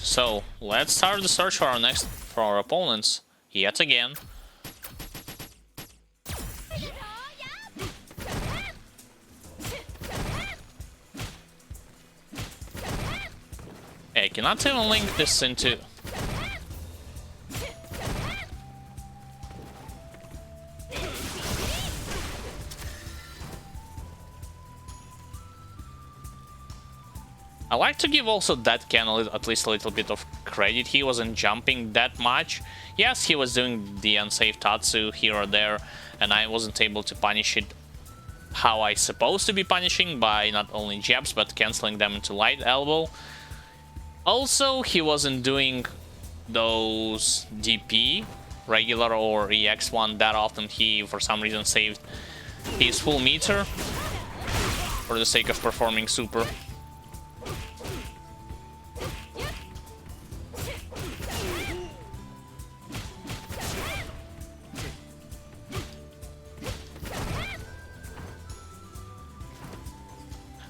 So let's start the search for our opponents yet again. I cannot even link this into... I like to give also that Ken at least a little bit of credit. He wasn't jumping that much. Yes, he was doing the unsafe Tatsu here or there, and I wasn't able to punish it how I supposed to be punishing, by not only jabs but cancelling them into light elbow. Also, he wasn't doing those DP, regular or EX one, that often. He, for some reason, saved his full meter for the sake of performing super.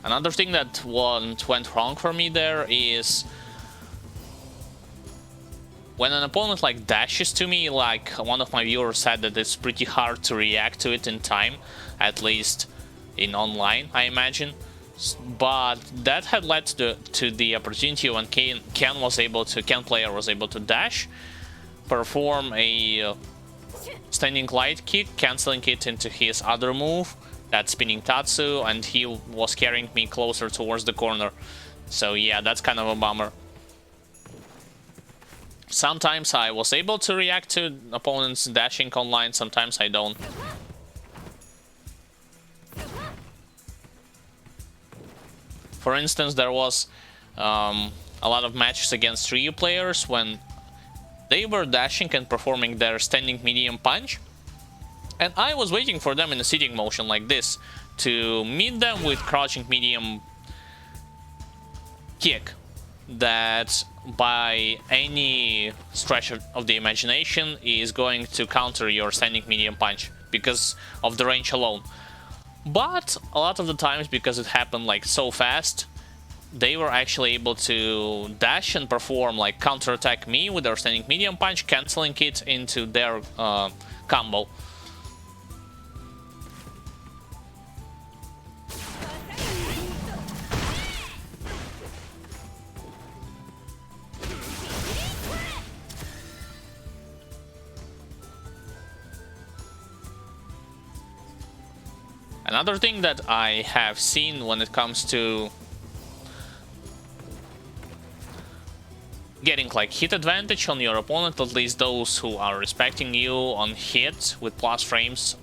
Another thing that went wrong for me there is when an opponent like dashes to me, like one of my viewers said that it's pretty hard to react to it in time, at least in online, I imagine. But that had led to the opportunity when Ken player was able to dash, perform a standing light kick, cancelling it into his other move, that spinning Tatsu, and he was carrying me closer towards the corner. So yeah, that's kind of a bummer. Sometimes I was able to react to opponents dashing online, sometimes I don't. For instance, there was a lot of matches against Ryu players when they were dashing and performing their standing medium punch, and I was waiting for them in a sitting motion like this to meet them with crouching medium kick that by any stretch of the imagination is going to counter your standing medium punch because of the range alone. But a lot of the times, because it happened like so fast, they were actually able to dash and perform like counter-attack me with their standing medium punch, cancelling it into their combo. Another thing that I have seen when it comes to getting like hit advantage on your opponent, at least those who are respecting you on hit with plus frames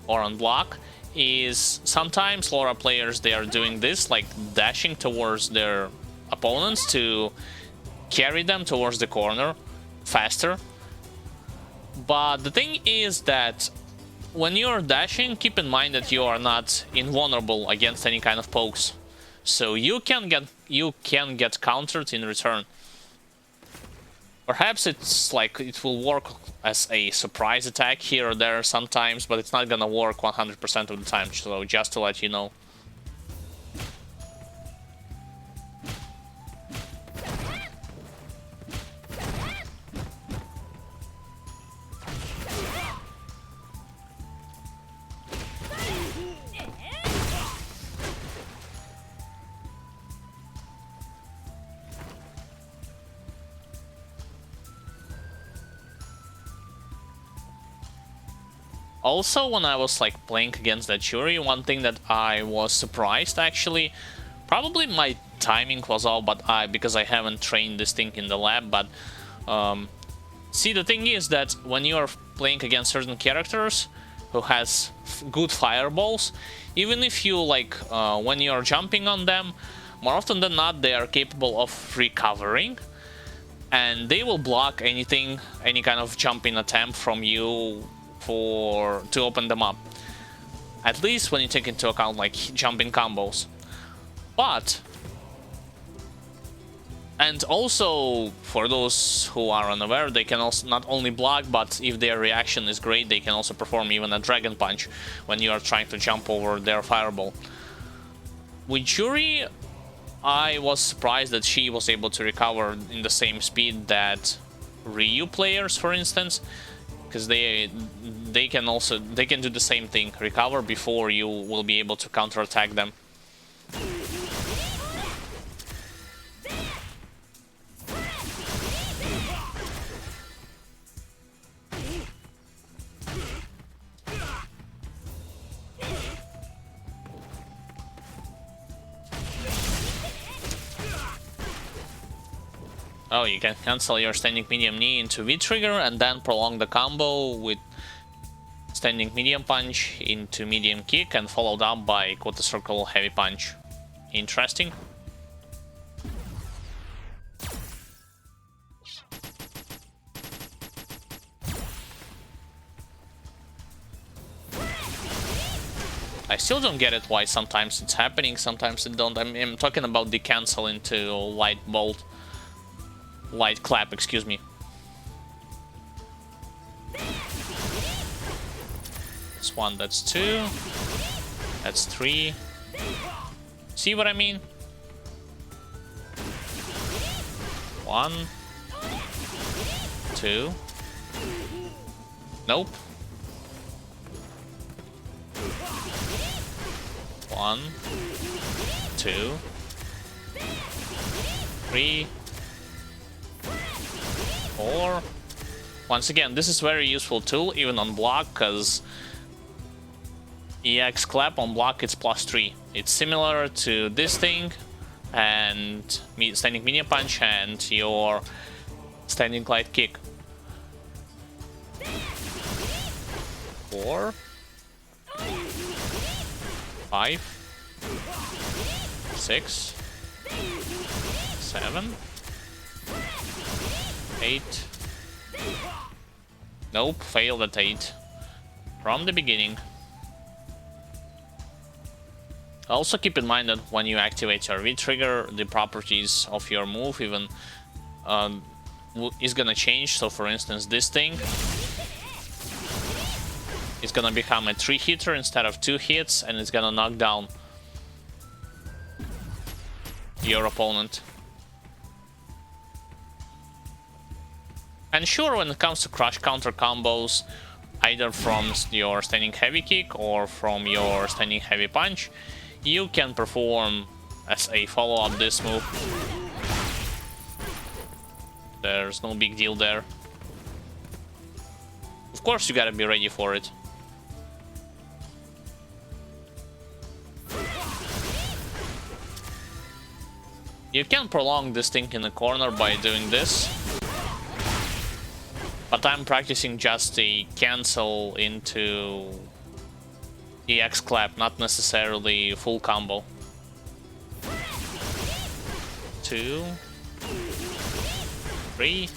or on block, is sometimes Laura players, they are doing this, like dashing towards their opponents to carry them towards the corner faster. But the thing is that when you're dashing, keep in mind that you are not invulnerable against any kind of pokes, so you can get countered in return. Perhaps it's like it will work as a surprise attack here or there sometimes, but it's not gonna work 100% of the time, so just to let you know. Also, when I was like playing against that jury, one thing that I was surprised actually, probably my timing was all, but because I haven't trained this thing in the lab, but see, the thing is that when you are playing against certain characters who has good fireballs, even if you like when you are jumping on them, more often than not they are capable of recovering, and they will block anything, any kind of jumping attempt from you to open them up, at least when you take into account like jumping combos. But And also, for those who are unaware, they can also not only block, but if their reaction is great, they can also perform even a Dragon Punch when you are trying to jump over their Fireball. With Yuri, I was surprised that she was able to recover in the same speed that Ryu players, for instance, because they can do the same thing, recover before you will be able to counterattack them. Oh, you can cancel your standing medium knee into V-trigger and then prolong the combo with standing medium punch into medium kick and followed up by quarter circle heavy punch. Interesting. I still don't get it why sometimes it's happening, sometimes it don't. I'm talking about the cancel into light bolt. Light clap, excuse me. That's one, that's two. That's three. See what I mean? One. Two. Nope. One. Two. Three. 4. Once again, this is very useful tool even on block, because EX clap on block it's +3. It's similar to this thing and standing medium punch and your standing light kick. 4 5 6 7 8. Nope, failed at 8. From the beginning. Also keep in mind that when you activate your V-trigger, the properties of your move even is gonna change. So for instance, this thing is gonna become a 3-hitter instead of 2 hits, and it's gonna knock down your opponent. And sure, when it comes to crush counter combos, either from your standing heavy kick or from your standing heavy punch, you can perform as a follow-up this move. There's no big deal there. Of course, you gotta be ready for it. You can prolong this thing in the corner by doing this. But I'm practicing just the cancel into EX clap, not necessarily full combo. 2, 3.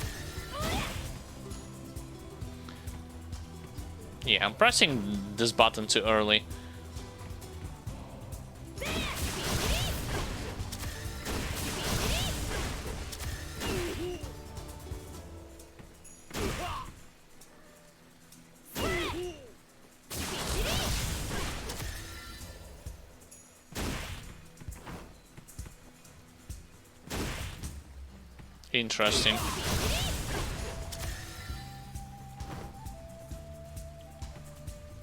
Yeah, I'm pressing this button too early. Interesting.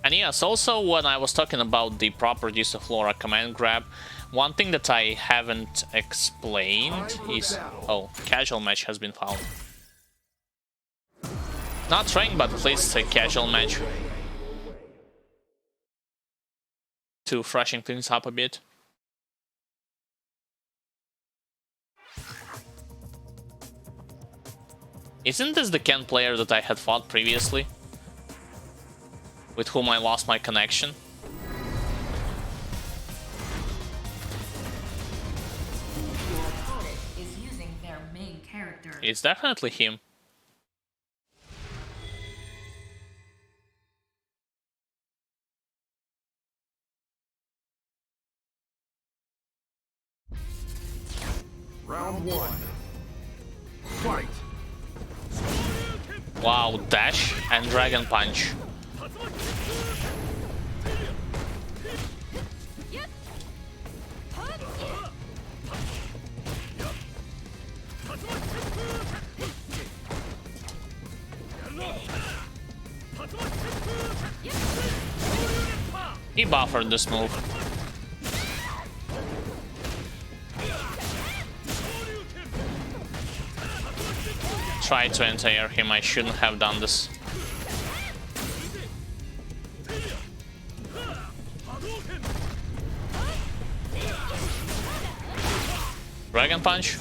And yes, also when I was talking about the properties of Laura command grab, one thing that I haven't explained is... Oh, casual match has been found. Not ranked, but at least a casual match. To freshen things up a bit. Isn't this the Ken player that I had fought previously? With whom I lost my connection? Your opponent is using their main character. It's definitely him. Round 1. Wow, dash and dragon punch. He buffered this move. Tried to anti-air him, I shouldn't have done this. Dragon punch.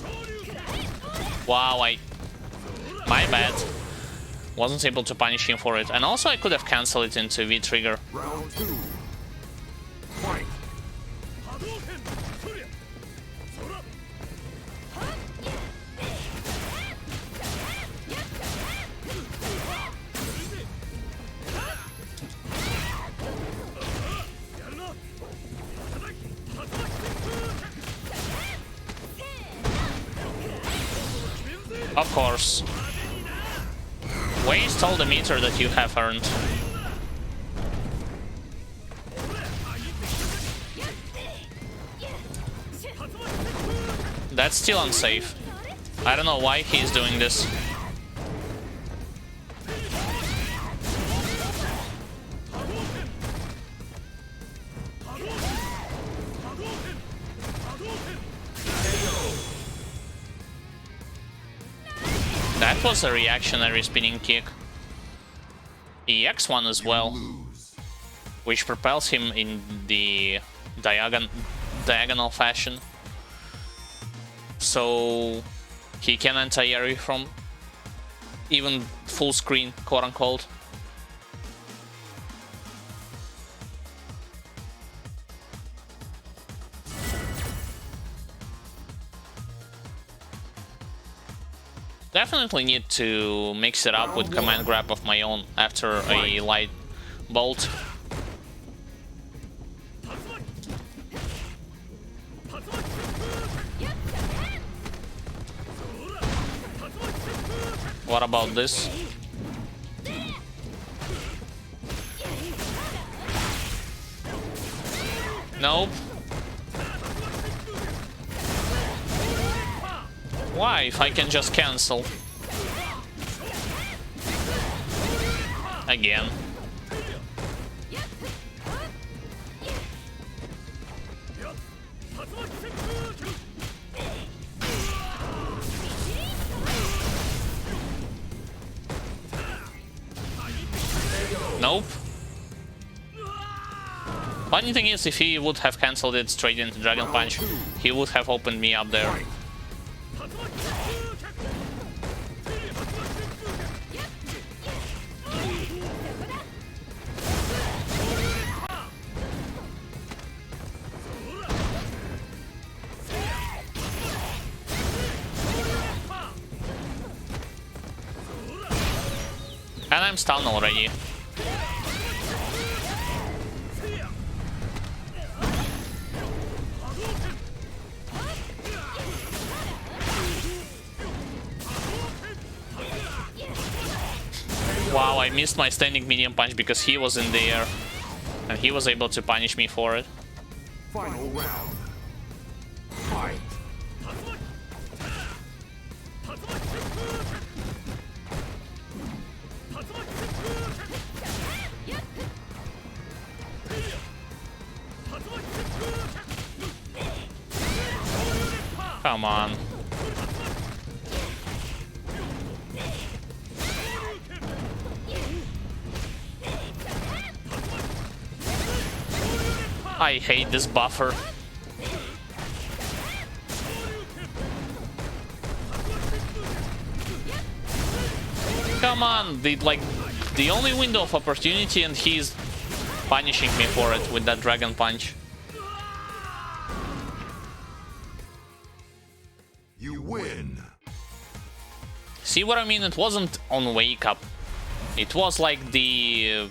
Wow, my bad. Wasn't able to punish him for it. And also I could have cancelled it into V-trigger. Round 2. Fight. Of course. Waste all the meter that you have earned. That's still unsafe. I don't know why he's doing this. That was a reactionary spinning kick. EX one as well, which propels him in the diagonal fashion. So he can anti-air from even full screen, quote unquote. Definitely need to mix it up with command grab of my own after a light bolt. What about this? Nope. Why, if I can just cancel? Again. Nope. Funny thing is, if he would have cancelled it straight into Dragon Punch, he would have opened me up there. And I'm stunned already. Wow, I missed my standing medium punch because he was in the air. And he was able to punish me for it. Final round. Fight. Come on. I hate this buffer. Come on, the only window of opportunity, and he's punishing me for it with that dragon punch. You win. See what I mean? It wasn't on wake up. It was like the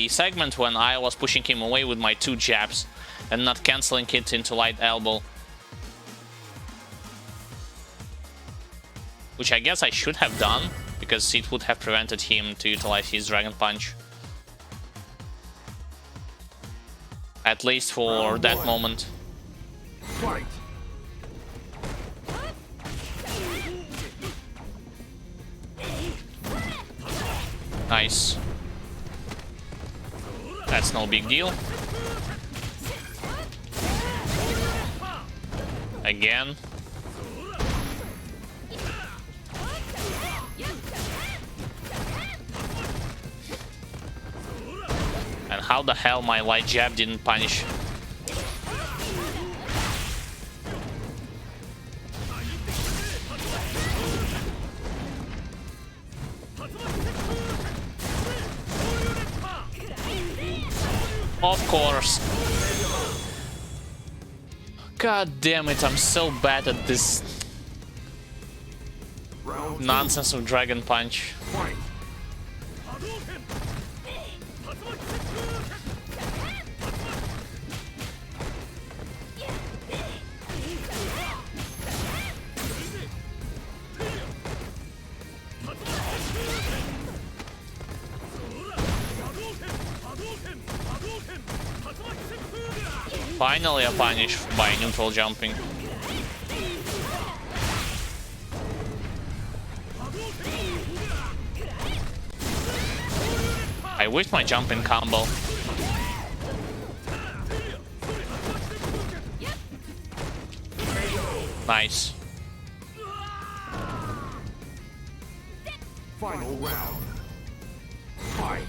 segment when I was pushing him away with my 2 jabs and not cancelling it into light elbow. which I guess I should have done, because it would have prevented him to utilize his Dragon Punch. At least for that moment. Fight. Nice. That's no big deal. Again. And how the hell my light jab didn't punish? Of course. God damn it, I'm so bad at this nonsense of Dragon Punch. Fight. Finally a punish by neutral jumping. I wish my jumping combo. Nice. Final round. Fight.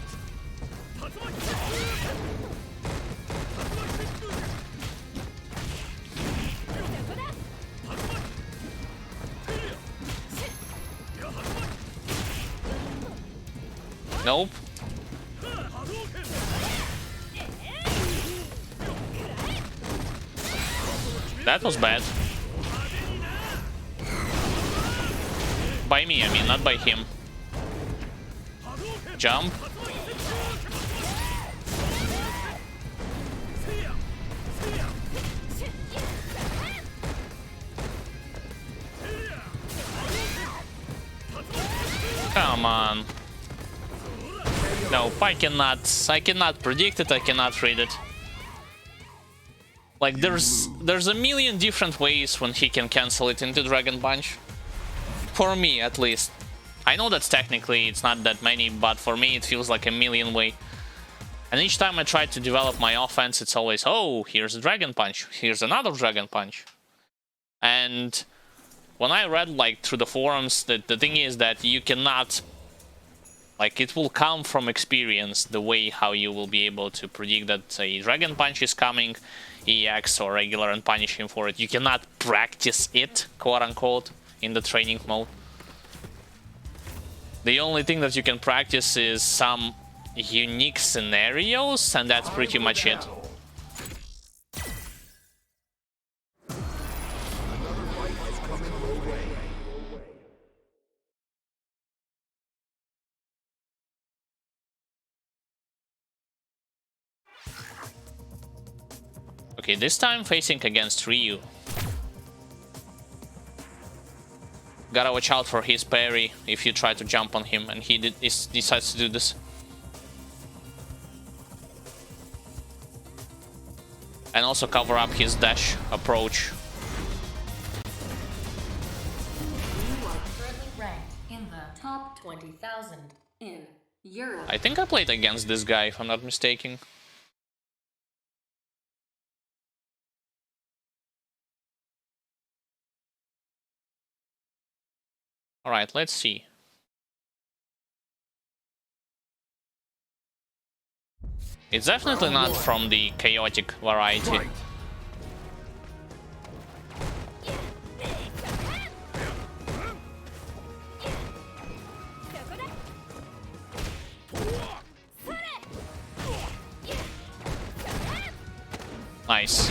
Nope. That was bad. By me, I mean, not by him. Jump. Come on. Nope, I cannot predict it, I cannot read it. Like, there's a million different ways when he can cancel it into Dragon Punch. For me, at least. I know that technically it's not that many, but for me it feels like a million way. And each time I try to develop my offense, it's always, oh, here's a Dragon Punch, here's another Dragon Punch. And when I read, like, through the forums, the thing is that you cannot... Like, it will come from experience, the way how you will be able to predict that a Dragon Punch is coming, EX or regular, and punish him for it. You cannot practice it, quote-unquote, in the training mode. The only thing that you can practice is some unique scenarios, and that's pretty much it. Okay, this time facing against Ryu. Gotta watch out for his parry if you try to jump on him, and he decides to do this. And also cover up his dash approach. You are currently ranked in the top 20,000 in Europe. I think I played against this guy, if I'm not mistaken. Alright, let's see. It's definitely not from the chaotic variety. Fight. Nice.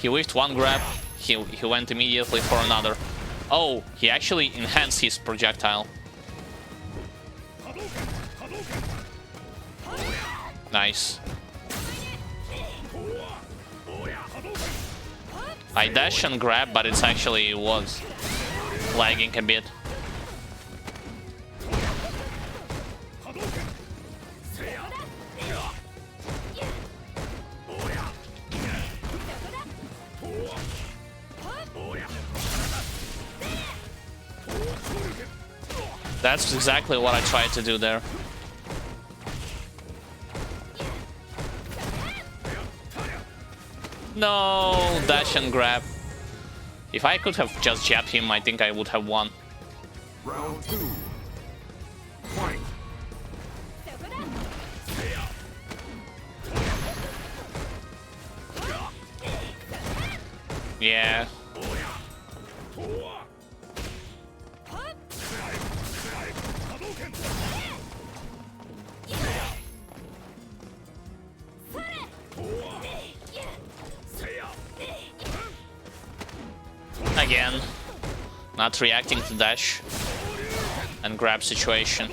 He whiffed one grab, he went immediately for another. Oh, he actually enhanced his projectile. Nice. I dash and grab, but it's actually was lagging a bit. That's exactly what I tried to do there. No, dash and grab. If I could have just jabbed him, I think I would have won. Round 2. Fight. Yeah. Again, not reacting to dash and grab situation.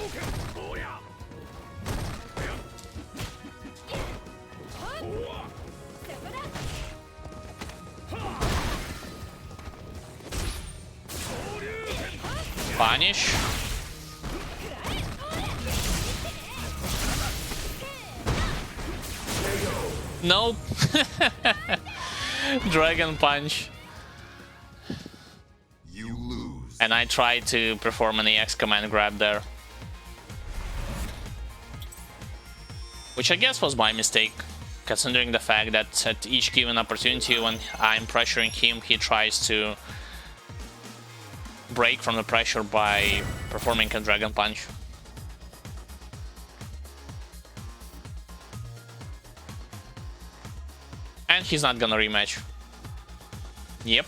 Punish. Nope. Dragon punch. You lose. And I tried to perform an EX command grab there. Which I guess was my mistake, considering the fact that at each given opportunity when I'm pressuring him, he tries to break from the pressure by performing a dragon punch. And he's not gonna rematch. Yep.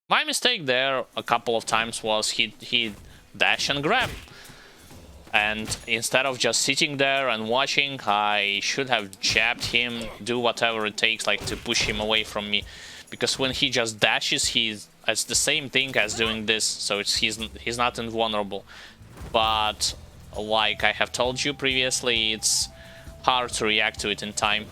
My mistake there a couple of times was he dash and grab. And instead of just sitting there and watching, I should have jabbed him, do whatever it takes, like to push him away from me. Because when he just dashes, it's the same thing as doing this, so he's not invulnerable. But like I have told you previously, it's hard to react to it in time.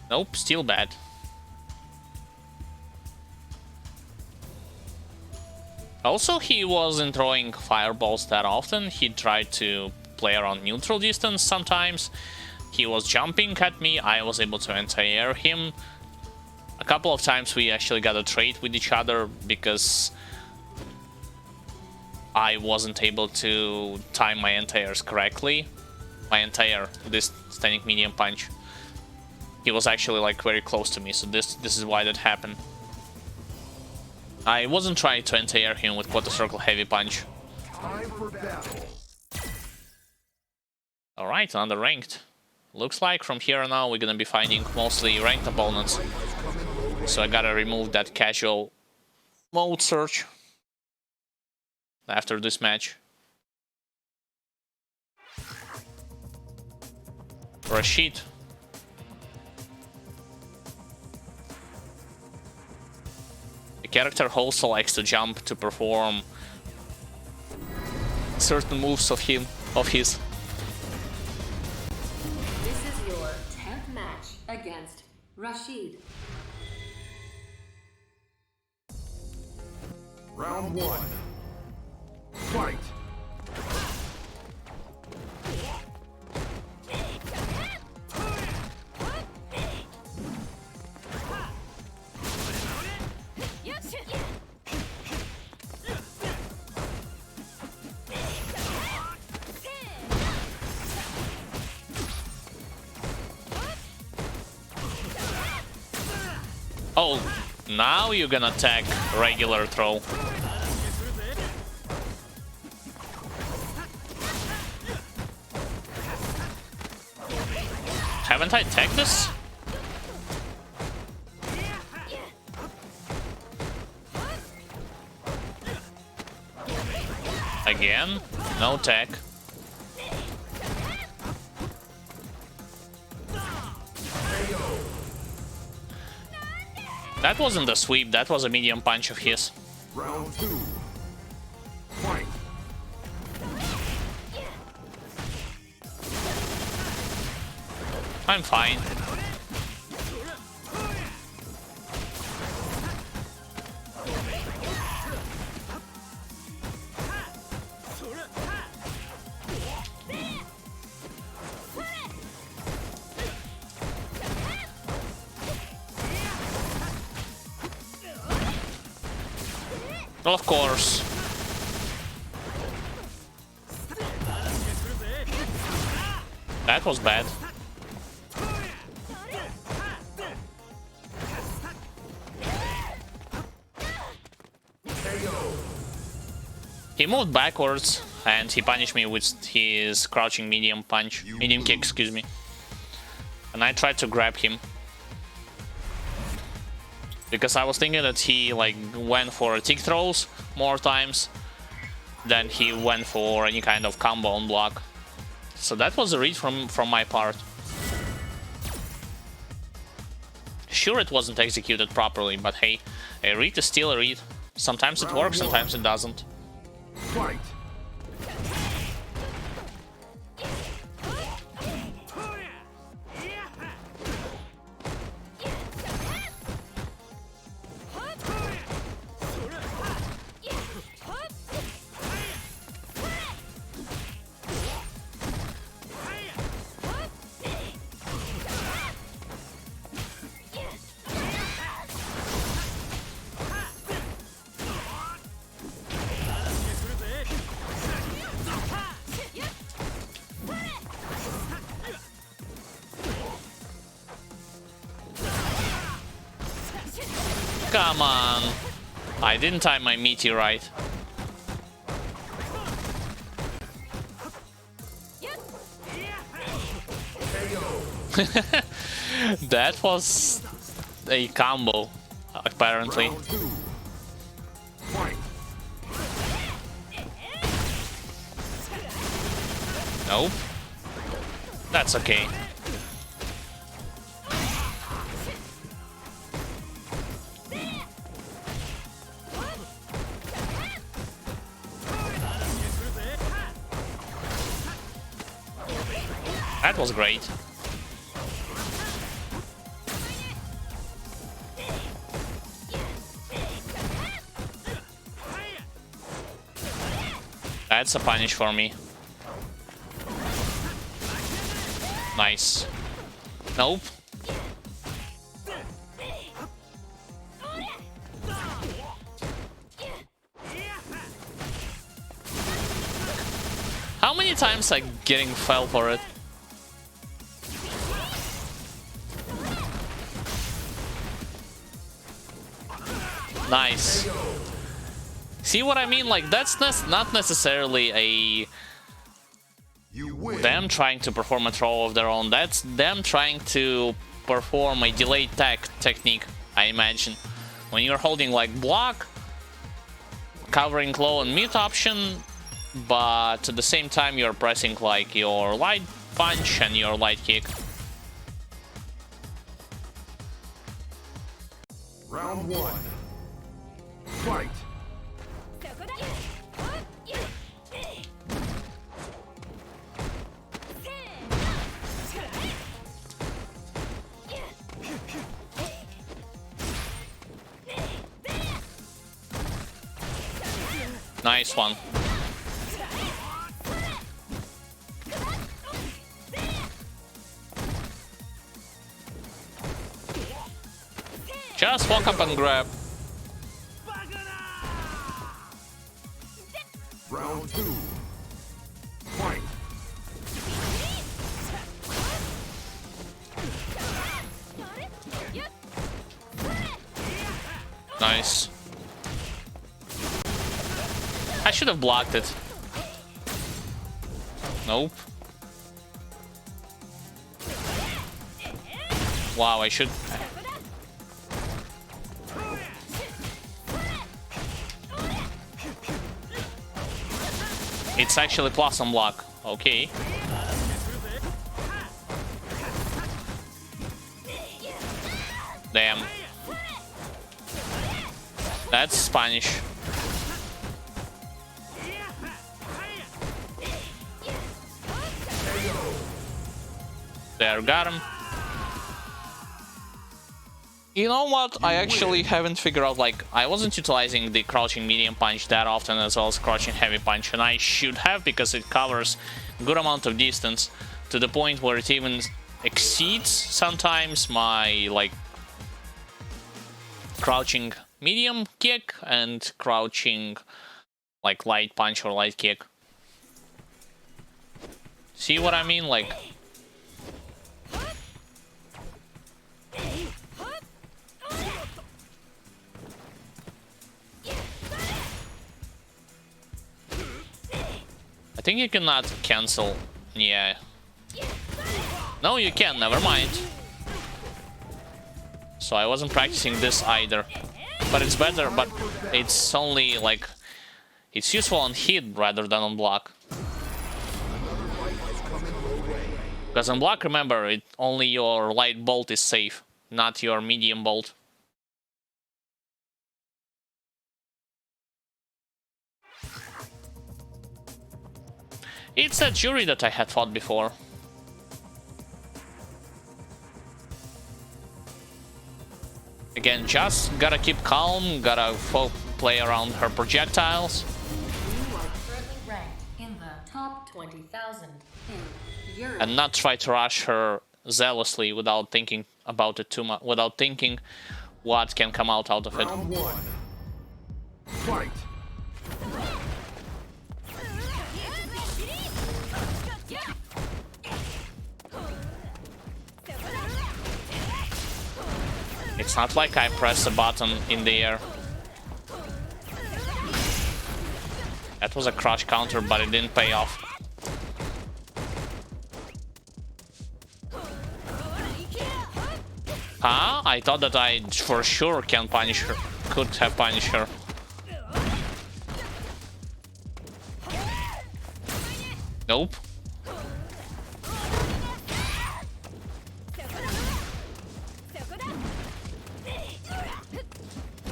Nope, still bad. Also, he wasn't throwing fireballs that often. He tried to play around neutral distance sometimes. He was jumping at me, I was able to anti-air him. A couple of times we actually got a trade with each other because I wasn't able to time my anti-airs correctly. My anti-air, this standing medium punch. He was actually like very close to me, so this is why that happened. I wasn't trying to anti-air him with quarter circle heavy punch. Time for battle. Alright, another ranked. Looks like from here on out we're gonna be finding mostly ranked opponents. So I gotta remove that casual mode search after this match. Rashid. The character also likes to jump to perform certain moves of his. This is your 10th match against Rashid. Round 1. Fight. Oh, now you're gonna attack regular throw. Haven't I tagged this? Again? No tech. That wasn't a sweep, that was a medium punch of his. Round 2. Fight. I'm fine. Well, of course. That was bad. He moved backwards and he punished me with his crouching medium punch, medium kick, excuse me. And I tried to grab him. Because I was thinking that he like went for tick throws more times than he went for any kind of combo on block. So that was a read from my part. Sure, it wasn't executed properly, but hey, a read is still a read. Sometimes it works, sometimes it doesn't. Fight. Come on! I didn't time my meaty right. That was a combo, apparently. Round 2. Fight. Nope. That's okay. That was great. That's a punish for me. Nice. Nope. How many times I'm getting fell for it? Nice. See what I mean? Like, that's not necessarily a You win. them trying to perform a throw of their own. That's them trying to perform a delayed technique, I imagine. When you're holding like block, covering low and mid option, but at the same time you're pressing like your light punch and your light kick. Round 1. Fight. Nice one. Just walk up and grab. Round 2. Fight. Nice. I should have blocked it. Nope. Wow, I should... It's actually plus on block. Okay. Damn. That's Spanish. There, got him. You know what? I actually haven't figured out, like, I wasn't utilizing the crouching medium punch that often as well as crouching heavy punch, and I should have because it covers a good amount of distance to the point where it even exceeds sometimes my, like, crouching medium kick and crouching, like, light punch or light kick. See what I mean? Like, I think you cannot cancel. Yeah. No, you can. Never mind. So I wasn't practicing this either. But it's better, but it's only like... It's useful on hit rather than on block. Because on block, remember, only your light bolt is safe, not your medium bolt. It's that jury that I had fought before. Again, just gotta keep calm, gotta play around her projectiles. You are currently ranked in the top 20,000 in Europe. And not try to rush her zealously without thinking about it too much, without thinking what can come out of it. Round one. Fight. It's not like I press a button in the air. That was a crush counter, but it didn't pay off. Huh? I thought that I for sure can punish her. Could have punished her. Nope.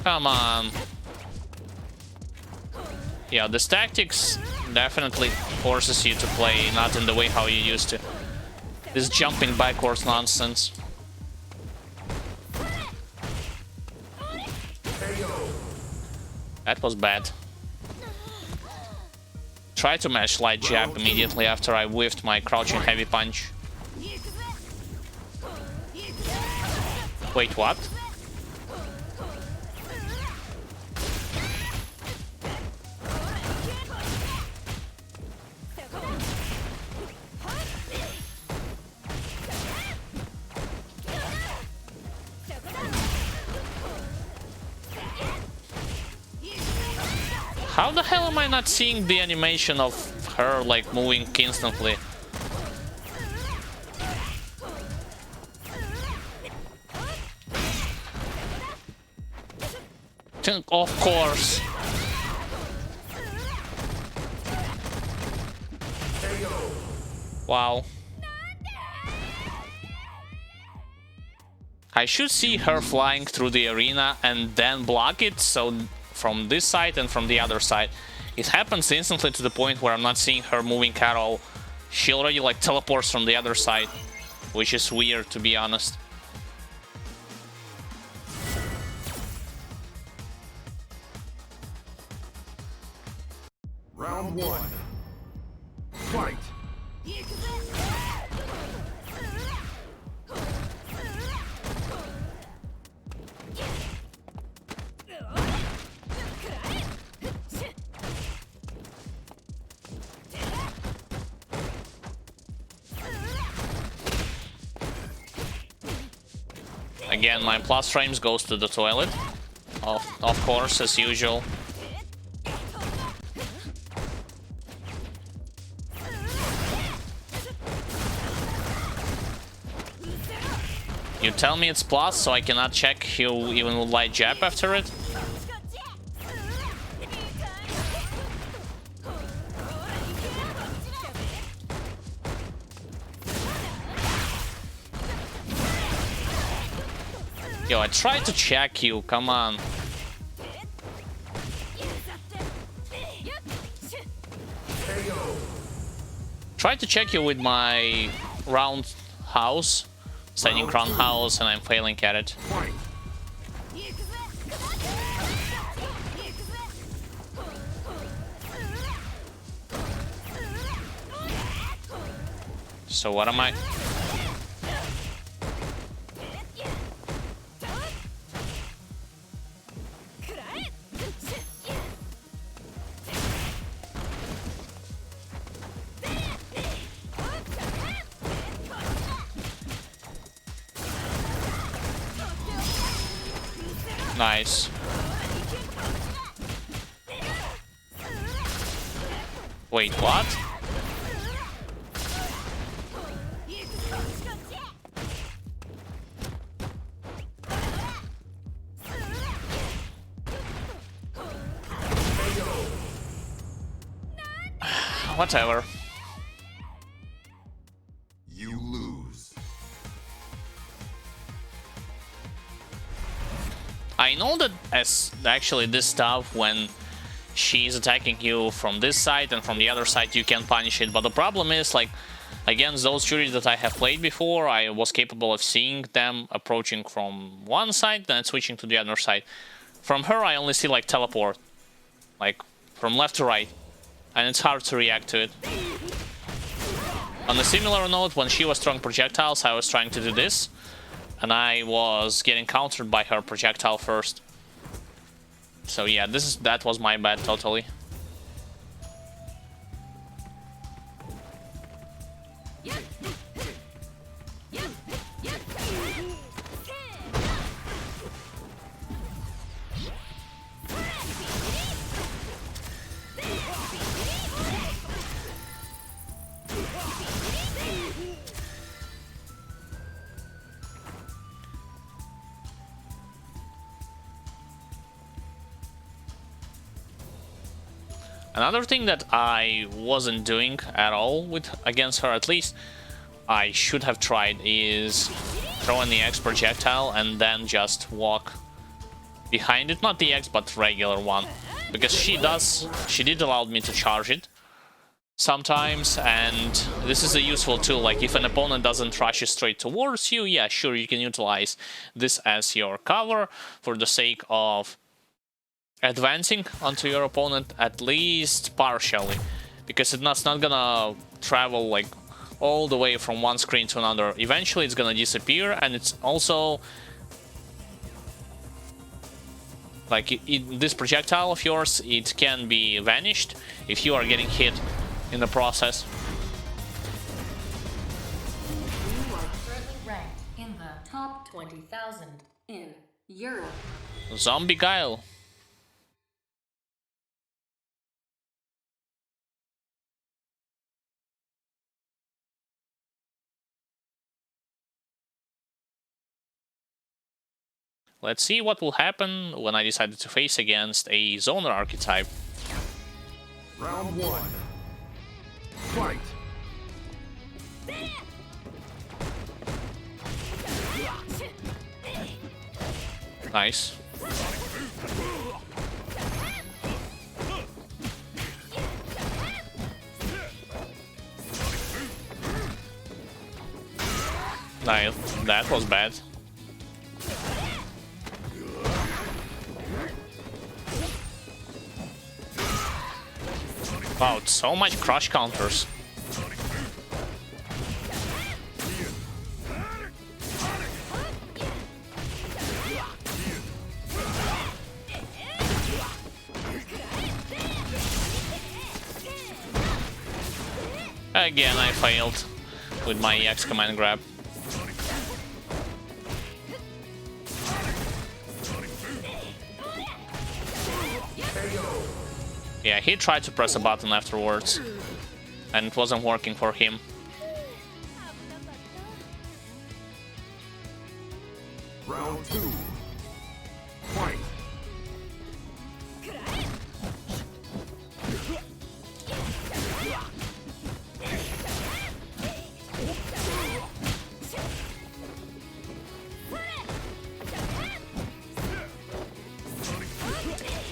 Come on. Yeah, this tactics definitely forces you to play not in the way how you used to. This jumping backwards nonsense. That was bad. Try to match light jab immediately after I whiffed my crouching heavy punch. Wait, what? How the hell am I not seeing the animation of her, like, moving instantly? Of course. Wow. I should see her flying through the arena and then block it, so from this side and from the other side. It happens instantly to the point where I'm not seeing her moving at all. She already, like, teleports from the other side, which is weird, to be honest. Round one. Fight. Again, my plus frames goes to the toilet. Of course, as usual. You tell me it's plus, so I cannot check you even with light jab after it? Yo, I tried to check you, come on. Tried to check you with my round house, standing round house, and I'm failing at it. Fight. So what am I? Nice. Wait, what? Whatever. You lose. I know that as actually this stuff, when she's attacking you from this side and from the other side, you can punish it, but the problem is, like, against those juries that I have played before, I was capable of seeing them approaching from one side, then switching to the other side. From her, I only see, like, teleport, like, from left to right, and it's hard to react to it. On a similar note, when she was throwing projectiles, I was trying to do this, and I was getting countered by her projectile first. So yeah, that was my bad totally. Another thing that I wasn't doing at all against her, at least I should have tried, is throwing the X projectile and then just walk behind it. Not the X, but regular one. Because she did allow me to charge it sometimes, and this is a useful tool. Like, if an opponent doesn't rush straight towards you, yeah, sure, you can utilize this as your cover for the sake of advancing onto your opponent, at least partially, because it's not gonna travel like all the way from one screen to another. Eventually it's gonna disappear, and it's also like this projectile of yours, it can be vanished if you are getting hit in the process. You are currently ranked in the top 20,000 in Europe. Zombie Guile. Let's see what will happen when I decided to face against a zoner archetype. Round one. Fight. Nice. Nice. That was bad. Wow, so much crush counters. Again, I failed with my EX command grab. Yeah, he tried to press a button afterwards, and it wasn't working for him. Round two. Fight.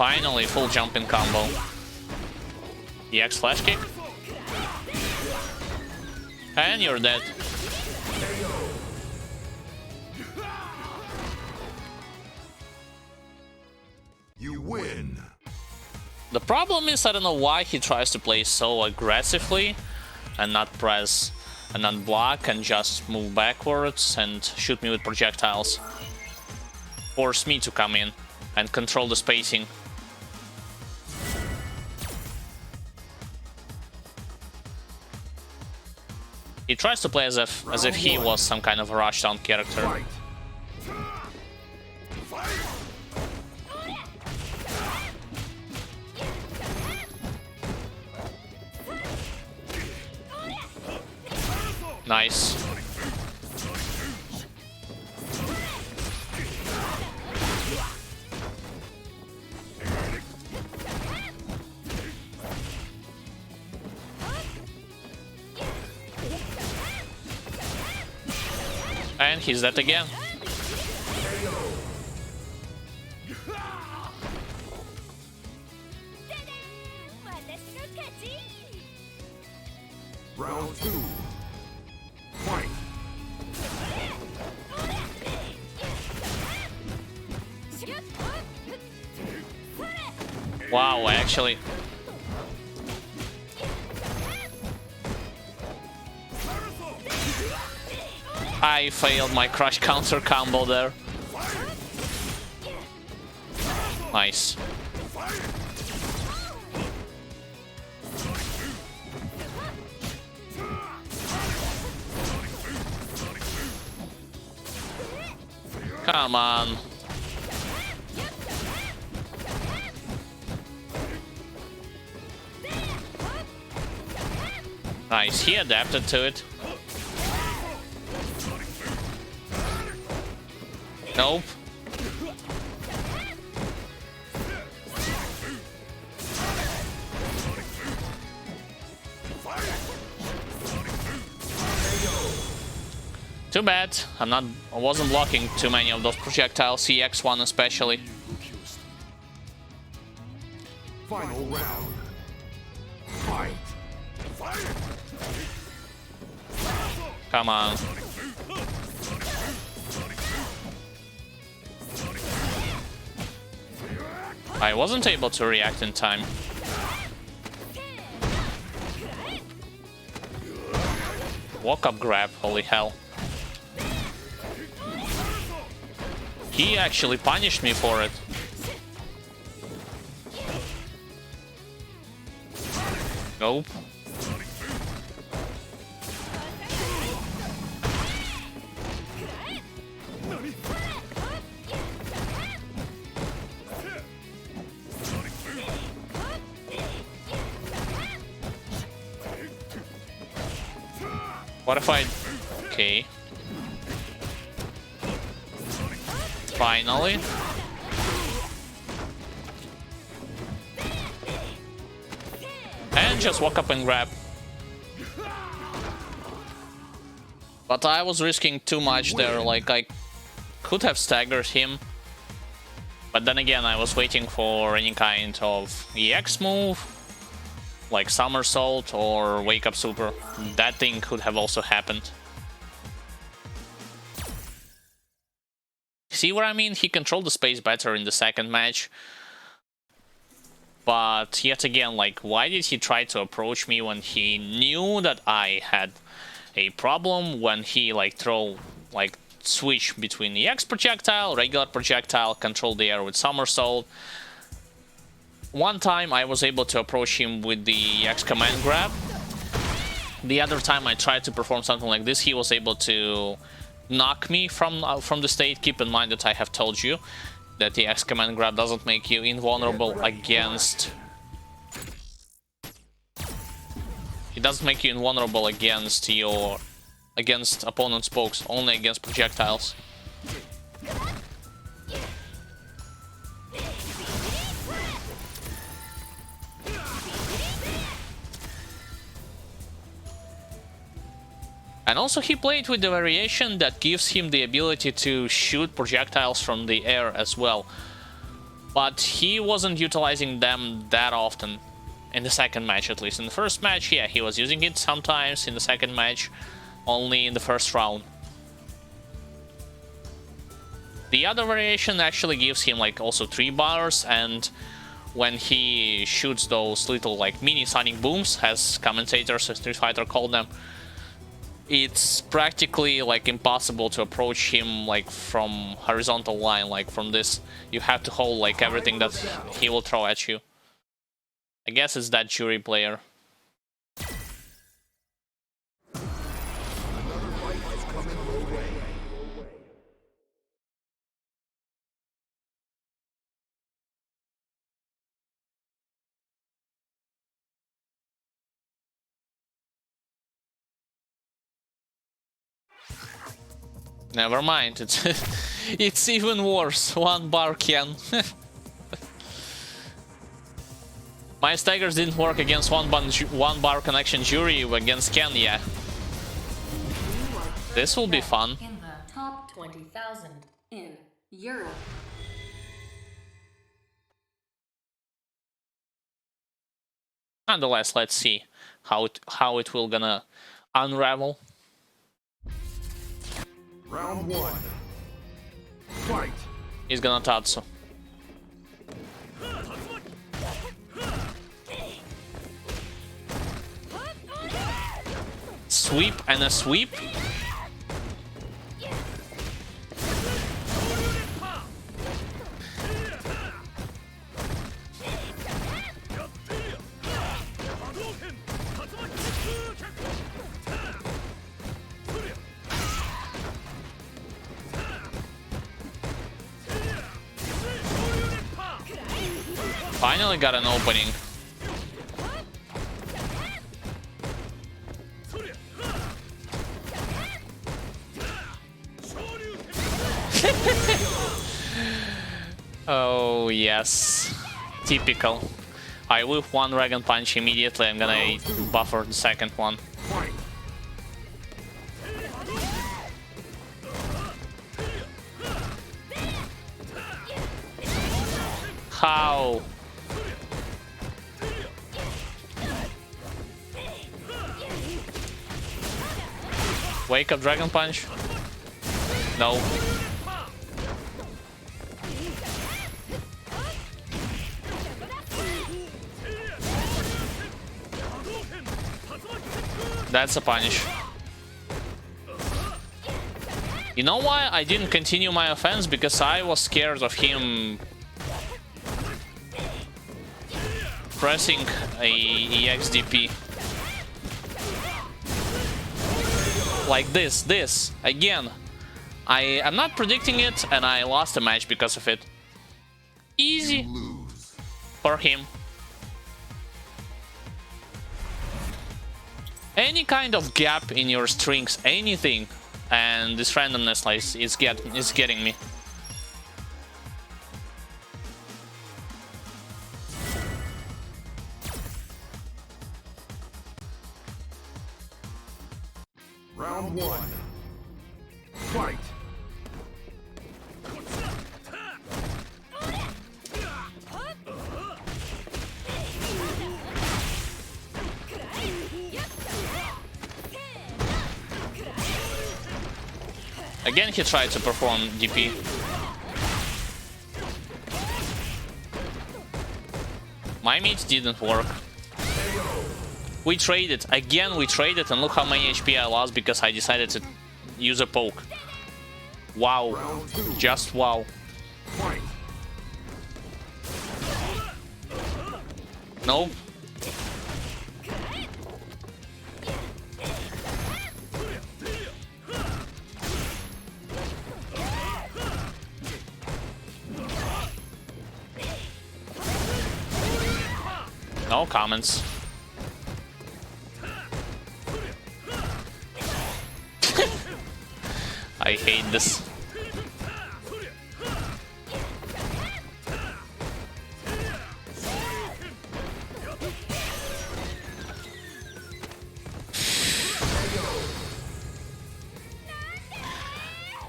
Finally, full jumping combo. EX flash kick. And you're dead. You win. The problem is, I don't know why he tries to play so aggressively and not press and not block and just move backwards and shoot me with projectiles. Force me to come in and control the spacing. He tries to play as if he was some kind of a rushdown character. Fight. Nice. And he's dead again. Round 2. Fight. Wow, actually. I failed my crush counter combo there. Nice. Come on. Nice, he adapted to it. Nope. Too bad. I wasn't blocking too many of those projectiles, CX1 especially. Final round. Fight. Come on. I wasn't able to react in time. Walk up grab, holy hell. He actually punished me for it. Nope. What if I... Okay. Finally. And just walk up and grab. But I was risking too much there, like I could have staggered him. But then again, I was waiting for any kind of EX move, like somersault or wake up super. That thing could have also happened. See what I mean? He controlled the space better in the second match. But yet again, like, why did he try to approach me when he knew that I had a problem, when he like switch between the EX projectile, regular projectile, control the air with somersault. One time I was able to approach him with the EX command grab. The other time I tried to perform something like this, he was able to knock me from the state. Keep in mind that I have told you that the EX command grab doesn't make you invulnerable against... It doesn't make you invulnerable against opponent's pokes, only against projectiles. And also he played with the variation that gives him the ability to shoot projectiles from the air as well. but he wasn't utilizing them that often in the second match, at least. In the first match, yeah, he was using it sometimes. In the second match, only in the first round. The other variation actually gives him like also 3 bars, and when he shoots those little like mini sonic booms, as commentators of Street Fighter call them, it's practically like impossible to approach him like from horizontal line, like from this. You have to hold like everything that he will throw at you. I guess it's that jury player. Never mind, it's even worse. 1 bar Ken. My staggers didn't work against one bar connection jury against Ken, yeah. This will be fun. In the top 20,000 in Europe. Nonetheless, let's see how it will gonna unravel. Round 1. Fight. He's gonna Tatsu. Sweep and a sweep. Finally got an opening. Oh yes, typical. I whip 1 Dragon Punch immediately. I'm gonna buffer the second one. How? Wake up Dragon Punch? No. That's a punish. You know why I didn't continue my offense? Because I was scared of him pressing a EXDP. Like this. Again. I'm not predicting it, and I lost the match because of it. Easy for him. Any kind of gap in your strings, anything, and this randomness is getting me. Round 1. Fight. Again, he tried to perform DP. My meat didn't work. We traded. Again, we traded, and look how many HP I lost because I decided to use a poke. Wow. Just wow. Nope. No comments. I hate this.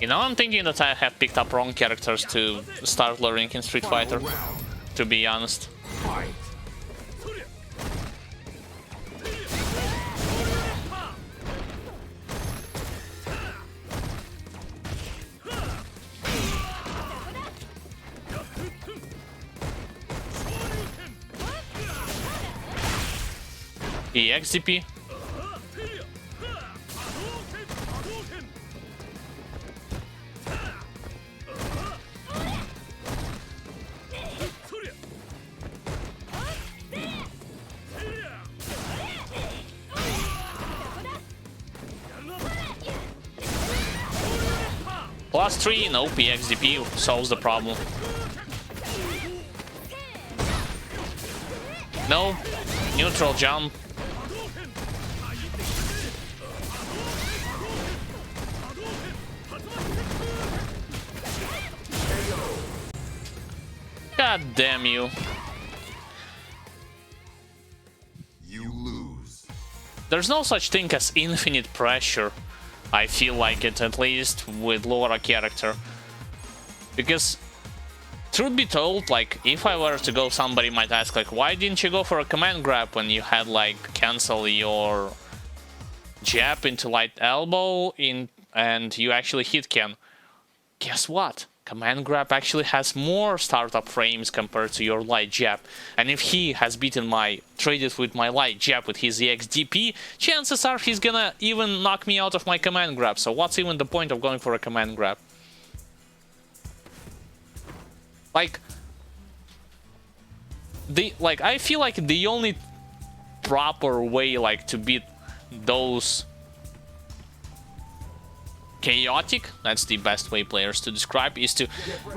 You know, I'm thinking that I have picked up wrong characters to start learning in Street Fighter, to be honest. Fight. EXDP. +3, no, PXDP solves the problem. No, neutral jump. God damn you. You lose. There's no such thing as infinite pressure. I feel like it, at least with Laura character. Because, truth be told, like, if I were to go, somebody might ask, like, why didn't you go for a command grab when you had, like, cancel your jab into light elbow and you actually hit Ken? Guess what? Command grab actually has more startup frames compared to your light jab, and if he has traded with my light jab with his EXDP, chances are he's gonna even knock me out of my command grab, so what's even the point of going for a command grab? Like, I feel like the only proper way, like, to beat those chaotic, that's the best way players to describe, is to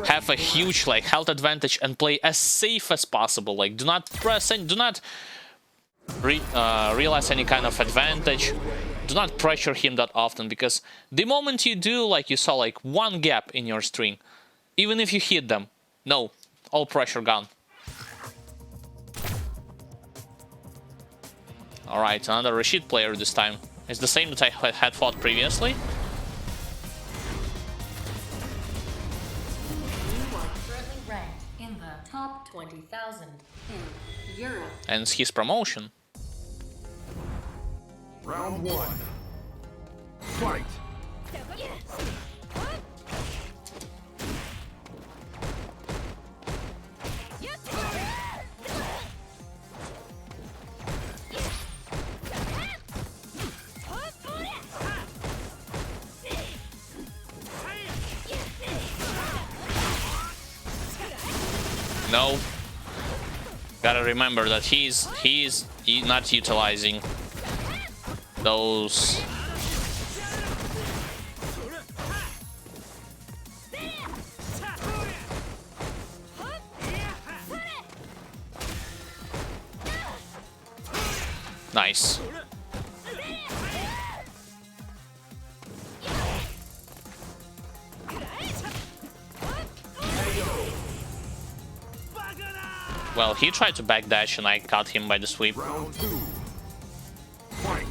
have a huge, like, health advantage and play as safe as possible. Like, do not press and do not realize any kind of advantage. Do not pressure him that often, because the moment you do, like, you saw, like, one gap in your string, even if you hit them, no, all pressure gone. Alright, another Rashid player this time. It's the same that I had fought previously. Top 20,000 in Europe. And it's his promotion. Round 1. Fight. No. Gotta remember that he's not utilizing those. Nice. Well, he tried to backdash and I caught him by the sweep. Round 2. Fight.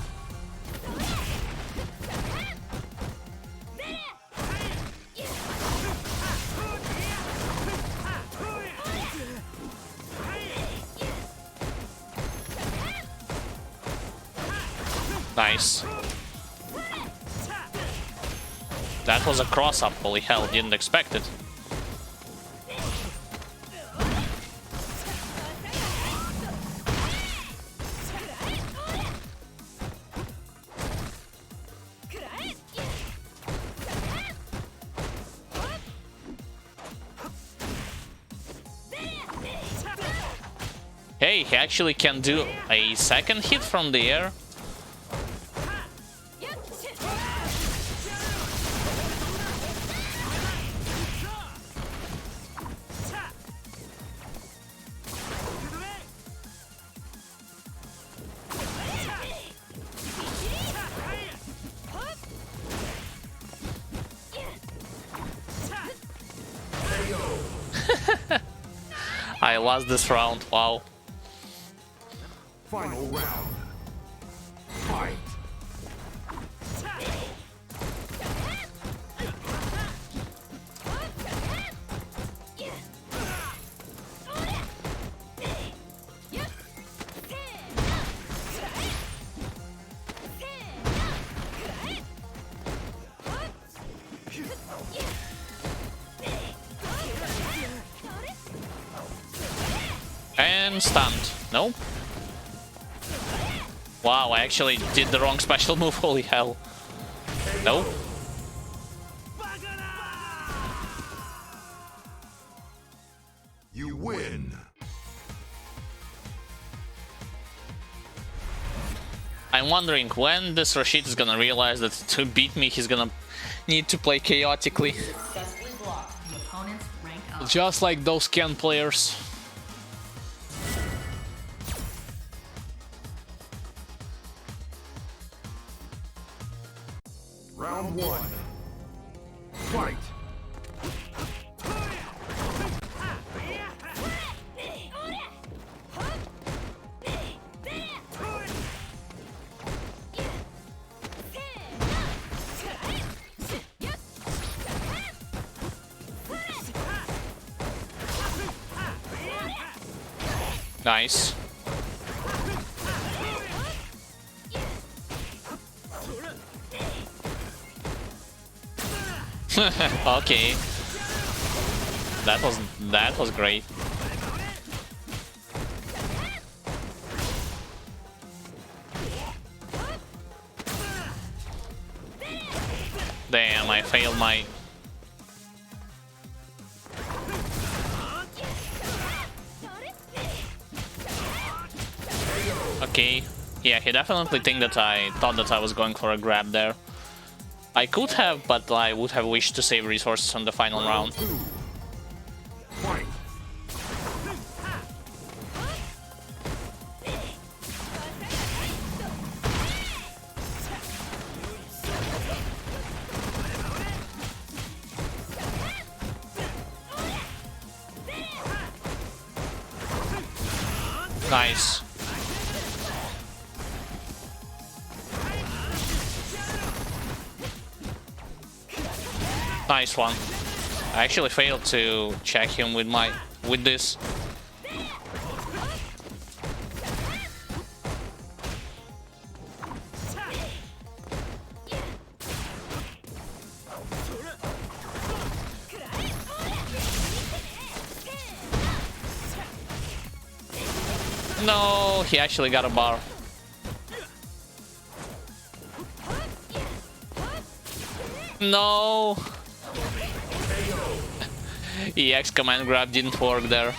Nice. That was a cross-up, holy hell, didn't expect it. Hey, he actually can do a second hit from the air. I lost this round, wow. Final round. Fight. I'm stunned. Nope. Wow, I actually did the wrong special move. Holy hell. Nope. You win. I'm wondering when this Rashid is gonna realize that to beat me he's gonna need to play chaotically. Successfully blocked the opponent's rank up. Just like those Ken players. Round one. Fight. Nice. Okay. That was great. Damn, I failed my... Okay. Yeah, he definitely thought that I was going for a grab there. I could have, but I would have wished to save resources on the final round. Fight. Nice. Nice one. I actually failed to check him with this. No, he actually got a bar. No. EX command grab didn't work there.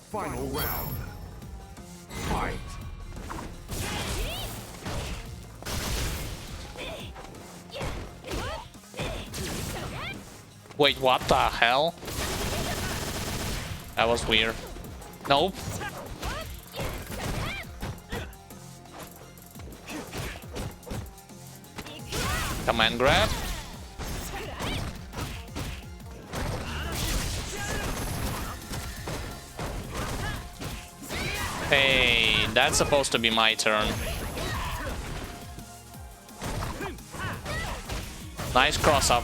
Final round. Fight. Wait, what the hell? That was weird. Nope. Command grab. Hey, that's supposed to be my turn. Nice cross up.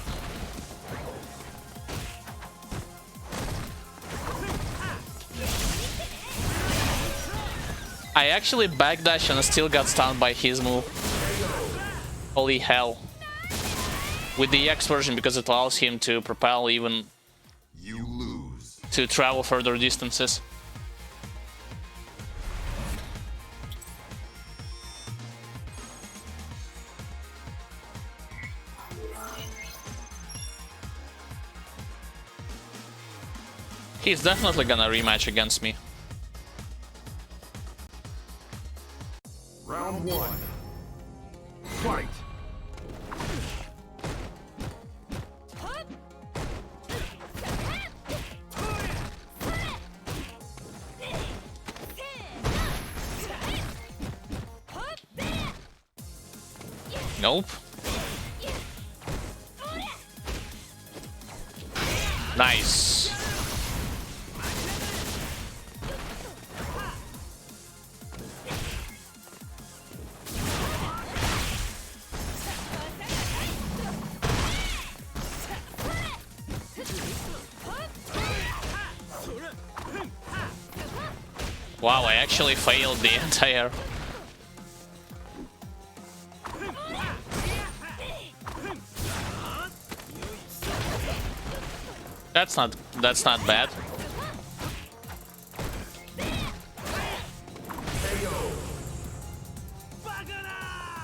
I actually backdash and still got stunned by his move. Holy hell. With the EX version, because it allows him to propel even You lose. to travel further distances. He's definitely gonna rematch against me. Round one. Fight. Nope. Nice. Wow, I actually failed the entire... That's not bad.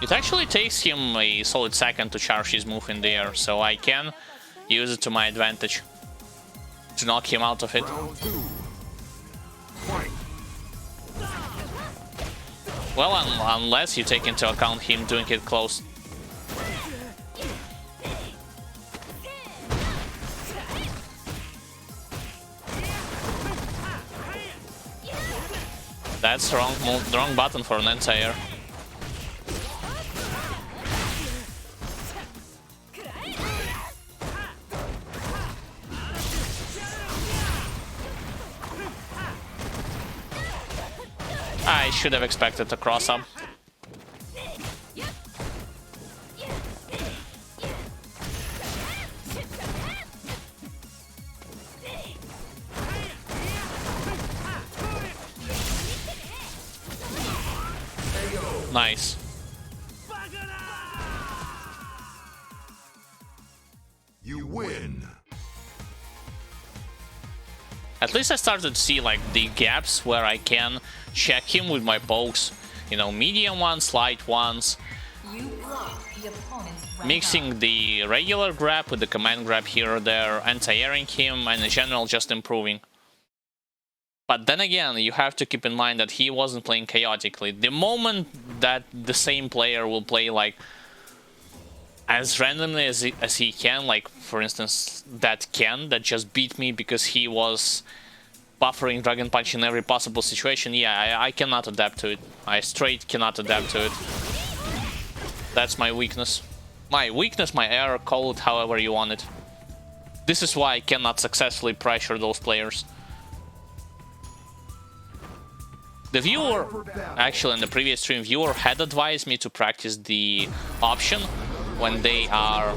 It actually takes him a solid second to charge his move in the air, so I can use it to my advantage to knock him out of it. Round 2. Fight. Well, unless you take into account him doing it close. That's wrong button for an anti-air. I should have expected a cross-up. Nice. You win. At least I started to see like the gaps where I can check him with my pokes. You know, medium ones, light ones. You block the opponent's round. Mixing the regular grab with the command grab here or there, anti-airing him, and in general just improving. But then again, you have to keep in mind that he wasn't playing chaotically. The moment that the same player will play like as randomly as he can, like for instance that Ken that just beat me because he was buffering Dragon Punch in every possible situation, yeah, I cannot adapt to it. I straight cannot adapt to it. That's my weakness. My weakness, my error, call it however you want it. This is why I cannot successfully pressure those players. The viewer, actually in the previous stream, viewer had advised me to practice the option when they are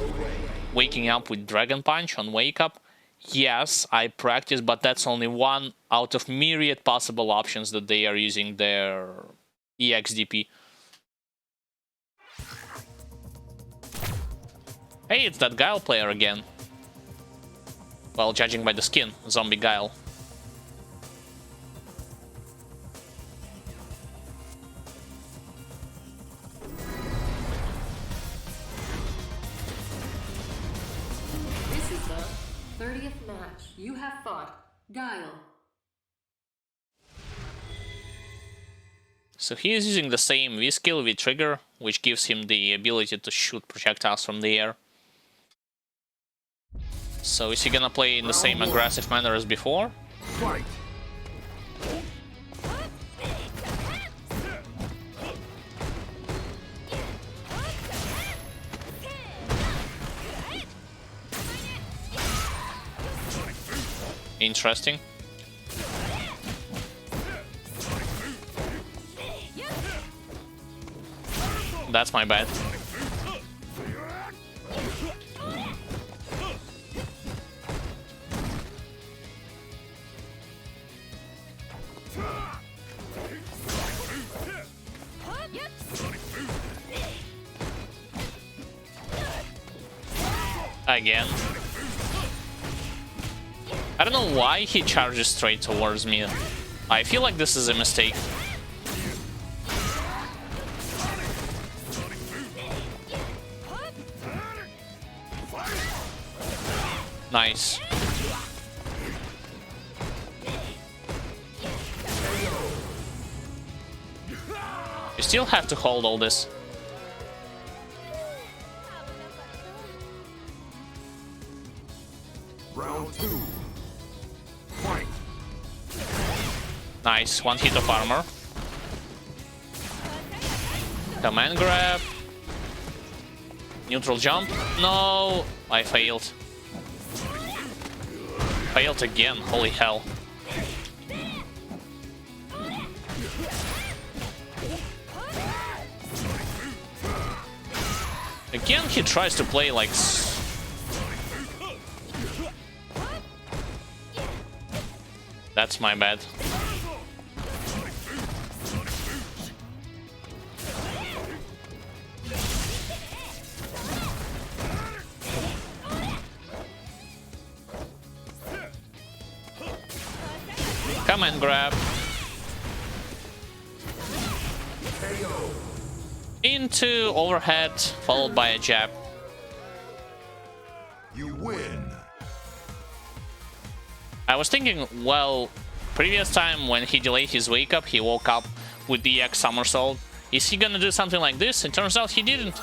waking up with Dragon Punch on Wake Up. Yes, I practice, but that's only one out of myriad possible options that they are using their EXDP. Hey, it's that Guile player again. Well, judging by the skin, Zombie Guile. This is the 30th match. You have fought Guile. So he is using the same V-skill, V-trigger, which gives him the ability to shoot projectiles from the air. So is he gonna play in the same aggressive manner as before? Fight. Interesting. That's my bad. Again. I don't know why he charges straight towards me. I feel like this is a mistake. Nice. You still have to hold all this. Round 2. Fight. Nice, one hit of armor. Command grab. Neutral jump. No, I failed. Failed again, holy hell. Again, he tries to play like... That's my bad. Come and grab. into overhead, followed by a jab. You win. I was thinking, well, previous time when he delayed his wake up, he woke up with the X somersault. Is he gonna do something like this? It turns out he didn't.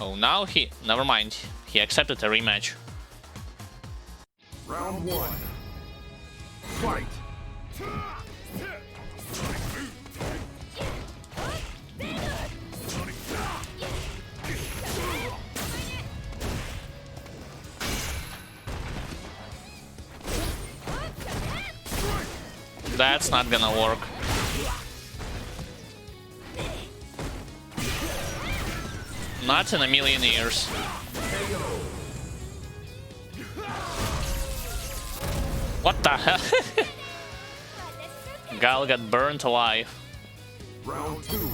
Oh, now he... Never mind. He accepted a rematch. Round one. Fight. That's not gonna work. Not in a million years. What the hell? Gal got burnt alive. Round two.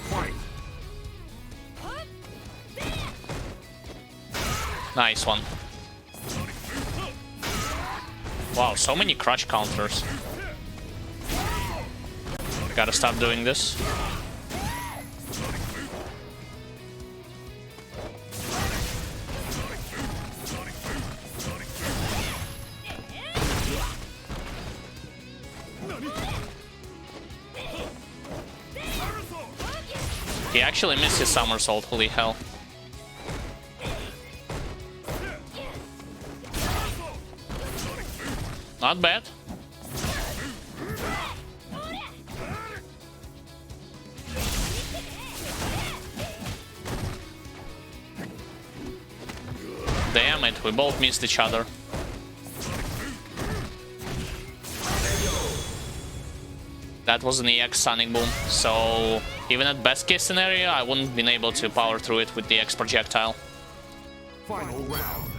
Fight. Nice one. Wow, so many crush counters. Gotta stop doing this. He actually missed his somersault, holy hell. Not bad. Damn it, we both missed each other. That was an EX Sonic Boom, so even at best case scenario, I wouldn't have been able to power through it with the X projectile. Final round.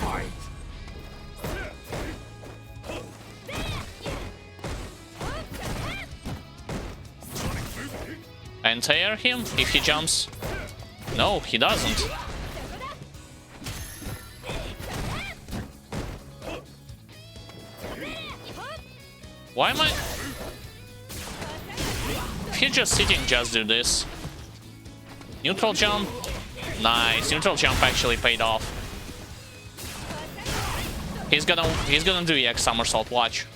Fight. Anti-air him if he jumps. No, he doesn't. Why am I... If you're just sitting, just do this. Neutral jump. Nice, neutral jump actually paid off. He's gonna do EX somersault, watch.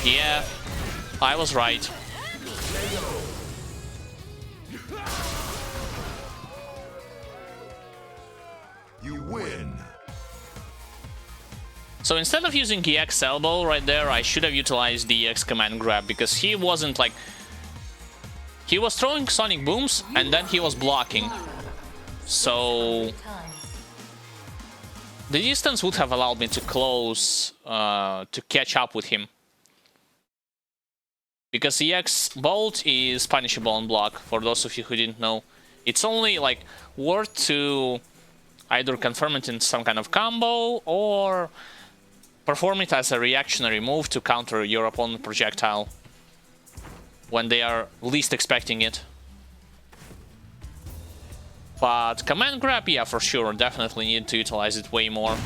Yeah, I was right. You win. So instead of using the EX elbow right there, I should have utilized the EX command grab, because he wasn't like... He was throwing sonic booms, and then he was blocking. So... The distance would have allowed me to close, to catch up with him. Because the EX bolt is punishable on block, for those of you who didn't know. It's only like worth to either confirm it in some kind of combo, or perform it as a reactionary move to counter your opponent's projectile when they are least expecting it. But command grab, yeah, for sure, definitely need to utilize it way more.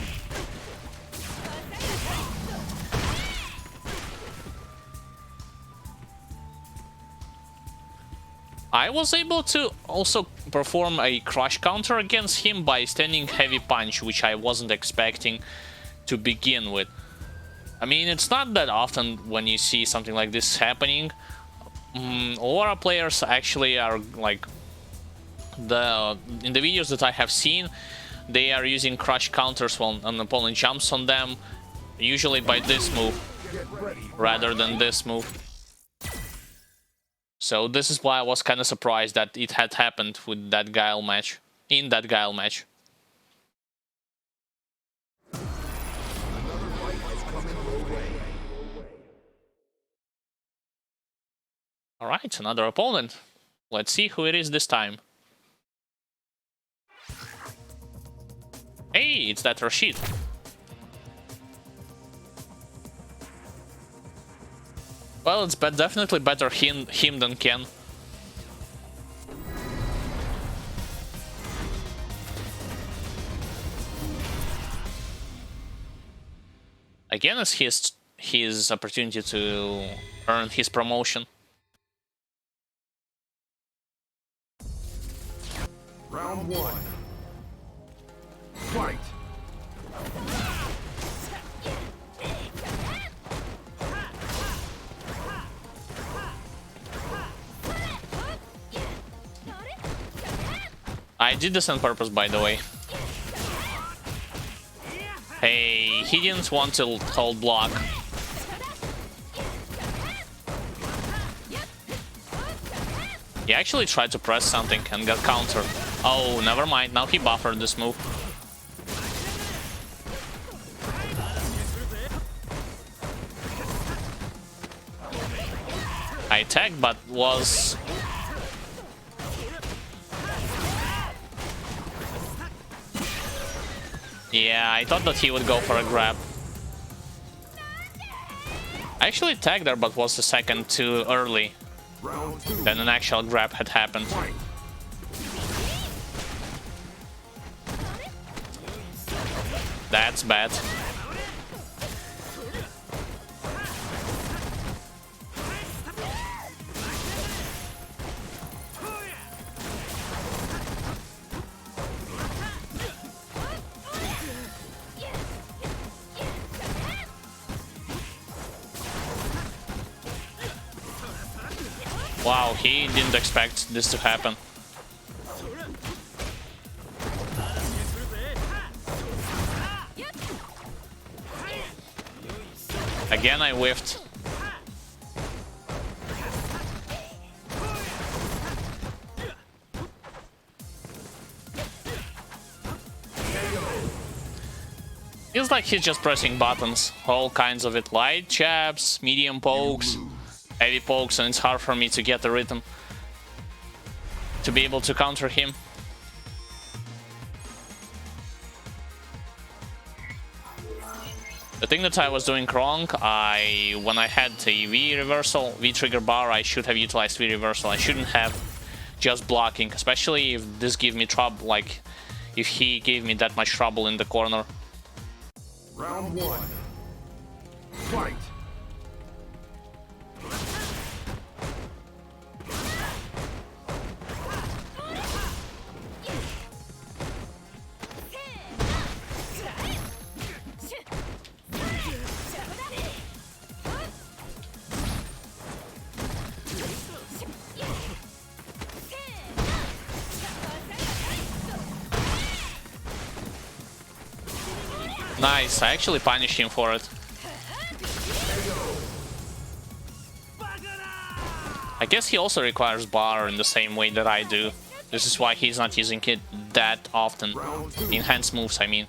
I was able to also perform a crush counter against him by standing heavy punch, which I wasn't expecting to begin with. I mean, it's not that often when you see something like this happening. Aura players actually are like... in the videos that I have seen, they are using crush counters when an opponent jumps on them, usually by this move, rather than this move. So this is why I was kind of surprised that it had happened with that Guile match, in that Guile match. Alright, another opponent. Let's see who it is this time. Hey, it's that Rashid. Well, it's definitely better him than Ken. Again, it's his opportunity to earn his promotion. Round 1. Fight. I did this on purpose, by the way. Hey, he didn't want to hold block. He actually tried to press something and got countered. Oh, never mind. Now he buffered this move. I tagged, but was... Yeah, I thought that he would go for a grab. I actually tagged there, but was a second too early. Then an actual grab had happened. That's bad. Wow, he didn't expect this to happen. Again, I whiffed. Feels like he's just pressing buttons, all kinds of it. Light jabs, medium pokes, heavy pokes, and it's hard for me to get the rhythm to be able to counter him. The thing that I was doing wrong, when I had the V reversal, V trigger bar, I should have utilized V reversal. I shouldn't have just blocking, especially if this gave me trouble, like if he gave me that much trouble in the corner. Round 1. Fight. Nice, I actually punished him for it. I guess he also requires bar in the same way that I do. This is why he's not using it that often. Enhanced moves, I mean.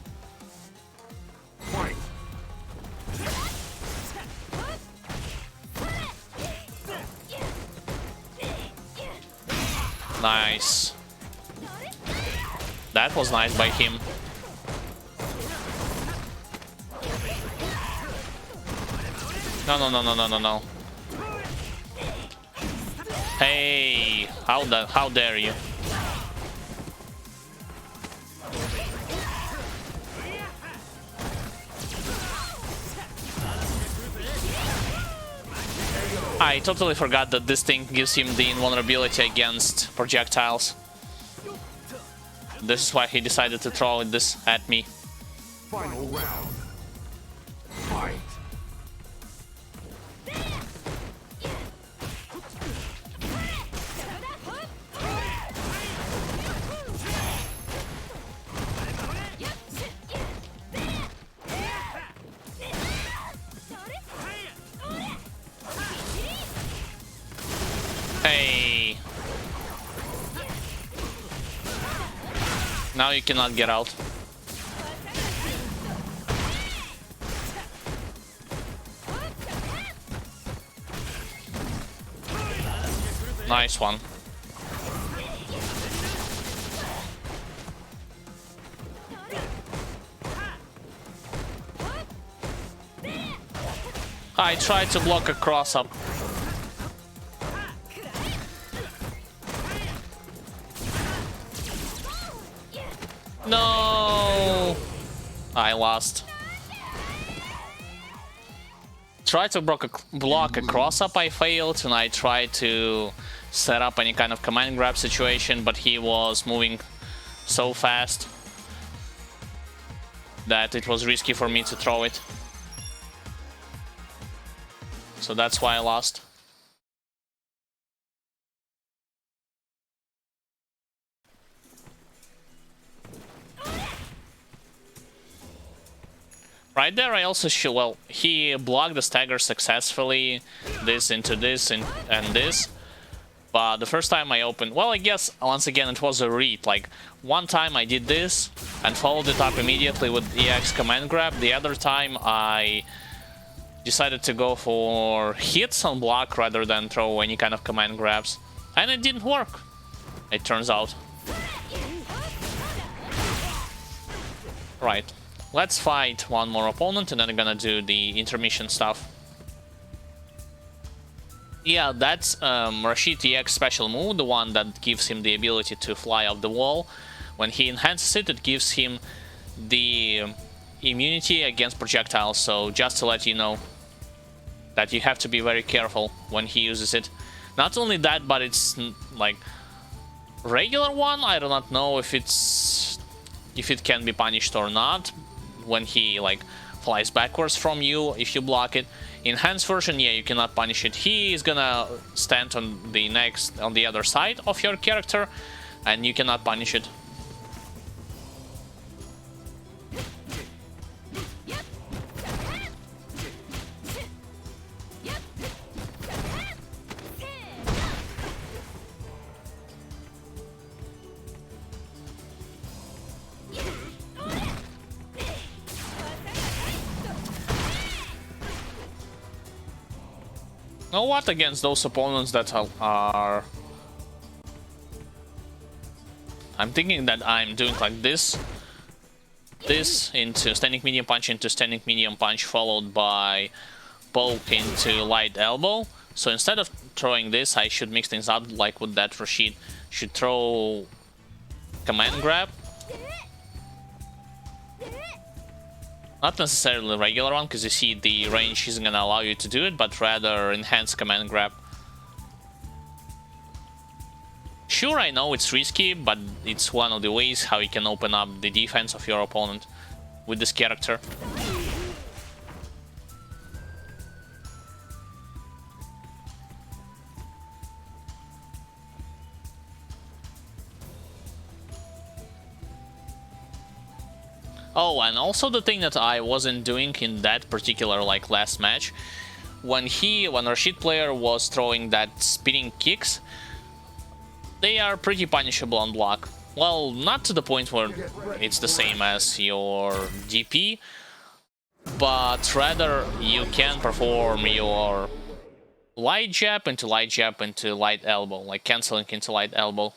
Nice. That was nice by him. No. Hey, how dare you? I totally forgot that this thing gives him the invulnerability against projectiles. This is why he decided to throw this at me. Final round. Fight. Hey. Now you cannot get out. Nice one. I tried to block a cross up. No, I lost. tried to block a cross-up, I failed, and I tried to set up any kind of command grab situation, but he was moving so fast that it was risky for me to throw it. So that's why I lost. Right there, I also should. Well, he blocked the stagger successfully, this into this and this. But the first time I opened, well, I guess once again it was a read. Like one time I did this and followed it up immediately with EX command grab. The other time I decided to go for hits on block rather than throw any kind of command grabs, and it didn't work, it turns out. Right. Let's fight one more opponent and then I'm gonna do the intermission stuff. Yeah, that's Rashid EX special move, the one that gives him the ability to fly off the wall. When he enhances it, it gives him the immunity against projectiles, so just to let you know that you have to be very careful when he uses it. Not only that, but it's like regular one, I do not know if it can be punished or not. When he like flies backwards from you if you block it. Enhanced version, yeah, you cannot punish it. He is gonna stand on the other side of your character and you cannot punish it. Know what, against those opponents that are... I'm thinking that I'm doing like this into standing medium punch into standing medium punch followed by poke into light elbow. So instead of throwing this, I should mix things up like with that Rashid. Should throw command grab. Not necessarily a regular one, because you see the range isn't gonna allow you to do it, but rather enhanced command grab. Sure, I know it's risky, but it's one of the ways how you can open up the defense of your opponent with this character. Oh, and also the thing that I wasn't doing in that particular like last match, when Rashid player was throwing that spinning kicks, they are pretty punishable on block. Well, not to the point where it's the same as your DP, but rather you can perform your light jab into light elbow, like canceling into light elbow.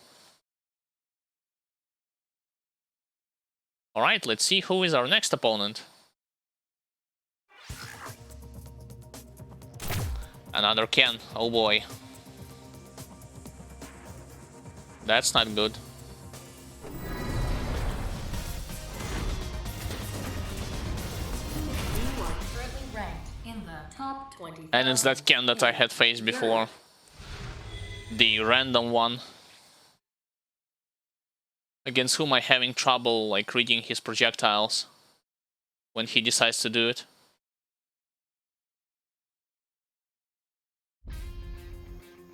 Alright, let's see who is our next opponent. Another Ken, oh boy. That's not good. You are currently ranked in the top 20. And it's that Ken that I had faced before. The random one. Against whom I'm having trouble like reading his projectiles when he decides to do it.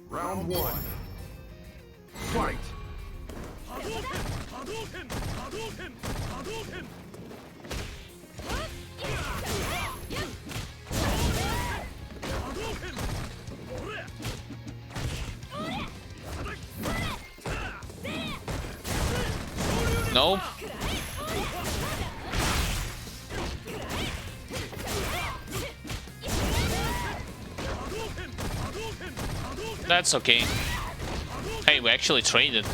Round one. Fight! Nope. That's okay. Hey, we actually traded.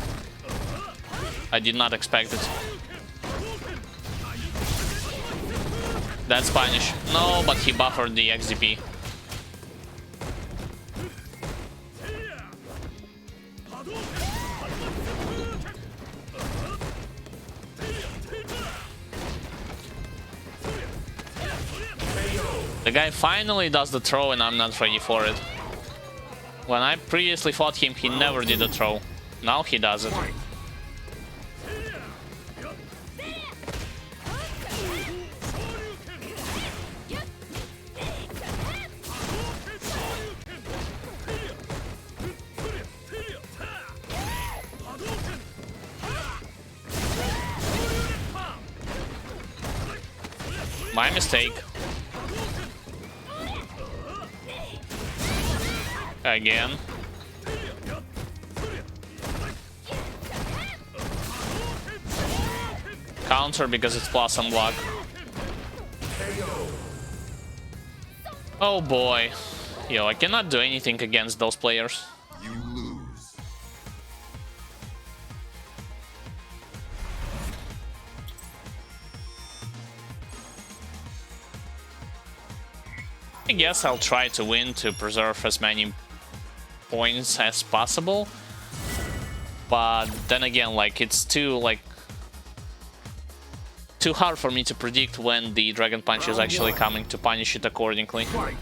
I did not expect it. That's Spanish. No, but he buffered the XDP. The guy finally does the throw and I'm not ready for it. When I previously fought him, he never did a throw. Now he does it. My mistake. Again. Counter because it's plus and block. Oh boy. Yo, I cannot do anything against those players. You lose. I guess I'll try to win to preserve as many points as possible. But then again, like, it's too hard for me to predict when the Dragon Punch is actually coming to punish it accordingly. Fight.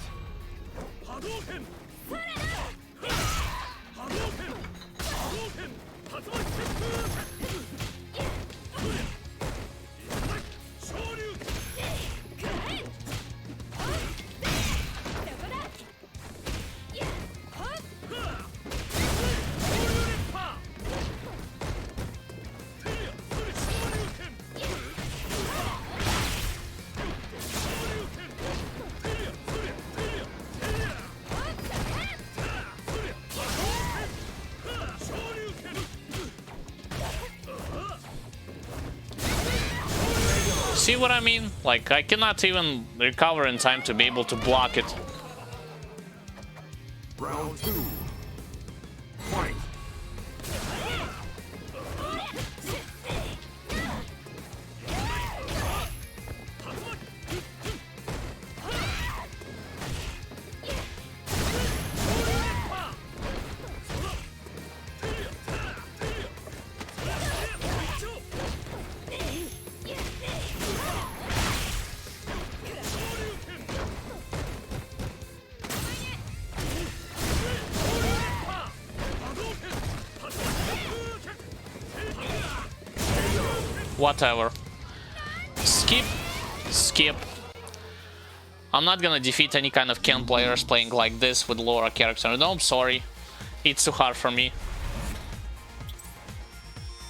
See what I mean? Like, I cannot even recover in time to be able to block it. Round 2. Fight. Whatever. Skip. Skip. I'm not gonna defeat any kind of Ken players playing like this with Laura character. No, I'm sorry. It's too hard for me.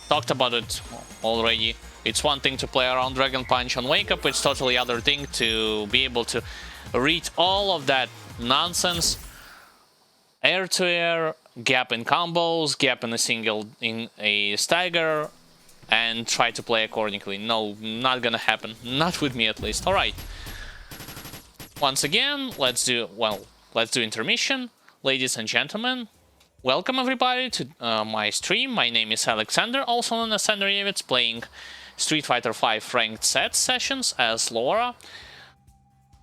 Talked about it already. It's one thing to play around Dragon Punch on Wake Up, it's totally other thing to be able to read all of that nonsense. Air to air, gap in combos, gap in a stagger, and try to play accordingly. No, not gonna happen. Not with me at least. Alright. Once again, let's do intermission. Ladies and gentlemen, welcome everybody to my stream. My name is Alexander, also known as Sanderievitz, playing Street Fighter V ranked set sessions as Laura.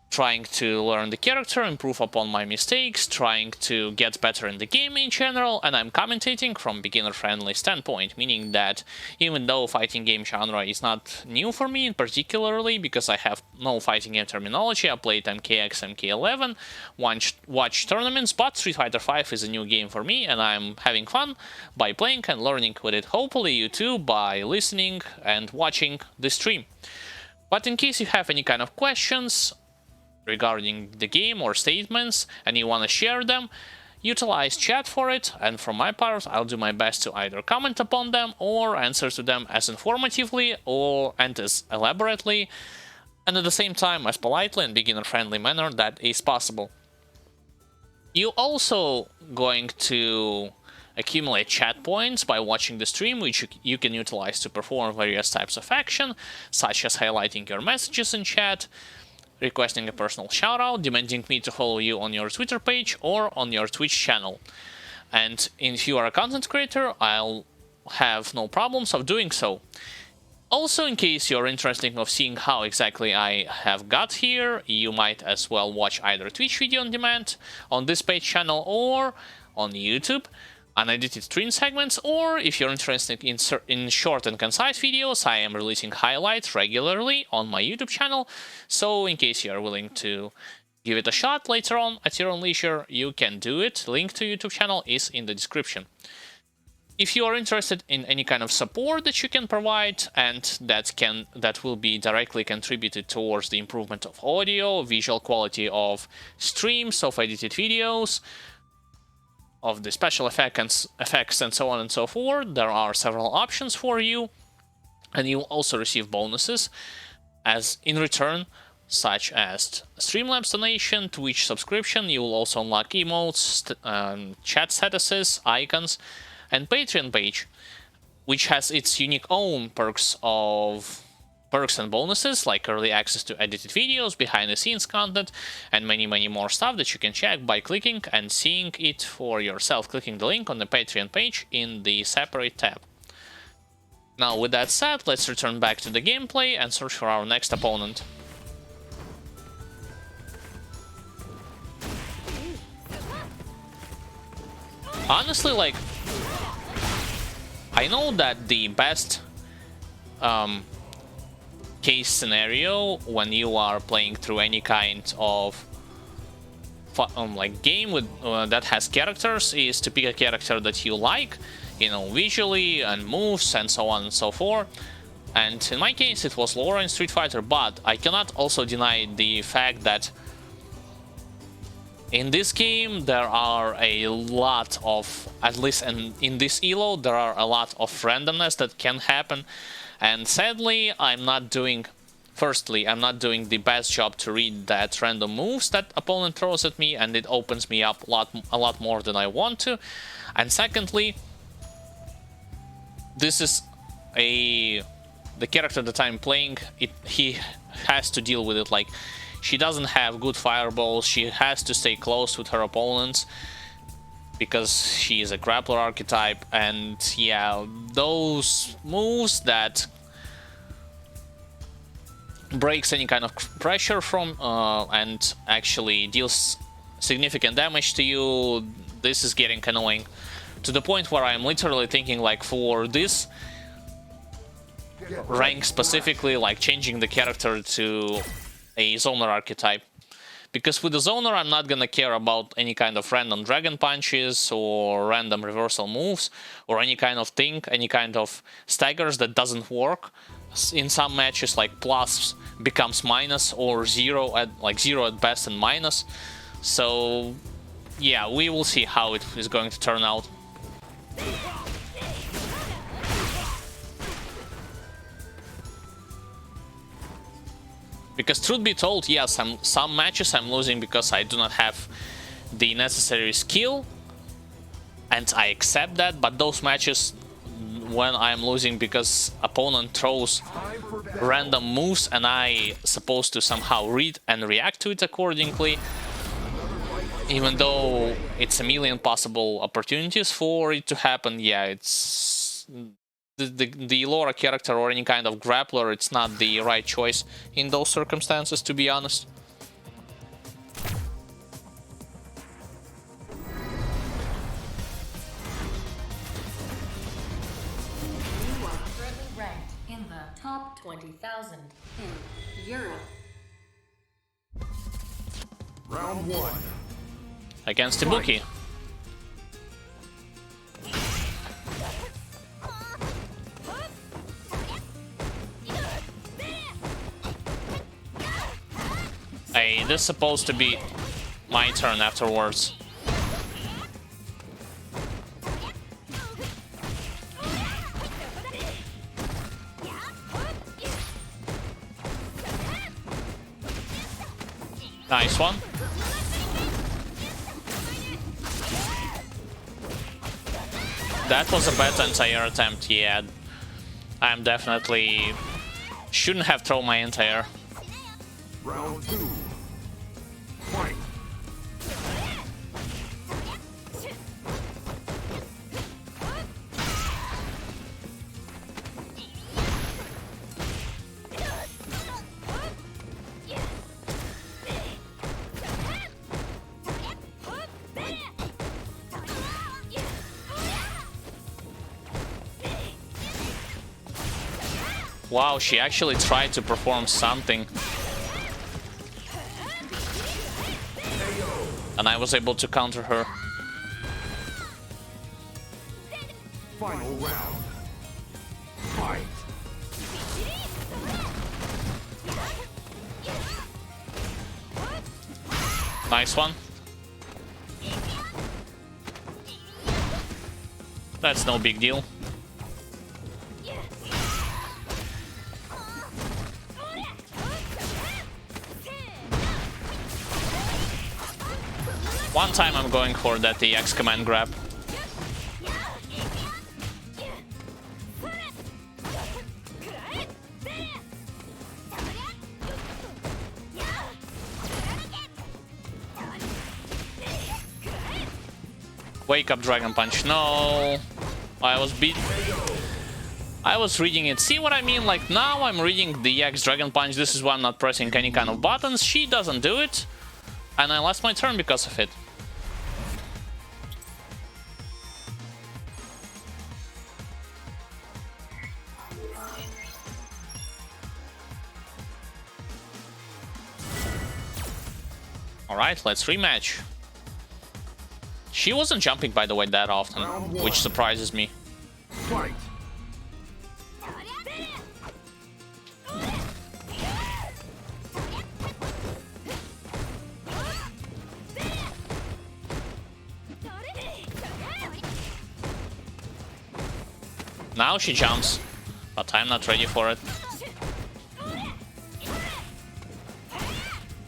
Trying to learn the character, improve upon my mistakes, trying to get better in the game in general, and I'm commentating from beginner-friendly standpoint, meaning that even though fighting game genre is not new for me, particularly because I have no fighting game terminology, I played MKX, MK11, watched tournaments, but Street Fighter V is a new game for me, and I'm having fun by playing and learning with it. Hopefully you too, by listening and watching the stream. But in case you have any kind of questions regarding the game or statements and you want to share them, utilize chat for it, and from my part I'll do my best to either comment upon them or answer to them as informatively and as elaborately, and at the same time as politely and beginner friendly manner that is possible. You also going to accumulate chat points by watching the stream, which you can utilize to perform various types of action, such as highlighting your messages in chat, requesting a personal shoutout, demanding me to follow you on your Twitter page or on your Twitch channel. And if you are a content creator, I'll have no problems of doing so. Also, in case you're interested in seeing how exactly I have got here, you might as well watch either Twitch video on demand on this page channel or on YouTube, unedited stream segments, or if you're interested in short and concise videos, I am releasing highlights regularly on my YouTube channel, so in case you're willing to give it a shot later on at your own leisure, you can do it. Link to YouTube channel is in the description. If you are interested in any kind of support that you can provide and that will be directly contributed towards the improvement of audio, visual quality of streams, of edited videos, of the special effects and so on and so forth, there are several options for you, and you will also receive bonuses as in return, such as Streamlabs donation, Twitch subscription. You will also unlock emotes, chat statuses, icons, and Patreon page, which has its unique own perks and bonuses, like early access to edited videos, behind-the-scenes content, and many more stuff that you can check by clicking and seeing it for yourself, clicking the link on the Patreon page in the separate tab. Now, with that said, let's return back to the gameplay and search for our next opponent. Honestly, like, I know that the best case scenario when you are playing through any kind of like game with that has characters is to pick a character that you like, you know, visually and moves and so on and so forth. And in my case, it was Laura in Street Fighter, but I cannot also deny the fact that in this game, there are a lot of, at least in this elo, there are a lot of randomness that can happen. And sadly, I'm not doing the best job to read that random moves that opponent throws at me, and it opens me up a lot more than I want to. And secondly, this is the character that I'm playing, he has to deal with it. Like, she doesn't have good fireballs, she has to stay close with her opponents because she is a grappler archetype, and yeah, those moves that breaks any kind of pressure from and actually deals significant damage to you, this is getting annoying to the point where I'm literally thinking, like, for this rank specifically, like changing the character to a zoner archetype, because with the zoner I'm not gonna care about any kind of random dragon punches or random reversal moves or any kind of thing, any kind of staggers that doesn't work in some matches, like plus becomes minus or zero at best and minus. So yeah, we will see how it is going to turn out. Because truth be told, yes, some matches I'm losing because I do not have the necessary skill, and I accept that, but those matches when I'm losing because opponent throws random moves and I supposed to somehow read and react to it accordingly, even though it's a million possible opportunities for it to happen, yeah, it's the Laura character or any kind of grappler, it's not the right choice in those circumstances, to be honest. You are currently ranked in the top 20,000 in Europe. Round one. Against Ibuki. Hey, this is supposed to be my turn afterwards. Nice one. That was a bad anti-air attempt, yeah. I'm definitely... shouldn't have thrown my anti-air. Round two. Fight. Wow, she actually tried to perform something. And I was able to counter her. Final round. Fight. Nice one. That's no big deal. One time I'm going for that EX command grab. Wake up, Dragon Punch. No. I was beat. I was reading it. See what I mean? Like, now I'm reading the EX Dragon Punch. This is why I'm not pressing any kind of buttons. She doesn't do it. And I lost my turn because of it. Alright, let's rematch. She wasn't jumping, by the way, that often, which surprises me. Fight. Now she jumps, but I'm not ready for it.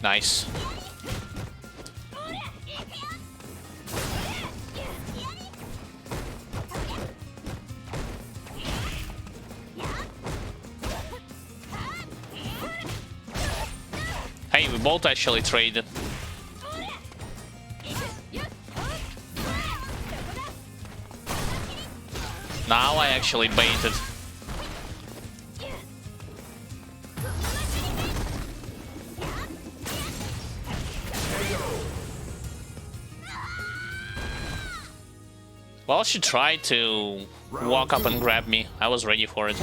Nice. Hey, we both actually traded. Now I actually baited. Well, she tried to walk up and grab me. I was ready for it.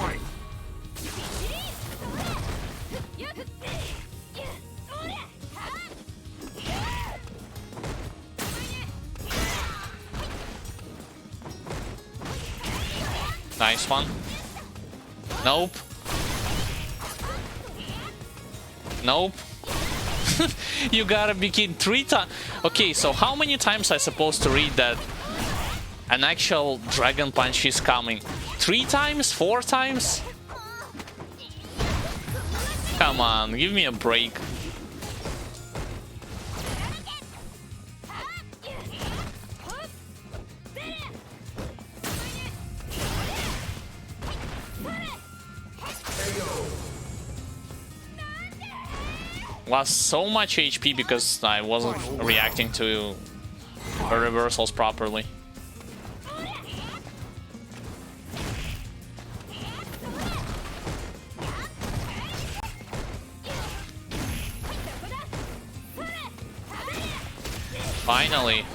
Nice one. Nope. Nope. You gotta be kidding. 3 times. Okay, so how many times I supposed to read that an actual Dragon Punch is coming? 3 times? 4 times? Come on, give me a break. Lost so much HP because I wasn't reacting to her reversals properly. Finally.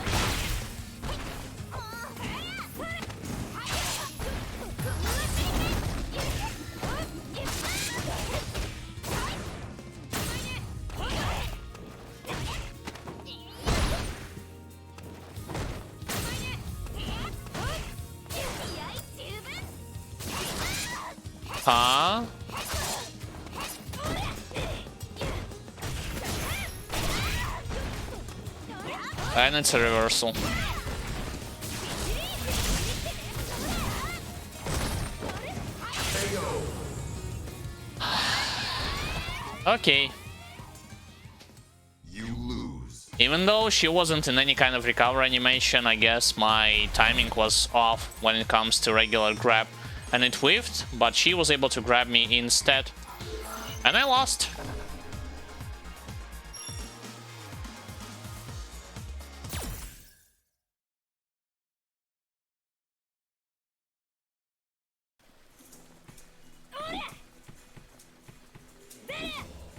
Huh? And it's a reversal. Okay. You lose. Even though she wasn't in any kind of recover animation, I guess my timing was off when it comes to regular grab. And it whiffed, but she was able to grab me instead. And I lost.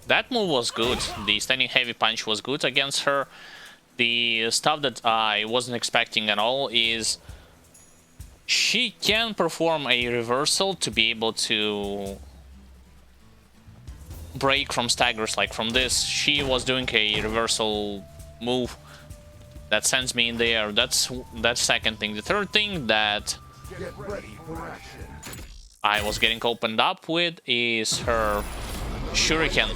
That move was good. The standing heavy punch was good against her. The stuff that I wasn't expecting at all is she can perform a reversal to be able to break from staggers. Like from this, she was doing a reversal move That sends me in the air. That's second thing. The third thing that Get ready for action. I was getting opened up with is her shuriken.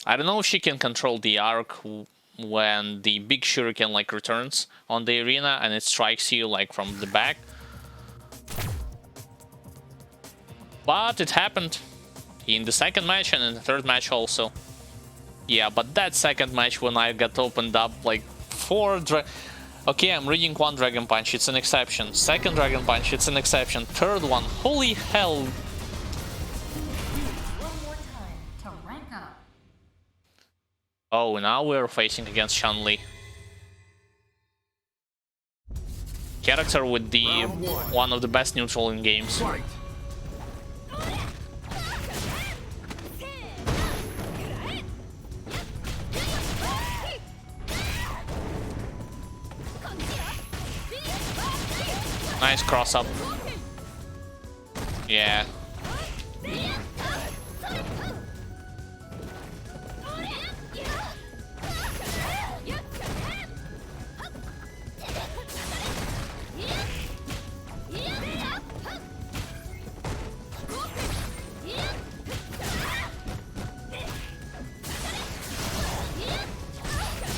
I don't know if she can control the arc when the big shuriken like returns on the arena and it strikes you like from the back. But it happened in the second match and in the third match also. Yeah, but that second match when I got opened up like 4 okay, I'm reading 1 Dragon Punch, it's an exception. Second Dragon Punch, it's an exception. Third one, holy hell. One more time to rank up. Oh, now we're facing against Chun-Li. Character with the one of the best neutral in games. Fight. Nice cross up. Yeah.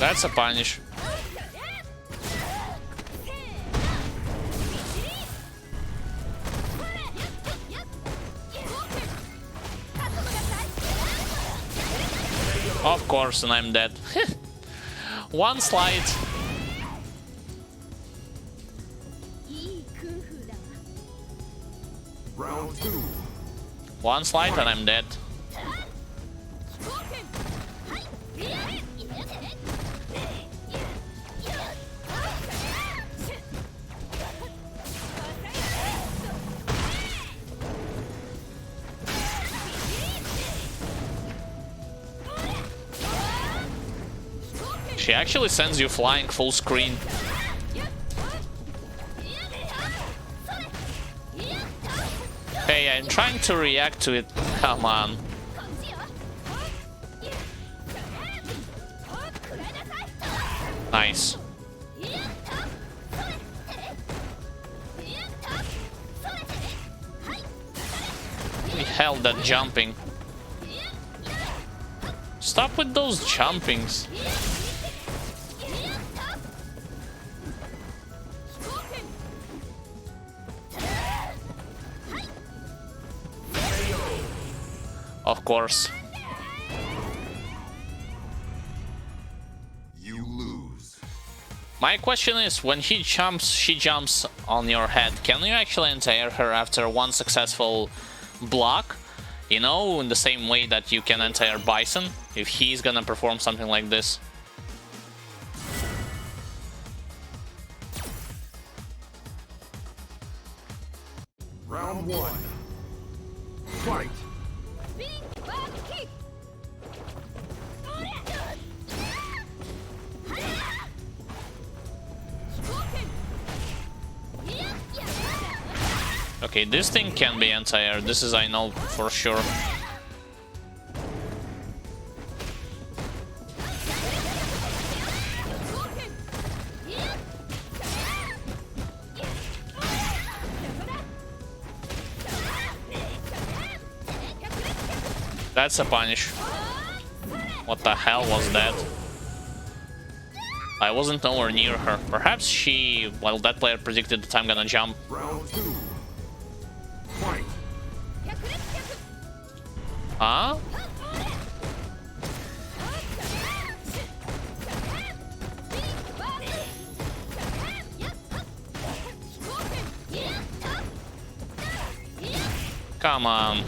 That's a punish. Of course, and I'm dead. One slide. Round 2. One slide and I'm dead. She actually sends you flying full screen. Hey, I'm trying to react to it. Come on. Nice. Holy hell, that jumping. Stop with those jumpings. Of course. You lose. My question is, when she jumps on your head, can you actually anti-air her after one successful block? You know, in the same way that you can anti-air Bison, if he's gonna perform something like this. Round 1. Fight. Okay, this thing can be anti-air, this is I know for sure. That's a punish. What the hell was that? I wasn't nowhere near her. Perhaps she... well, that player predicted that I'm gonna jump. Round 2. Fight. Huh? Come on.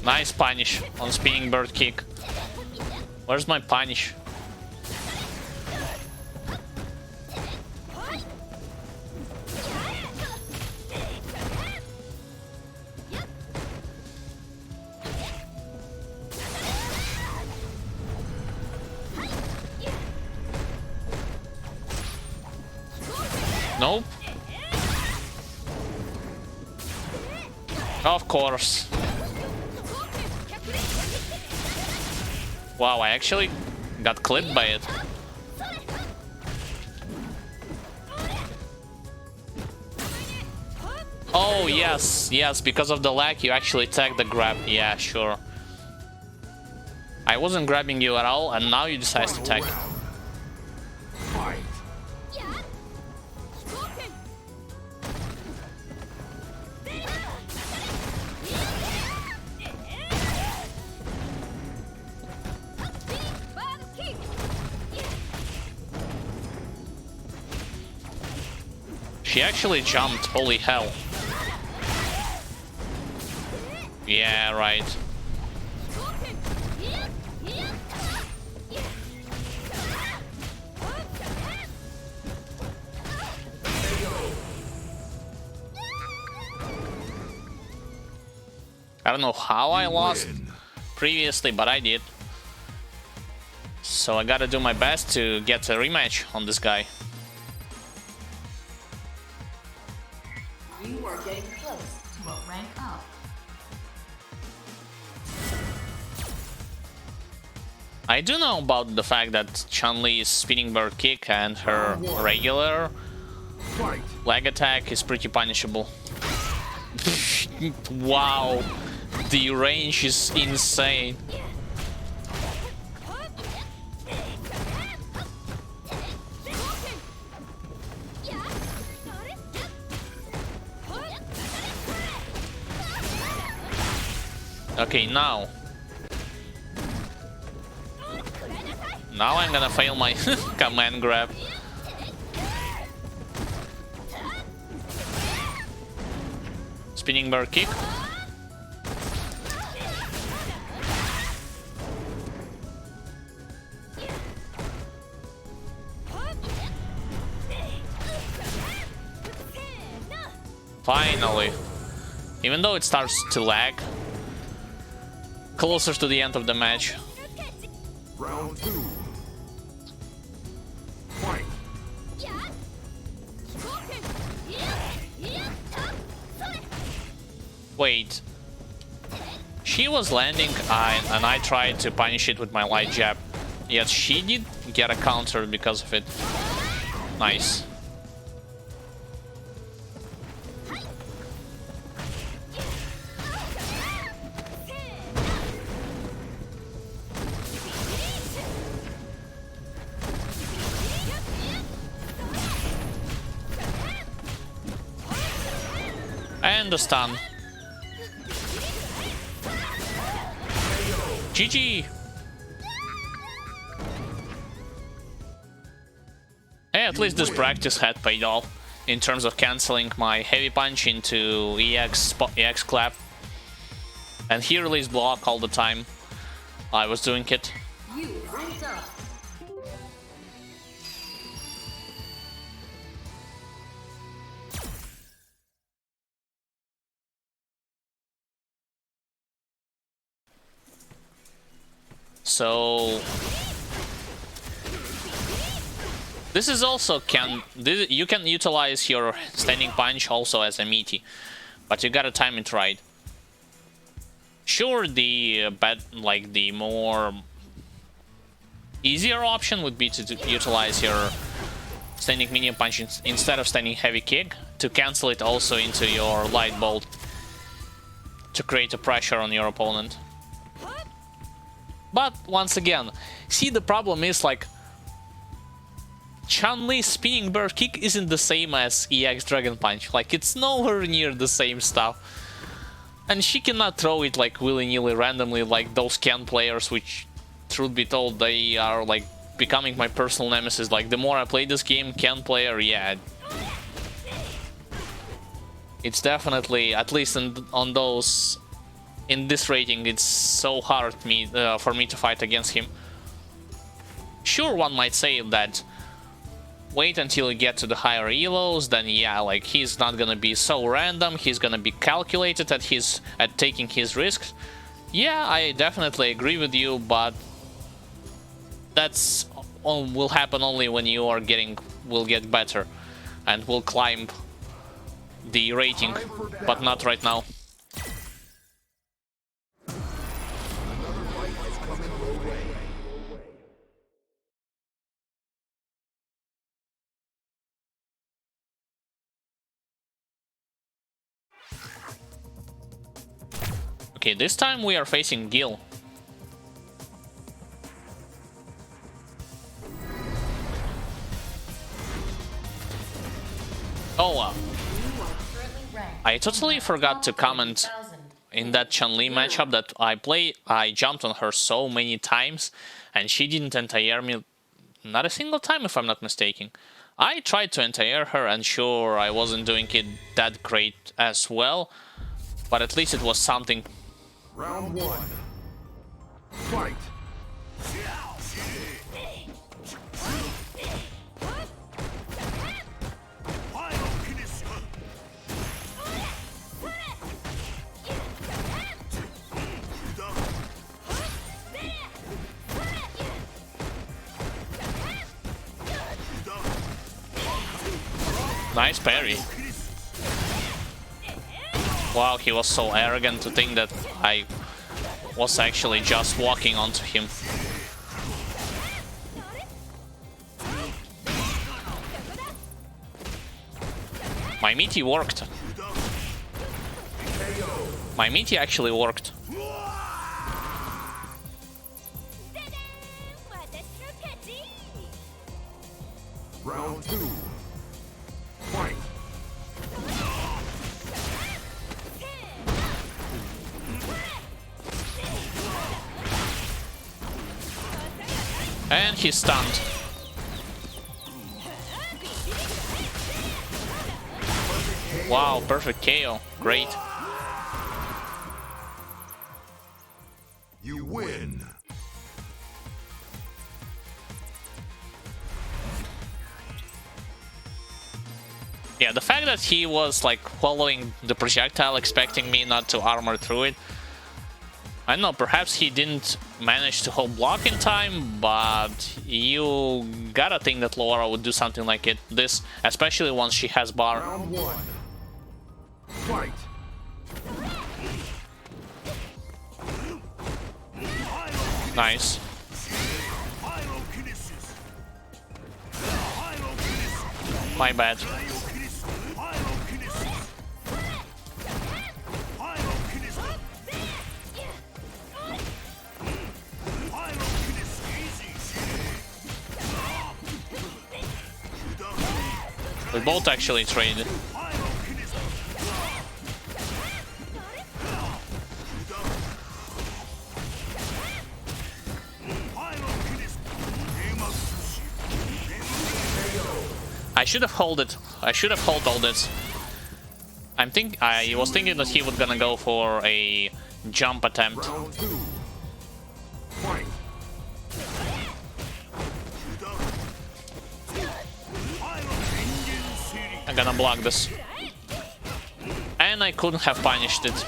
Nice punish on spinning bird kick. Where's my punish? Nope. Of course. Wow, I actually got clipped by it. Oh, yes, yes, because of the lag, you actually tag the grab. Yeah, sure. I wasn't grabbing you at all, and now you decide to tag. Fight. She actually jumped, holy hell. Yeah, right. I don't know how I lost previously, but I did. So I gotta do my best to get a rematch on this guy. You are getting close to a rank up. I do know about the fact that Chun-Li's spinning bird kick and her regular leg attack is pretty punishable. Wow, the range is insane. Okay, now I'm gonna fail my command grab. Spinning bird kick. Finally. Even though it starts to lag. Closer to the end of the match. Round 2. Fight. Wait. She was landing and I tried to punish it with my light jab. Yet she did get a counter because of it. Nice. And the stun. GG! Hey, at least this practice had paid off in terms of cancelling my heavy punch into EX clap. And he released block all the time I was doing it. You ranked up. So this is also you can utilize your standing punch also as a meaty, but you gotta time it right. Sure, the the more easier option would be to utilize your standing medium punch instead of standing heavy kick to cancel it also into your light bolt to create a pressure on your opponent. But once again, see, the problem is like Chun-Li's spinning bird kick isn't the same as EX Dragon Punch. Like, it's nowhere near the same stuff. And she cannot throw it like willy-nilly randomly like those Ken players, which, truth be told, they are like becoming my personal nemesis. Like, the more I play this game, Ken player, yeah. It's definitely, at least on those... in this rating, it's so hard for me to fight against him. Sure, one might say that wait until you get to the higher elos, then yeah, like he's not gonna be so random, he's gonna be calculated at taking his risks. Yeah, I definitely agree with you, but that's will happen only when you are will get better and will climb the rating, but not right now. Another fight is coming your way. Okay, this time we are facing Gil. Oh wow. I totally forgot to comment in that Chun-Li matchup that I jumped on her so many times and she didn't anti-air me not a single time, if I'm not mistaken. I tried to anti-air her and sure, I wasn't doing it that great as well, but at least it was something. Round 1. Fight. Nice parry. Wow, he was so arrogant to think that I was actually just walking onto him. My Mighty worked. My Mighty actually worked. Round 2. Fight. And he's stunned. Wow, perfect KO. Great. You win. Yeah, the fact that he was like following the projectile, expecting me not to armor through it. I don't know, perhaps he didn't manage to hold block in time, but you gotta think that Laura would do something like this, especially once she has bar. Round 1. Fight. Nice. My bad. We both actually traded. I should have held it. I should have held all this. I was thinking that he was gonna go for a jump attempt. Round 2. Fight. I'm gonna block this. And I couldn't have punished it.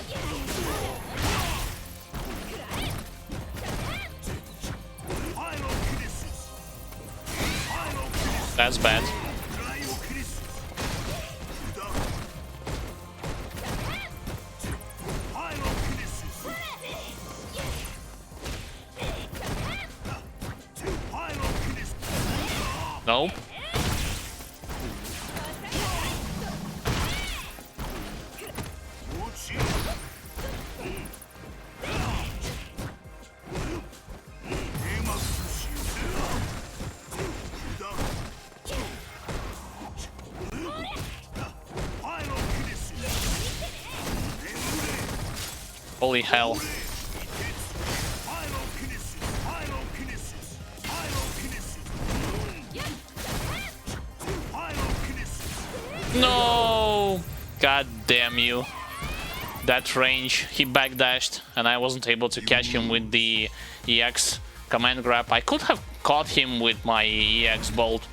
That's bad. Nope. Holy hell. No! God damn you. That range, he backdashed and I wasn't able to catch him with the EX command grab. I could have caught him with my EX bolt.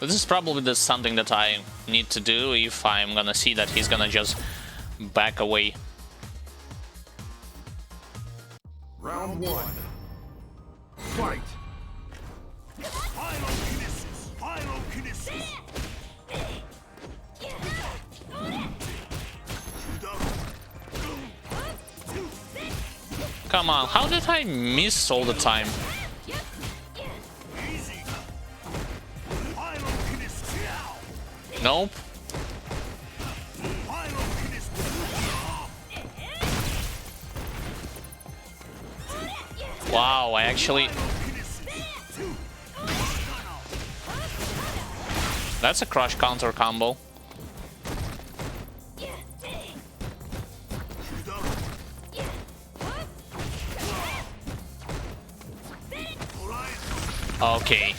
This is probably something that I need to do if I'm gonna see that he's gonna just back away. Round 1. Fight. Come on, how did I miss all the time? Nope. Wow, I actually... That's a crush counter combo. Okay.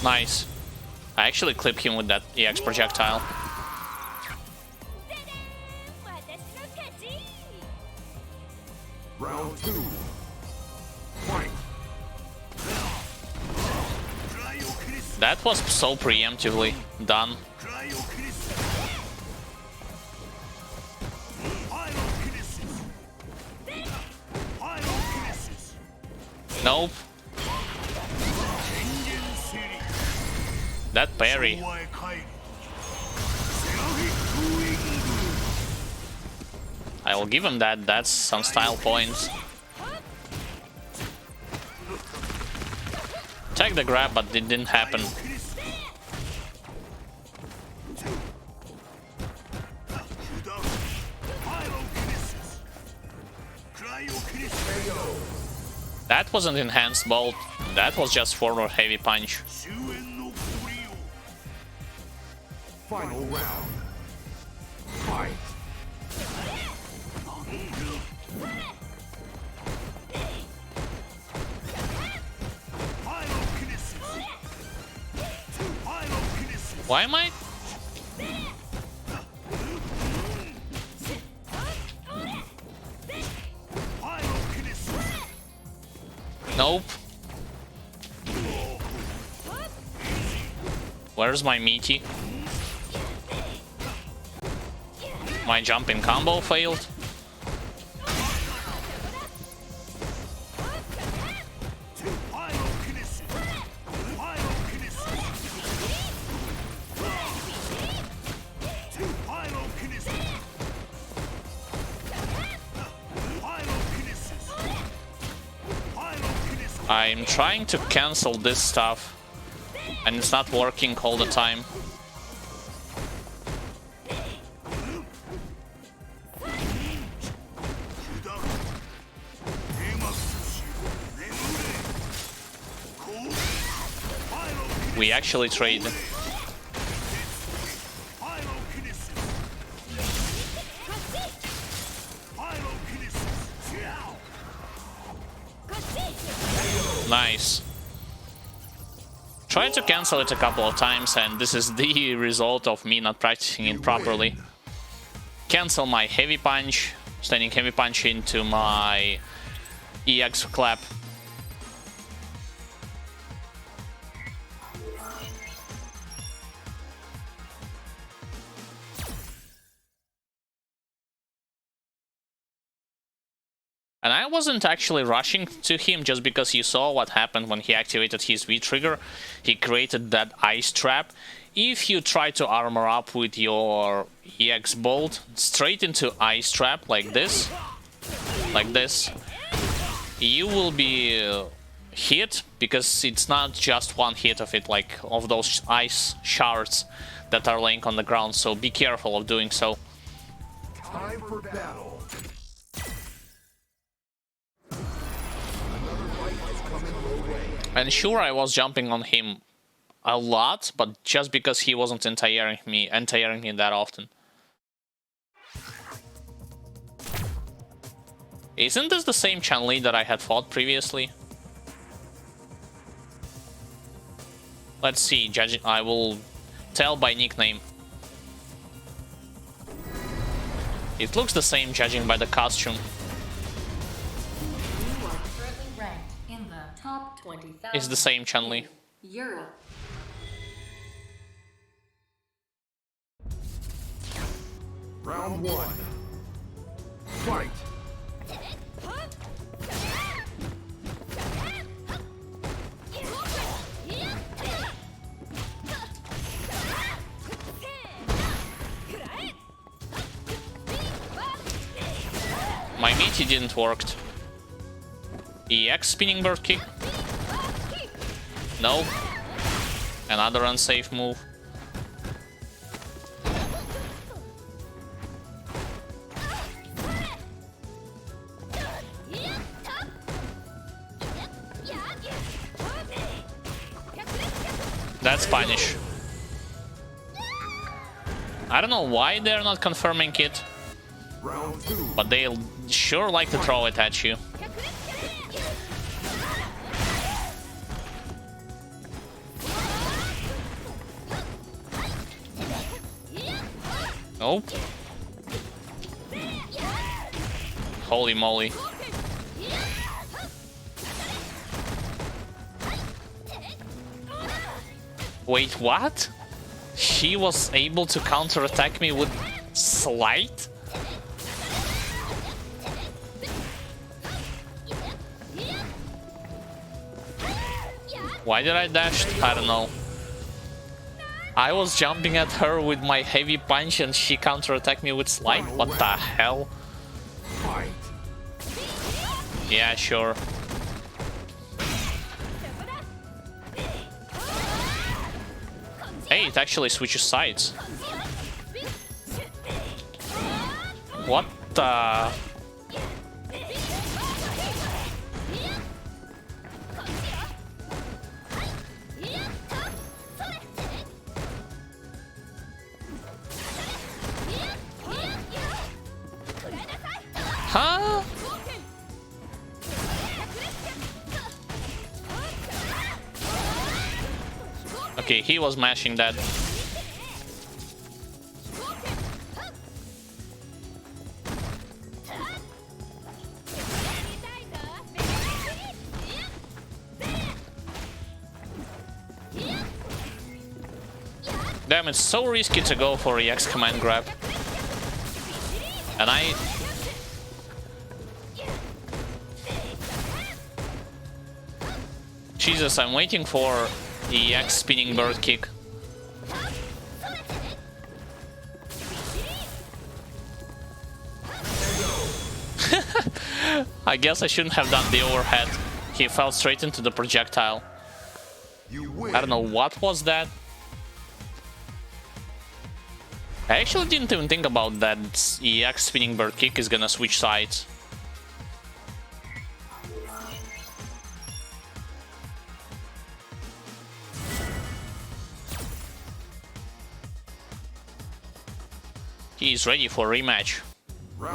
Nice. I actually clip him with that EX projectile. Round 2. Fight. That was so preemptively done. Nope. That parry. I will give him that. That's some style points. Take the grab, but it didn't happen. That wasn't enhanced bolt. That was just forward heavy punch. Final round. Fight. Why am I? Nope. Where's my meaty? My jumping combo failed. I'm trying to cancel this stuff, and it's not working all the time. We actually trade. Nice. Tried to cancel it a couple of times, and this is the result of me not practicing it properly. Cancel my heavy punch, standing heavy punch into my EX clap. And I wasn't actually rushing to him just because you saw what happened when he activated his V-trigger. He created that ice trap. If you try to armor up with your EX bolt straight into ice trap like this, you will be hit, because it's not just one hit of it, like of those ice shards that are laying on the ground, so be careful of doing so. Time for battle. And sure, I was jumping on him a lot, but just because he wasn't anti-airing me that often. Isn't this the same Chun-Li that I had fought previously? Let's see, judging, I will tell by nickname. It looks the same judging by the costume. You are currently ranked in the top 20,000. It's the same Chun-Li. Europe. Round 1. Fight. My My meaty didn't work. EX spinning bird kick. No. Another unsafe move. That's punish. I don't know why they're not confirming it, but they sure like to throw it at you. Nope. Holy moly. Wait, what? She was able to counterattack me with Slight? Why did I dash? I don't know. I was jumping at her with my heavy punch and she counterattacked me with Slight? What the hell? Yeah, sure. Hey, it actually switches sides. What the... Huh? Okay, he was mashing that. Damn, it's so risky to go for EX command grab. And I... Jesus, I'm waiting for the EX spinning bird kick. I guess I shouldn't have done the overhead. He fell straight into the projectile. I don't know what was that. I actually didn't even think about that EX spinning bird kick is gonna switch sides. He is ready for rematch.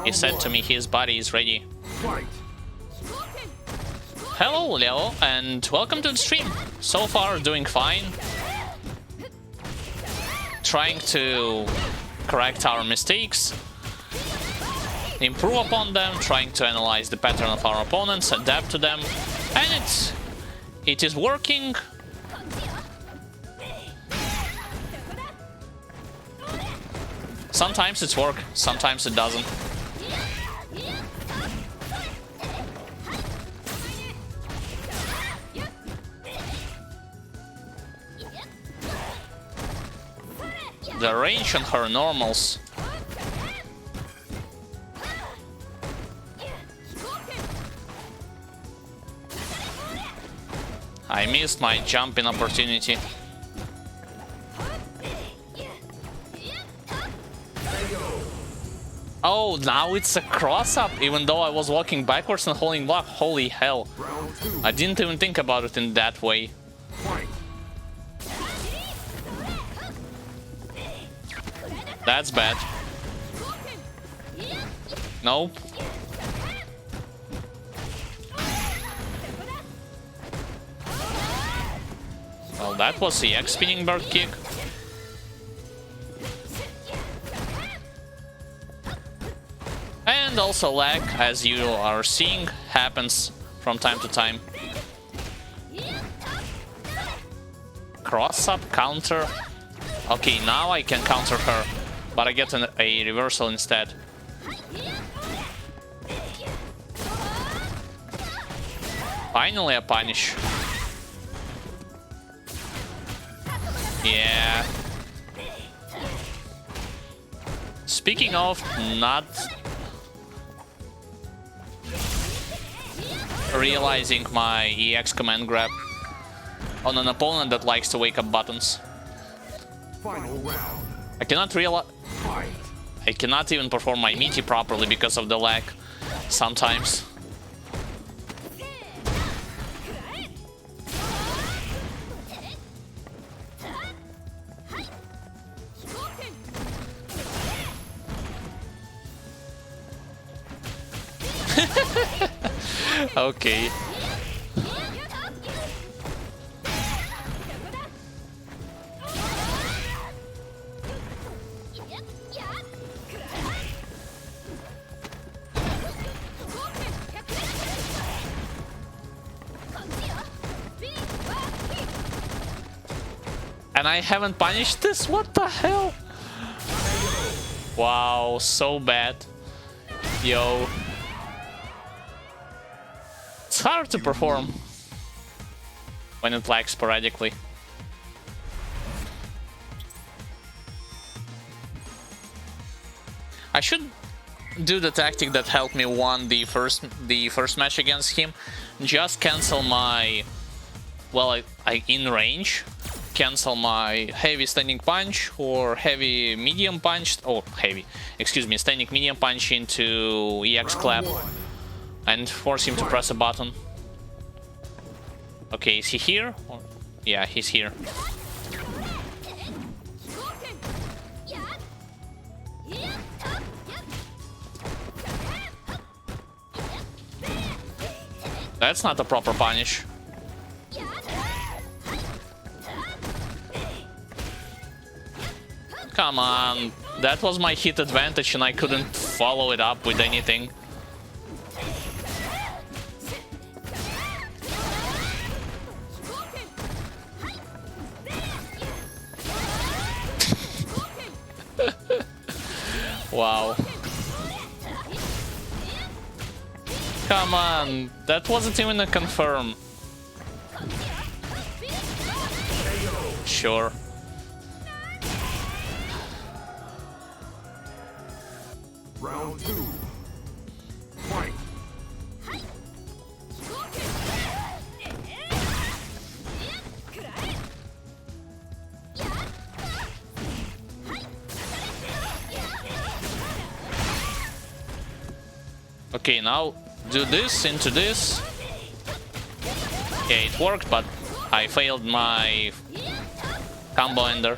He said to me his body is ready. Hello, Leo, and welcome to the stream. So far, doing fine. Trying to correct our mistakes, improve upon them, trying to analyze the pattern of our opponents, adapt to them, and it is working. Sometimes it's work, sometimes it doesn't. The range on her normals. I missed my jumping opportunity. Oh, now it's a cross-up, even though I was walking backwards and holding block. Holy hell. I didn't even think about it in that way. That's bad. Nope. Well, that was the EX spinning bird kick. And also lag, as you are seeing, happens from time to time. Cross-up, counter. Okay, now I can counter her, but I get a reversal instead. Finally a punish. Yeah. Speaking of not realizing my EX command grab on an opponent that likes to wake up buttons. Final round. I cannot realize... Fight. I cannot even perform my Mighty properly because of the lag sometimes. Okay. And I haven't punished this? What the hell? Wow, so bad. Yo. It's hard to perform when it lags sporadically. I should do the tactic that helped me win the first match against him. Just cancel my... well, I in range. Cancel my heavy standing punch or heavy medium punch. Oh, heavy. Excuse me, standing medium punch into EX clap. And force him to press a button. Okay, is he here? Yeah, he's here. That's not a proper punish. Come on, that was my hit advantage and I couldn't follow it up with anything. Wow. Come on, that wasn't even a confirm. Sure. Round 2. Fight. Okay, now do this into this. Okay, it worked, but I failed my combo ender.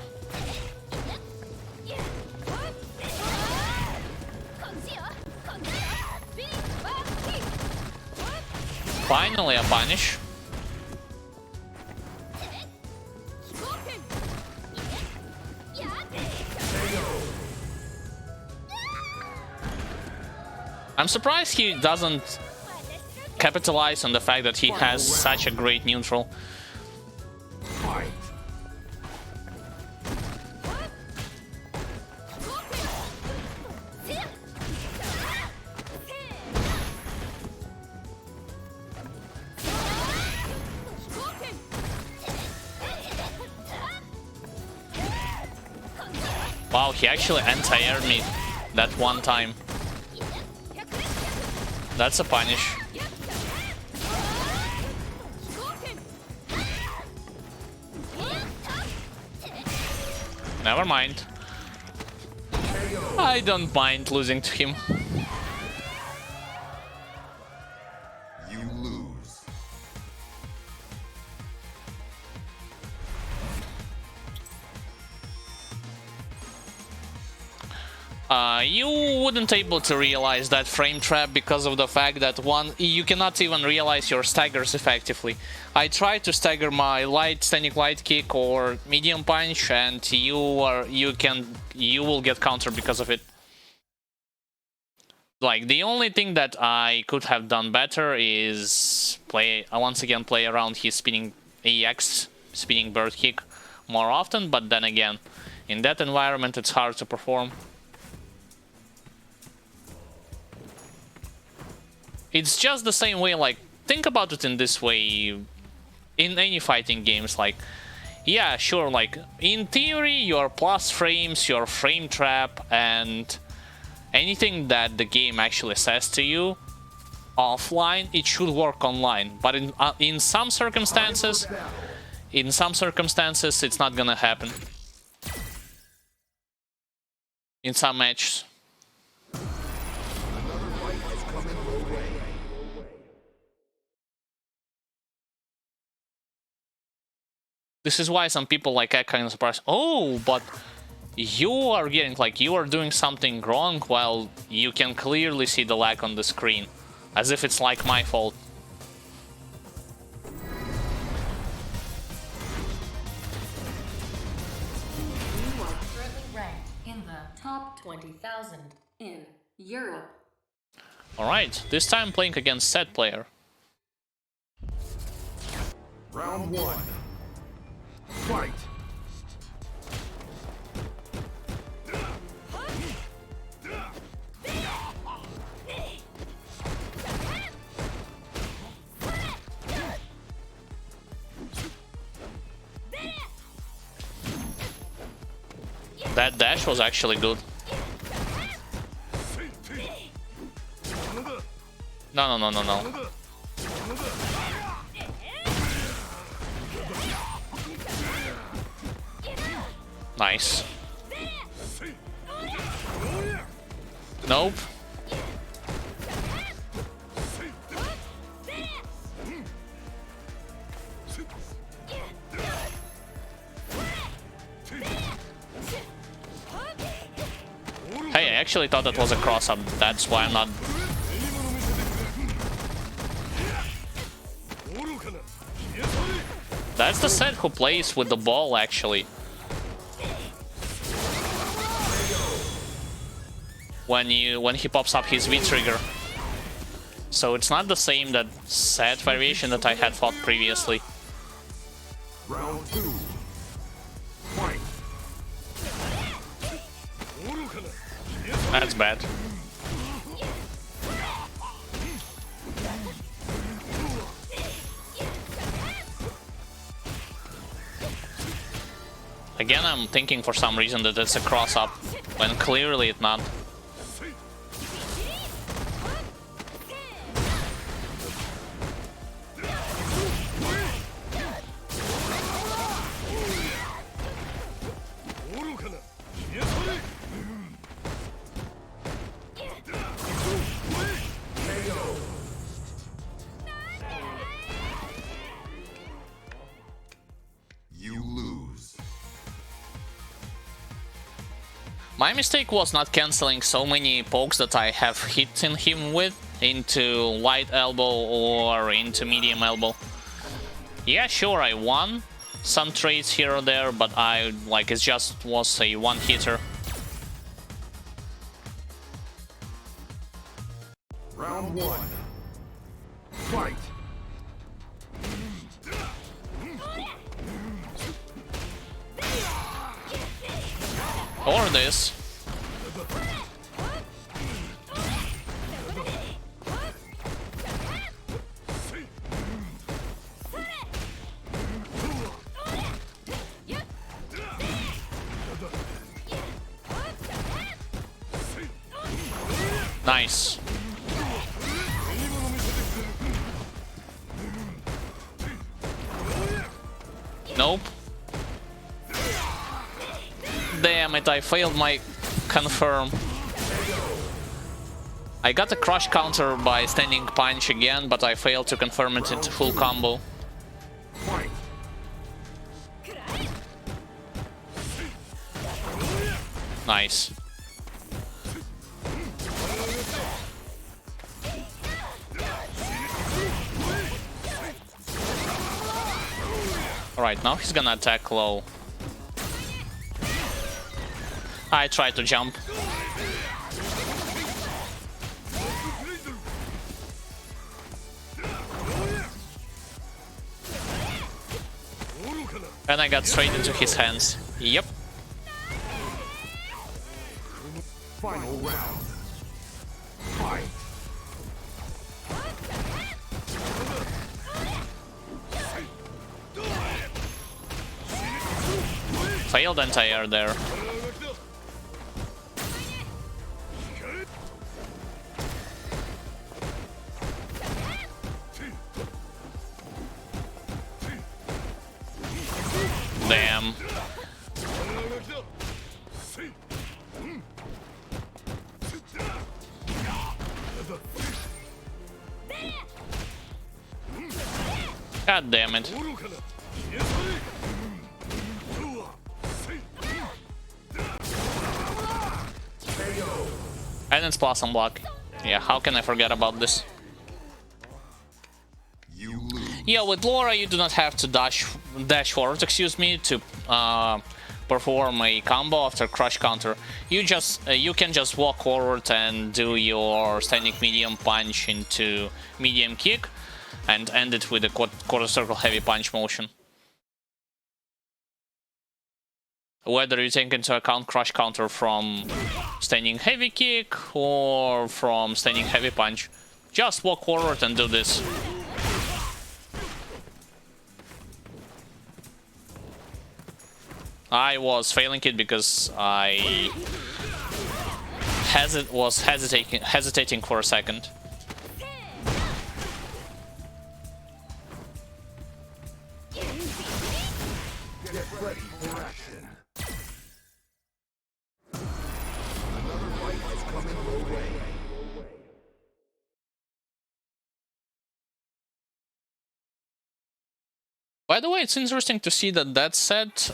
Finally a punish. I'm surprised he doesn't capitalize on the fact that he has such a great neutral. Fight. Wow, he actually anti-aired me that one time. That's a punish. Never mind. I don't mind losing to him. You lose. You wouldn't able to realize that frame trap because of the fact that you cannot even realize your staggers effectively. I tried to stagger my standing light kick or medium punch, and you will get countered because of it. Like, the only thing that I could have done better is once again play around his spinning EX, spinning bird kick more often, but then again, in that environment it's hard to perform. It's just the same way, like, think about it in this way, in any fighting games, like, yeah, sure, like, in theory, your plus frames, your frame trap, and anything that the game actually says to you offline, it should work online. But in some circumstances, it's not gonna happen. In some matches. This is why some people like act kind of surprised. Oh, but you are getting, like, you are doing something wrong while you can clearly see the lag on the screen. As if it's like my fault. You are currently ranked in the top 20,000 in Europe. Alright, this time playing against set player. Round 1. Fight! That dash was actually good. No, no, no, no, no. Nice. Nope. Hey, I actually thought that was a cross-up. That's why I'm not... That's the set who plays with the ball, actually. When he pops up his V-trigger. So it's not the same that set variation that I had fought previously. Round 2. Fight! That's bad. Again, I'm thinking for some reason that it's a cross-up, when clearly it's not. You lose. My mistake was not cancelling so many pokes that I have hit him with into light elbow or into medium elbow. Yeah, sure, I won some trades here or there, but it just was a one-hitter. Round 1. Fight! Or this. Nice. Nope. Damn it, I failed my confirm. I got a crush counter by standing punch again, but I failed to confirm it into full combo. Fight! Nice. Alright, now he's gonna attack low. I tried to jump. And I got straight into his hands. Yep. Final round. Fight! Failed anti-air there. God damn it. And it's plus unblock. Yeah, how can I forget about this? You lose. Yeah, with Laura you do not have to dash forward, excuse me, to perform a combo after crush counter. You can just walk forward and do your standing medium punch into medium kick and end it with a quarter circle heavy punch motion. Whether you take into account crush counter from standing heavy kick or from standing heavy punch, just walk forward and do this. I was failing it because I was hesitating for a second. Get ready for action. Another fight is coming your way. By the way, it's interesting to see that set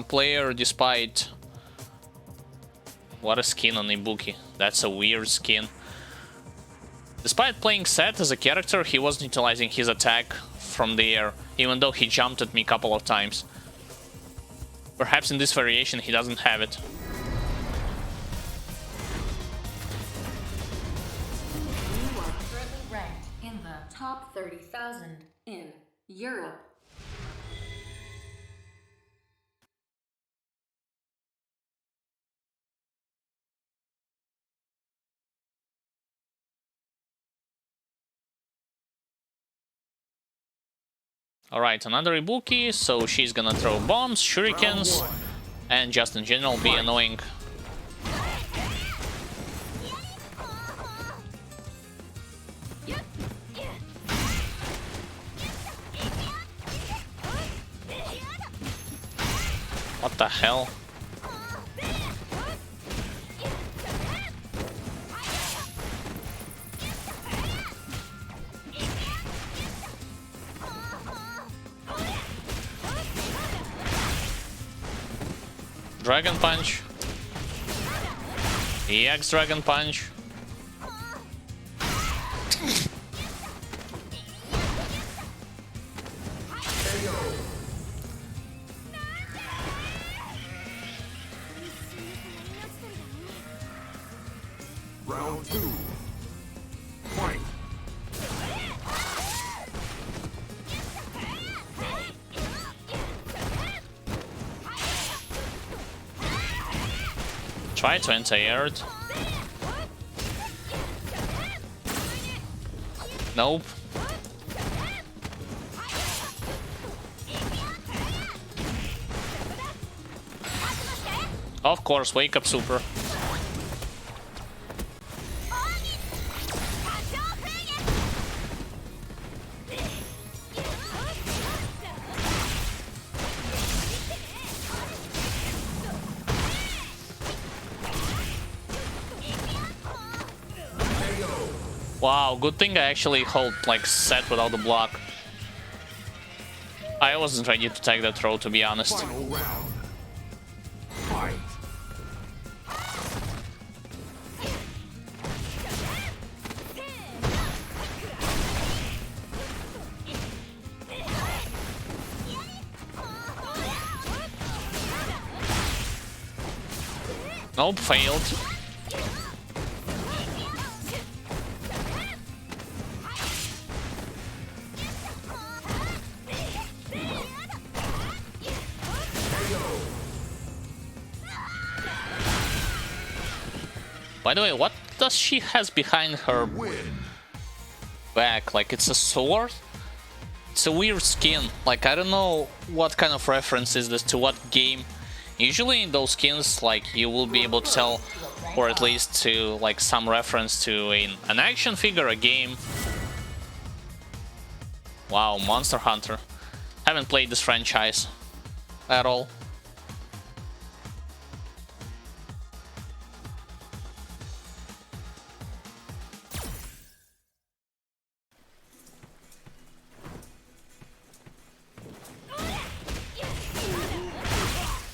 player, despite... What a skin on Ibuki. That's a weird skin. Despite playing Set as a character, he wasn't utilizing his attack from the air, even though he jumped at me a couple of times. Perhaps in this variation he doesn't have it. You are currently ranked in the top 30,000 in Europe. Alright, another Ibuki, so she's gonna throw bombs, shurikens, and just in general be annoying. What the hell? Dragon Punch. EX Dragon Punch. Round 2. Fight. Try to anti-aired. Nope. Of course, wake up super. Wow, good thing I actually hold like set without the block. I wasn't ready to take that throw, to be honest. Final round. Fight. Nope, failed. By the way, what does she has behind her back? Like, it's a sword? It's a weird skin. Like, I don't know what kind of reference is this to what game. Usually in those skins, like, you will be able to tell, or at least to, like, some reference to an action figure, a game. Wow, Monster Hunter. Haven't played this franchise at all.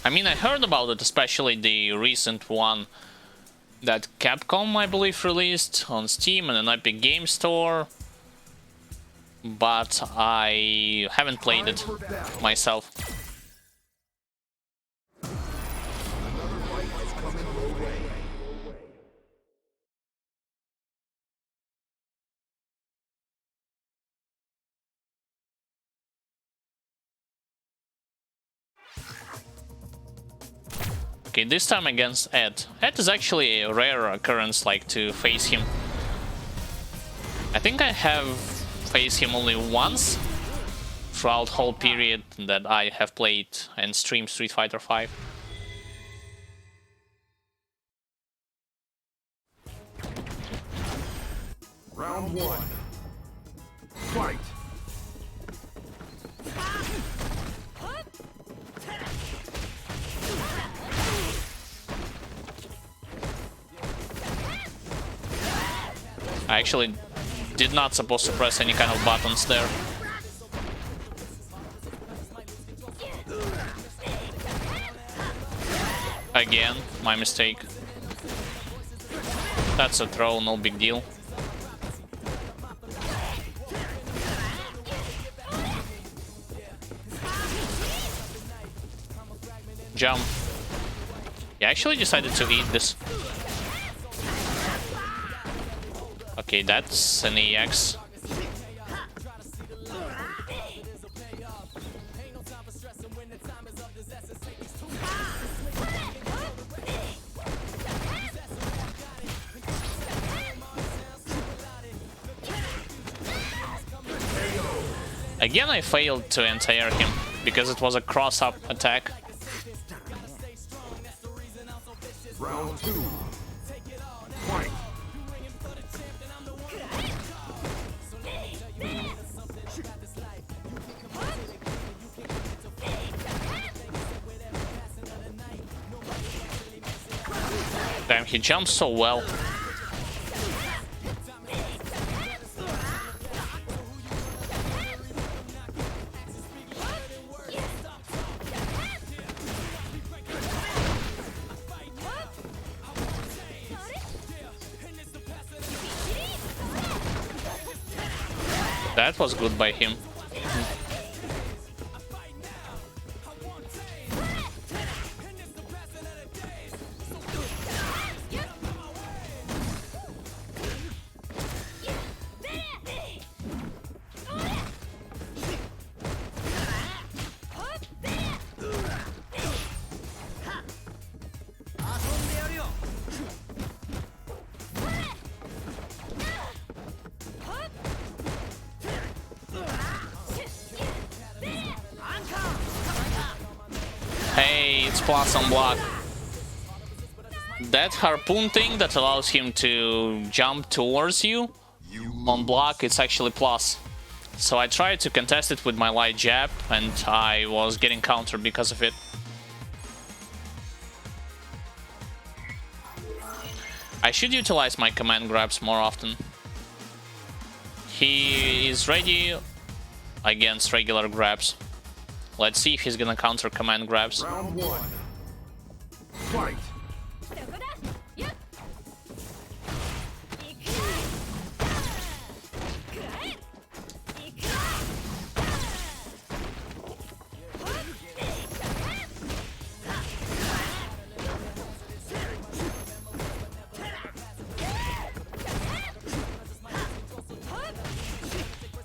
I mean, I heard about it, especially the recent one that Capcom, I believe, released on Steam and an Epic Game Store, but I haven't played it myself. Another fight is coming your way. Okay, this time against Ed. Ed is actually a rare occurrence, like, to face him. I think I have faced him only once throughout whole period that I have played and streamed Street Fighter V. Round one. Fight. I actually did not supposed to press any kind of buttons there. Again, my mistake. That's a throw, no big deal. Jump. He actually decided to eat this. Okay, that's an EX. Again, I failed to anti-air him because it was a cross-up attack. Round two. Fight. Damn, he jumps so well. That was good by him. Hey, it's plus on block. That harpoon thing that allows him to jump towards you on block, it's actually plus. So I tried to contest it with my light jab and I was getting countered because of it. I should utilize my command grabs more often. He is ready against regular grabs. Let's see if he's gonna counter command grabs. Round one. Fight.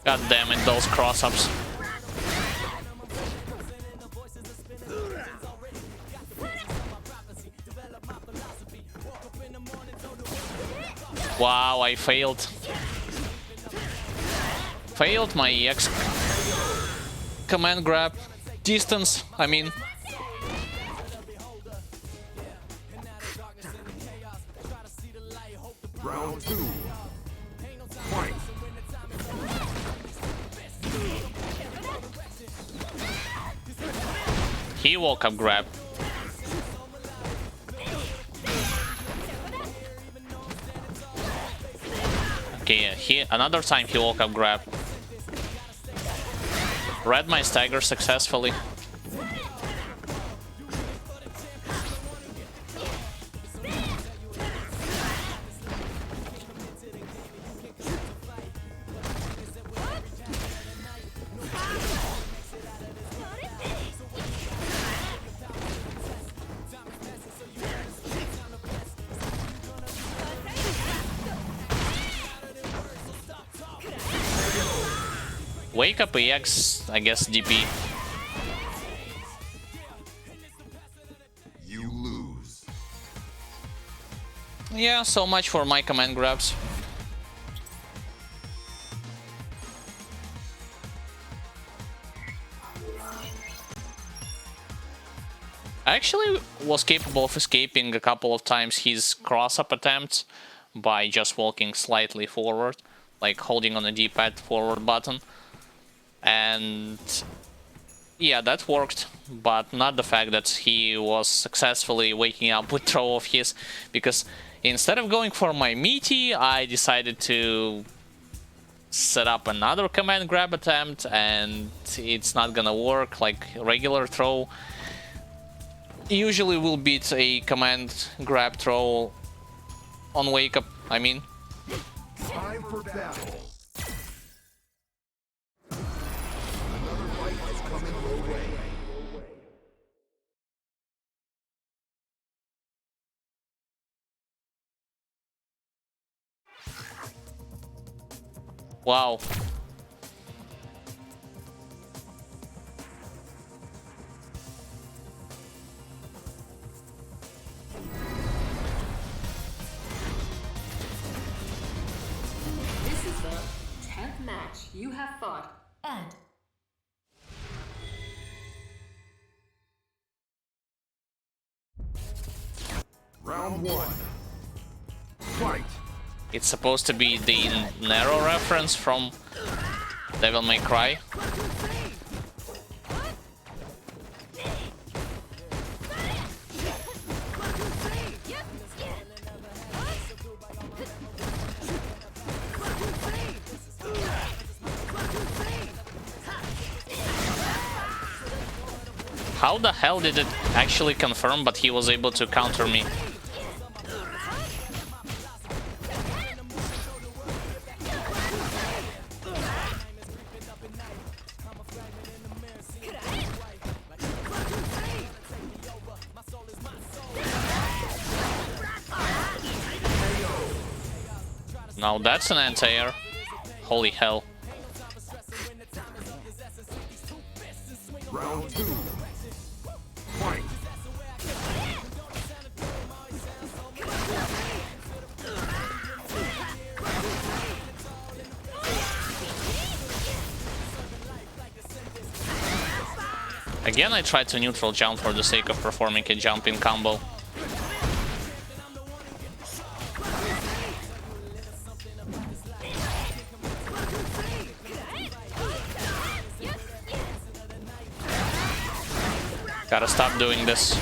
God damn it, those cross-ups. Wow, I failed. Failed my EX command grab. Distance, I mean. Round two. Fight. He woke up grab. Okay, another time he woke up grab. Read my stagger successfully. Wake up EX, I guess DP. You lose. Yeah, so much for my command grabs. I actually was capable of escaping a couple of times his cross-up attempts by just walking slightly forward, like holding on the D-pad forward button. And yeah, that worked, but not the fact that he was successfully waking up with throw of his, because instead of going for my meaty, I decided to set up another command grab attempt, and it's not gonna work. Like regular throw usually will beat a command grab throw on wake up, I mean. Time for battle. Another fight is coming your way. Wow. This is the 10th match you have fought. And Round one. Fight. It's supposed to be the narrow reference from Devil May Cry. How the hell did it actually confirm, but he was able to counter me? Now that's an anti-air. Holy hell. Round two. Fight. Again, I tried to neutral jump for the sake of performing a jumping combo. Gotta stop doing this.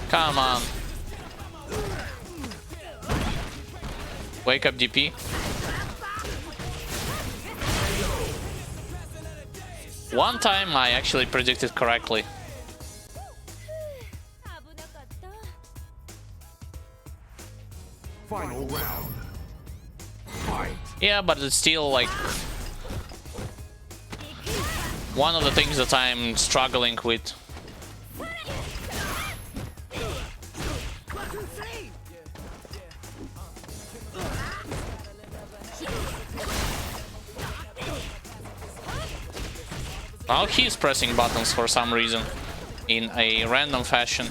Come on. Wake up DP. One time I actually predicted correctly. Final round. Fight. Yeah, but it's still like one of the things that I'm struggling with. Now he's pressing buttons for some reason in a random fashion.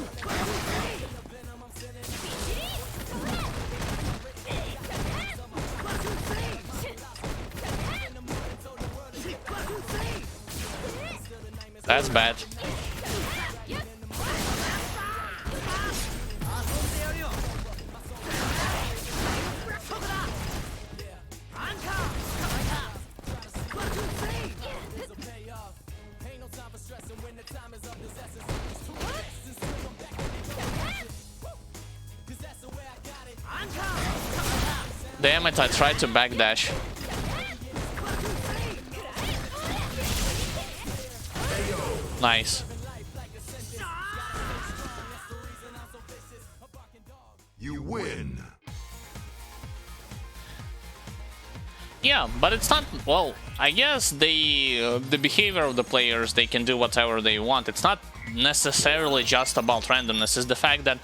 That's bad. Damn it, I tried to backdash. Nice. You win. Yeah, but it's not, well, I guess the behavior of the players, they can do whatever they want. It's not necessarily just about randomness. It's the fact that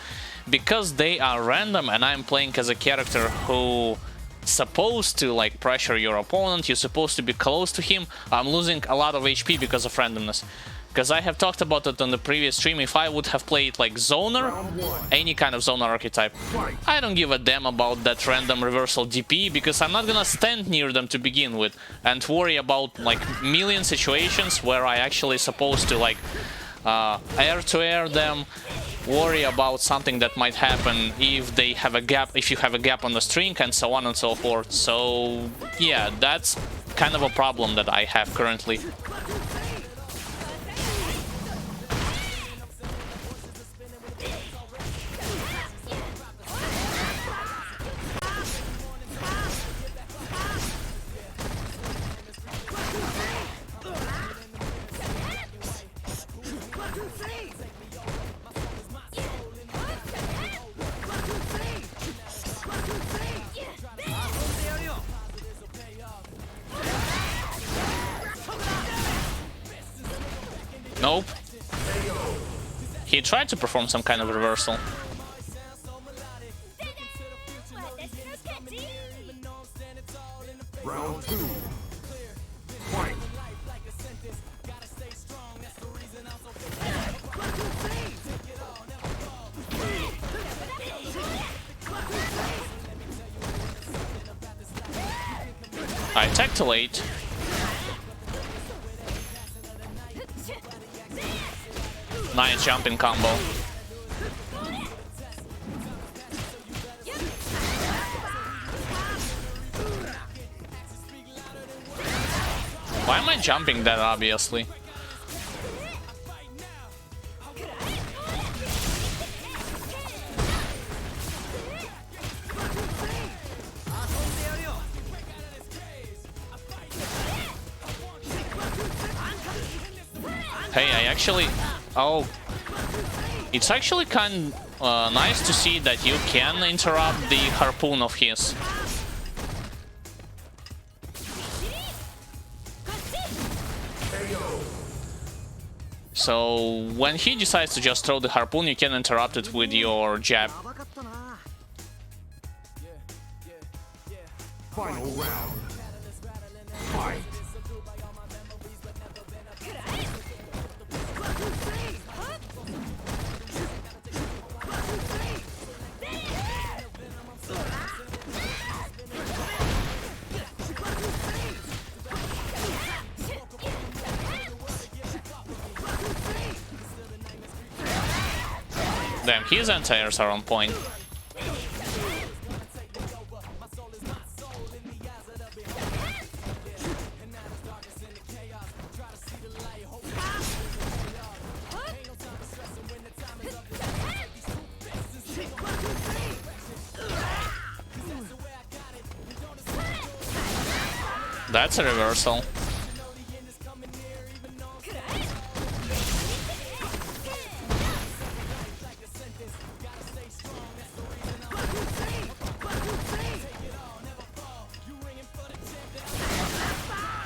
because they are random and I'm playing as a character who supposed to like pressure your opponent, you're supposed to be close to him, I'm losing a lot of HP because of randomness. Because I have talked about it on the previous stream, if I would have played like Zoner, any kind of Zoner archetype, I don't give a damn about that random reversal DP, because I'm not gonna stand near them to begin with and worry about like million situations where I actually supposed to like air-to-air them, worry about something that might happen if they have a gap, if you have a gap on the string, and so on and so forth. So yeah, that's kind of a problem that I have currently. Nope. He tried to perform some kind of reversal. Round 2. Fight. I attacked too late. Nice jumping combo. Why am I jumping that obviously? Hey, I actually... Oh, it's actually kind of nice to see that you can interrupt the harpoon of his. So when he decides to just throw the harpoon, you can interrupt it with your jab. Final round. Fight. Damn, his anti-airs are on point. That's a reversal.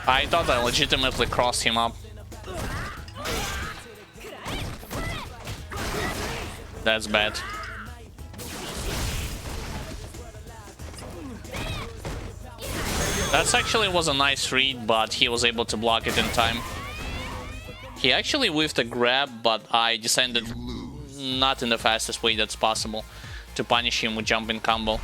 I thought I legitimately crossed him up. That's bad. That actually was a nice read, but he was able to block it in time. He actually whiffed a grab, but I descended not in the fastest way that's possible to punish him with jumping combo.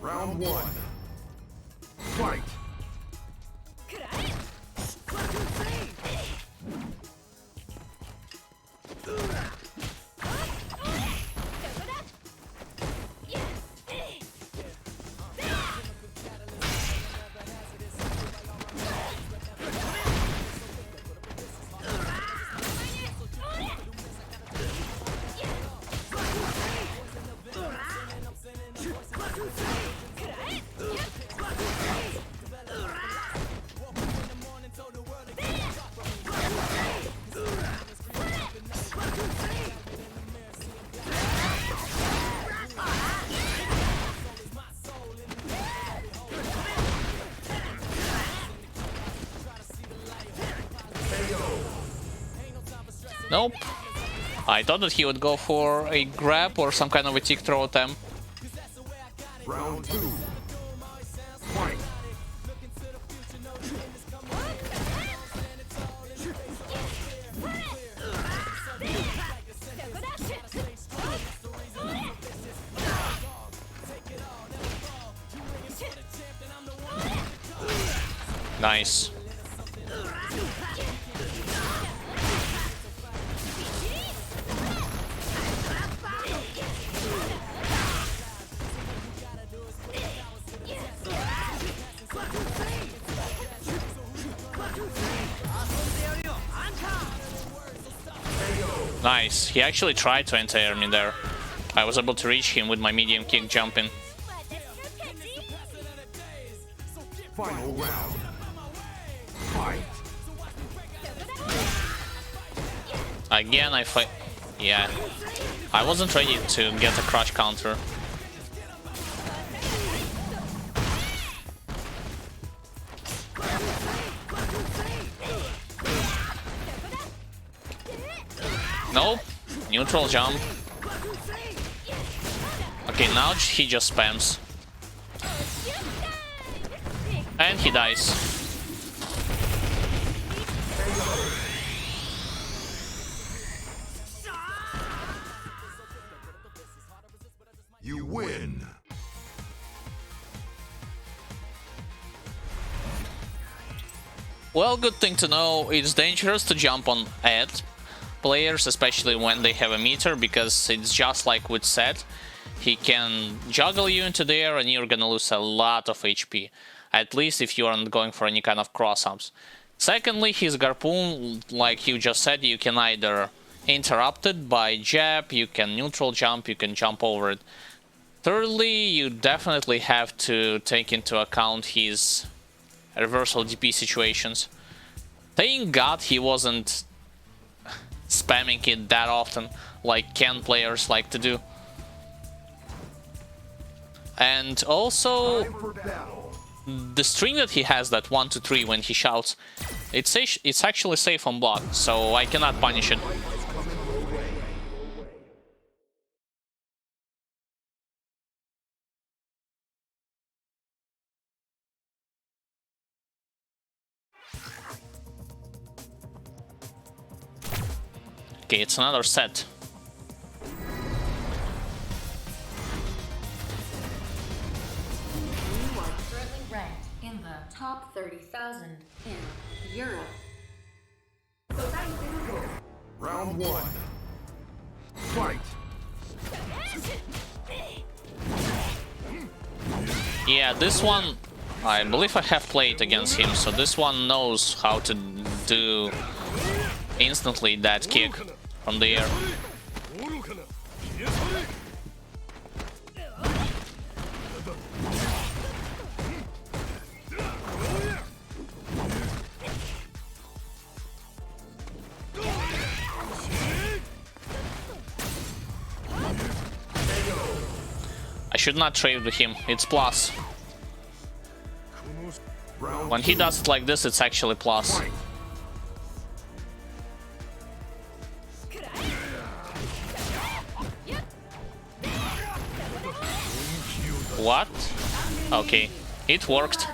Round 1. Fight. Nope. I thought that he would go for a grab or some kind of a tick throw attempt. Round 2. Fight. Nice. Nice. He actually tried to enter me there. I was able to reach him with my medium kick jumping. Final round. Fight. Again, I fight. Yeah. I wasn't ready to get a crush counter. Nope. Neutral jump. Okay, now he just spams. And he dies. You win. Well, good thing to know, it's dangerous to jump on at players, especially when they have a meter, because it's just like with Set. He can juggle you into the air and you're gonna lose a lot of HP. At least if you aren't going for any kind of cross-ups. Secondly, his Garpoon, like you just said, you can either interrupt it by jab, you can neutral jump, you can jump over it. Thirdly, you definitely have to take into account his reversal DP situations. Thank God he wasn't spamming it that often, like Ken players like to do. And also, the string that he has, that 1 to 3 when he shouts, it's actually safe on block, so I cannot punish it. Okay, it's another set. You are currently ranked in the top 30,000 in Europe. Round 1. Fight. Yeah, this one, I believe I have played against him, so this one knows how to do instantly that kick from the air. I should not trade with him, it's plus. When he does it like this, it's actually plus. What? Okay, it worked.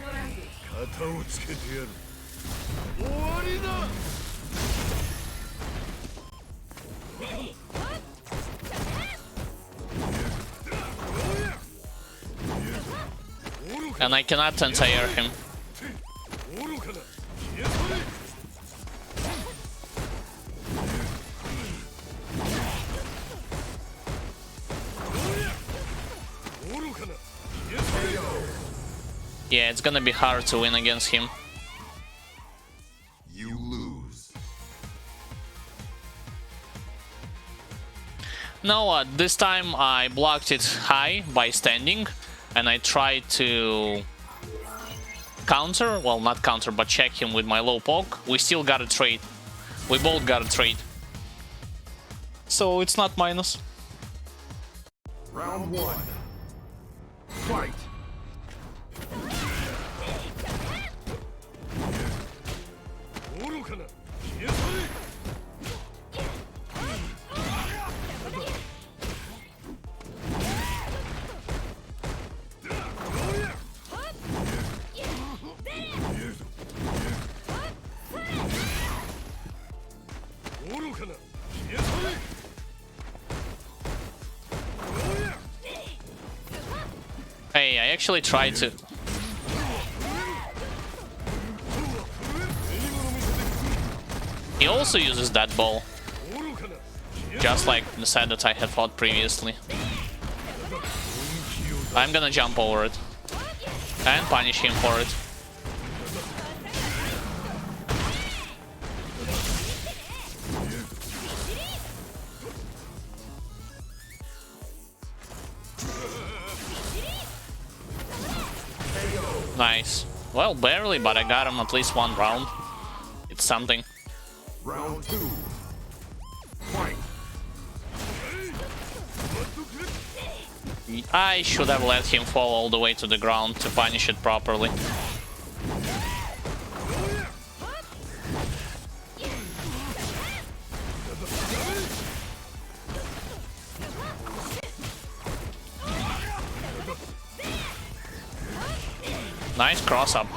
And I cannot anti-air him. Yeah, it's gonna be hard to win against him. You lose. No, this time I blocked it high by standing, and I tried to counter, well, not counter, but check him with my low poke. We still got a trade. We both got a trade. So it's not minus. Round 1. Fight. actually tried to... He also uses that ball. Just like the set that I had fought previously. I'm gonna jump over it. And punish him for it. Nice. Well, barely, but I got him at least one round. It's something. Round 2. Fight. I should have let him fall all the way to the ground to punish it properly. Nice cross up.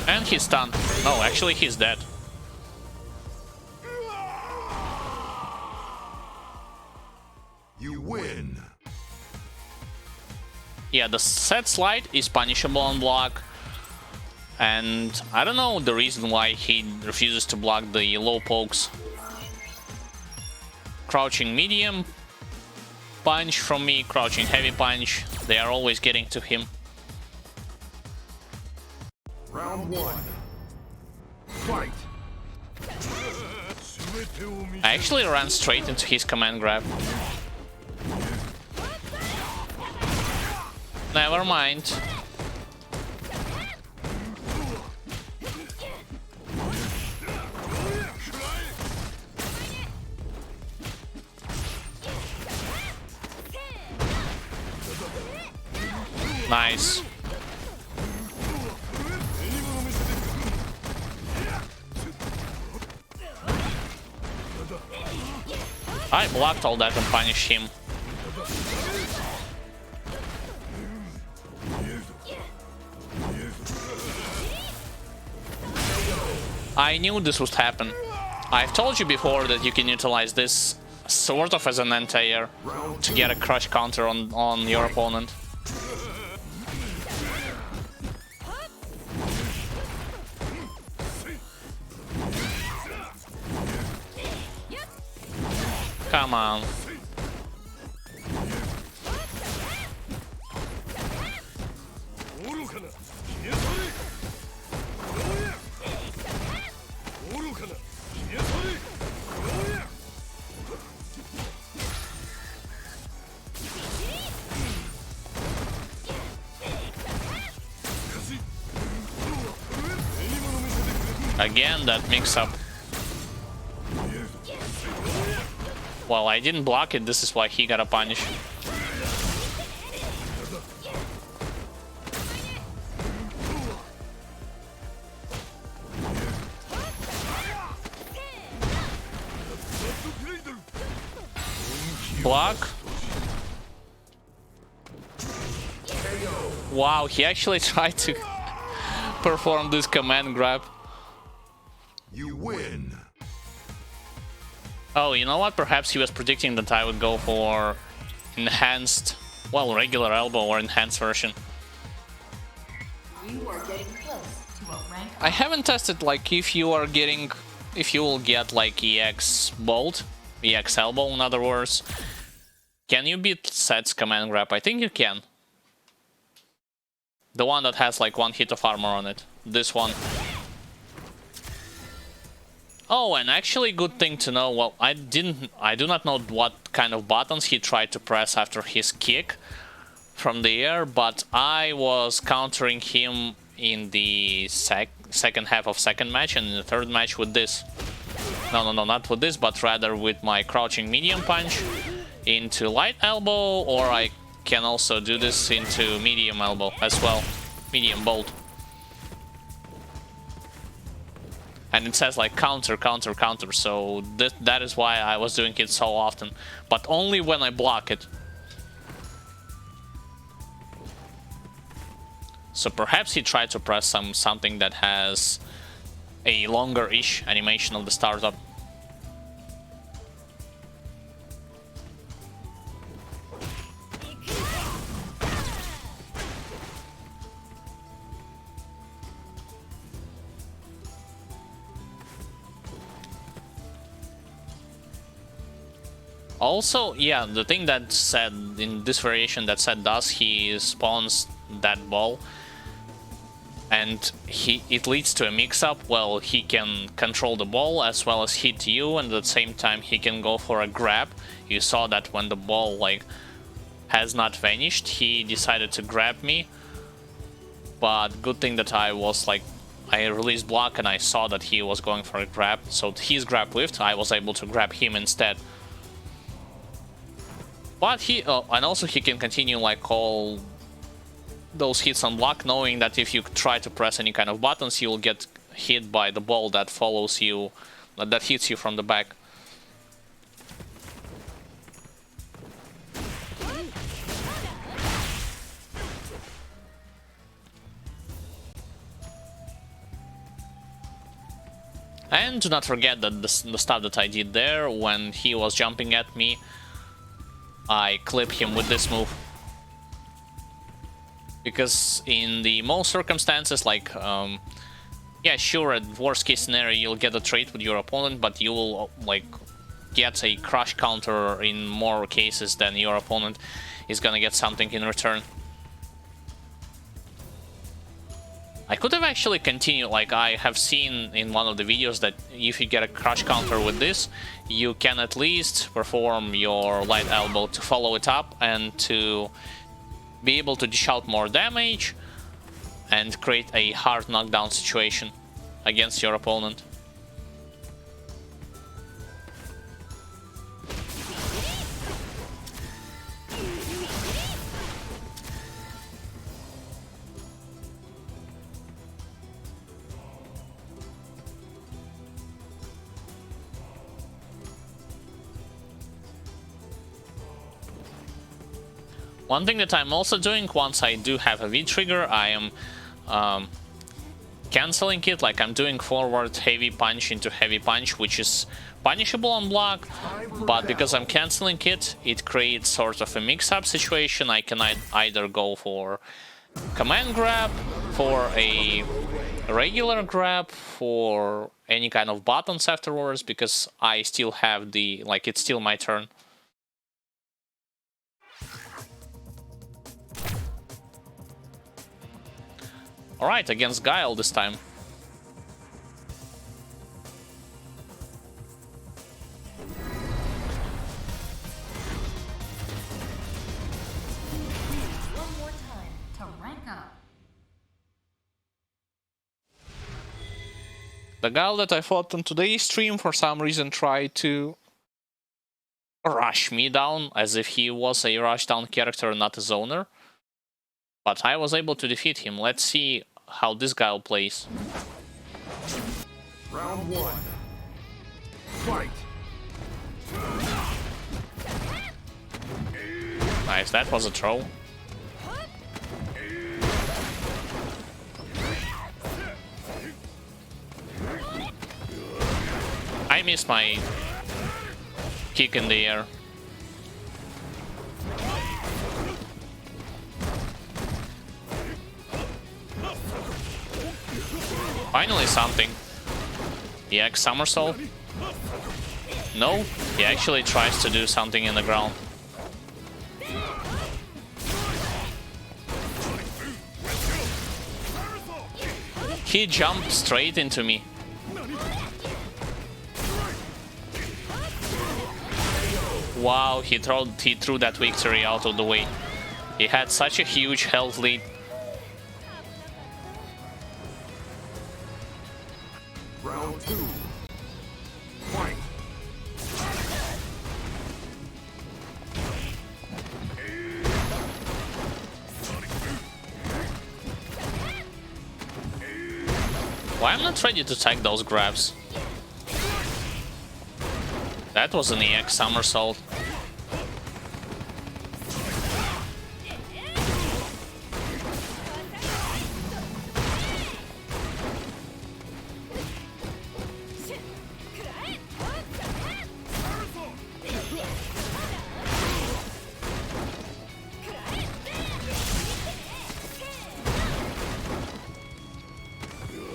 And he's stunned. No, actually he's dead. You win. Yeah, the set slide is punishable on block. And I don't know the reason why he refuses to block the low pokes. Crouching medium punch from me, crouching heavy punch. They are always getting to him. Round 1. Fight. I actually ran straight into his command grab. Never mind. Nice. I blocked all that and punished him. I knew this would happen. I've told you before that you can utilize this sort of as an anti-air to get a crush counter on your opponent. Come on. Again, that mix-up. Well, I didn't block it, this is why he got a punish. Block. Wow, he actually tried to perform this command grab. You win. Oh, you know what? Perhaps he was predicting that I would go for enhanced, well, regular elbow or enhanced version. You are getting close to a rank. I haven't tested, like, if you will get, like, EX bolt, EX elbow, in other words. Can you beat Set's command grab? I think you can. The one that has, like, one hit of armor on it. This one. Oh, and actually, good thing to know. Well, I do not know what kind of buttons he tried to press after his kick from the air, but I was countering him in the second half of second match and in the third match with this. No, not with this, but rather with my crouching medium punch into light elbow, or I can also do this into medium elbow as well, medium bolt. And it says like counter, counter, counter, so that is why I was doing it so often. But only when I block it. So perhaps he tried to press something that has a longer-ish animation of the startup. Also, yeah, the thing that said in this variation that said does, he spawns that ball and it leads to a mix-up. Well, he can control the ball as well as hit you, and at the same time he can go for a grab. You saw that when the ball like has not vanished, he decided to grab me. But good thing that I released block and I saw that he was going for a grab, so his grab whiffed. I was able to grab him instead. But and also he can continue like all those hits on block, knowing that if you try to press any kind of buttons, you will get hit by the ball that follows you, that hits you from the back. And do not forget that the stuff that I did there when he was jumping at me, I clip him with this move. Because in the most circumstances, like, yeah, sure, at worst case scenario, you'll get a trade with your opponent, but you will, like, get a crush counter in more cases than your opponent is gonna get something in return. I could have actually continued, like I have seen in one of the videos, that if you get a crush counter with this, you can at least perform your light elbow to follow it up and to be able to dish out more damage and create a hard knockdown situation against your opponent. One thing that I'm also doing, once I do have a V-trigger, I am cancelling it, like I'm doing forward heavy punch into heavy punch, which is punishable on block, but because I'm cancelling it, it creates sort of a mix-up situation. I can either go for command grab, for a regular grab, for any kind of buttons afterwards, because I still have the, like, it's still my turn. Alright, against Guile this time. One more time to rank up. The Guile that I fought on today's stream for some reason tried to rush me down as if he was a rushdown character, not a zoner. But I was able to defeat him. Let's see how this Guile plays. Round one. Fight. Nice, that was a throw. I missed my kick in the air. Finally something. EX somersault? No, he actually tries to do something in the ground. He jumped straight into me. Wow, he threw that victory out of the way. He had such a huge health lead. Round two. Fight. Why I'm not ready to tag those grabs? That was an EX somersault.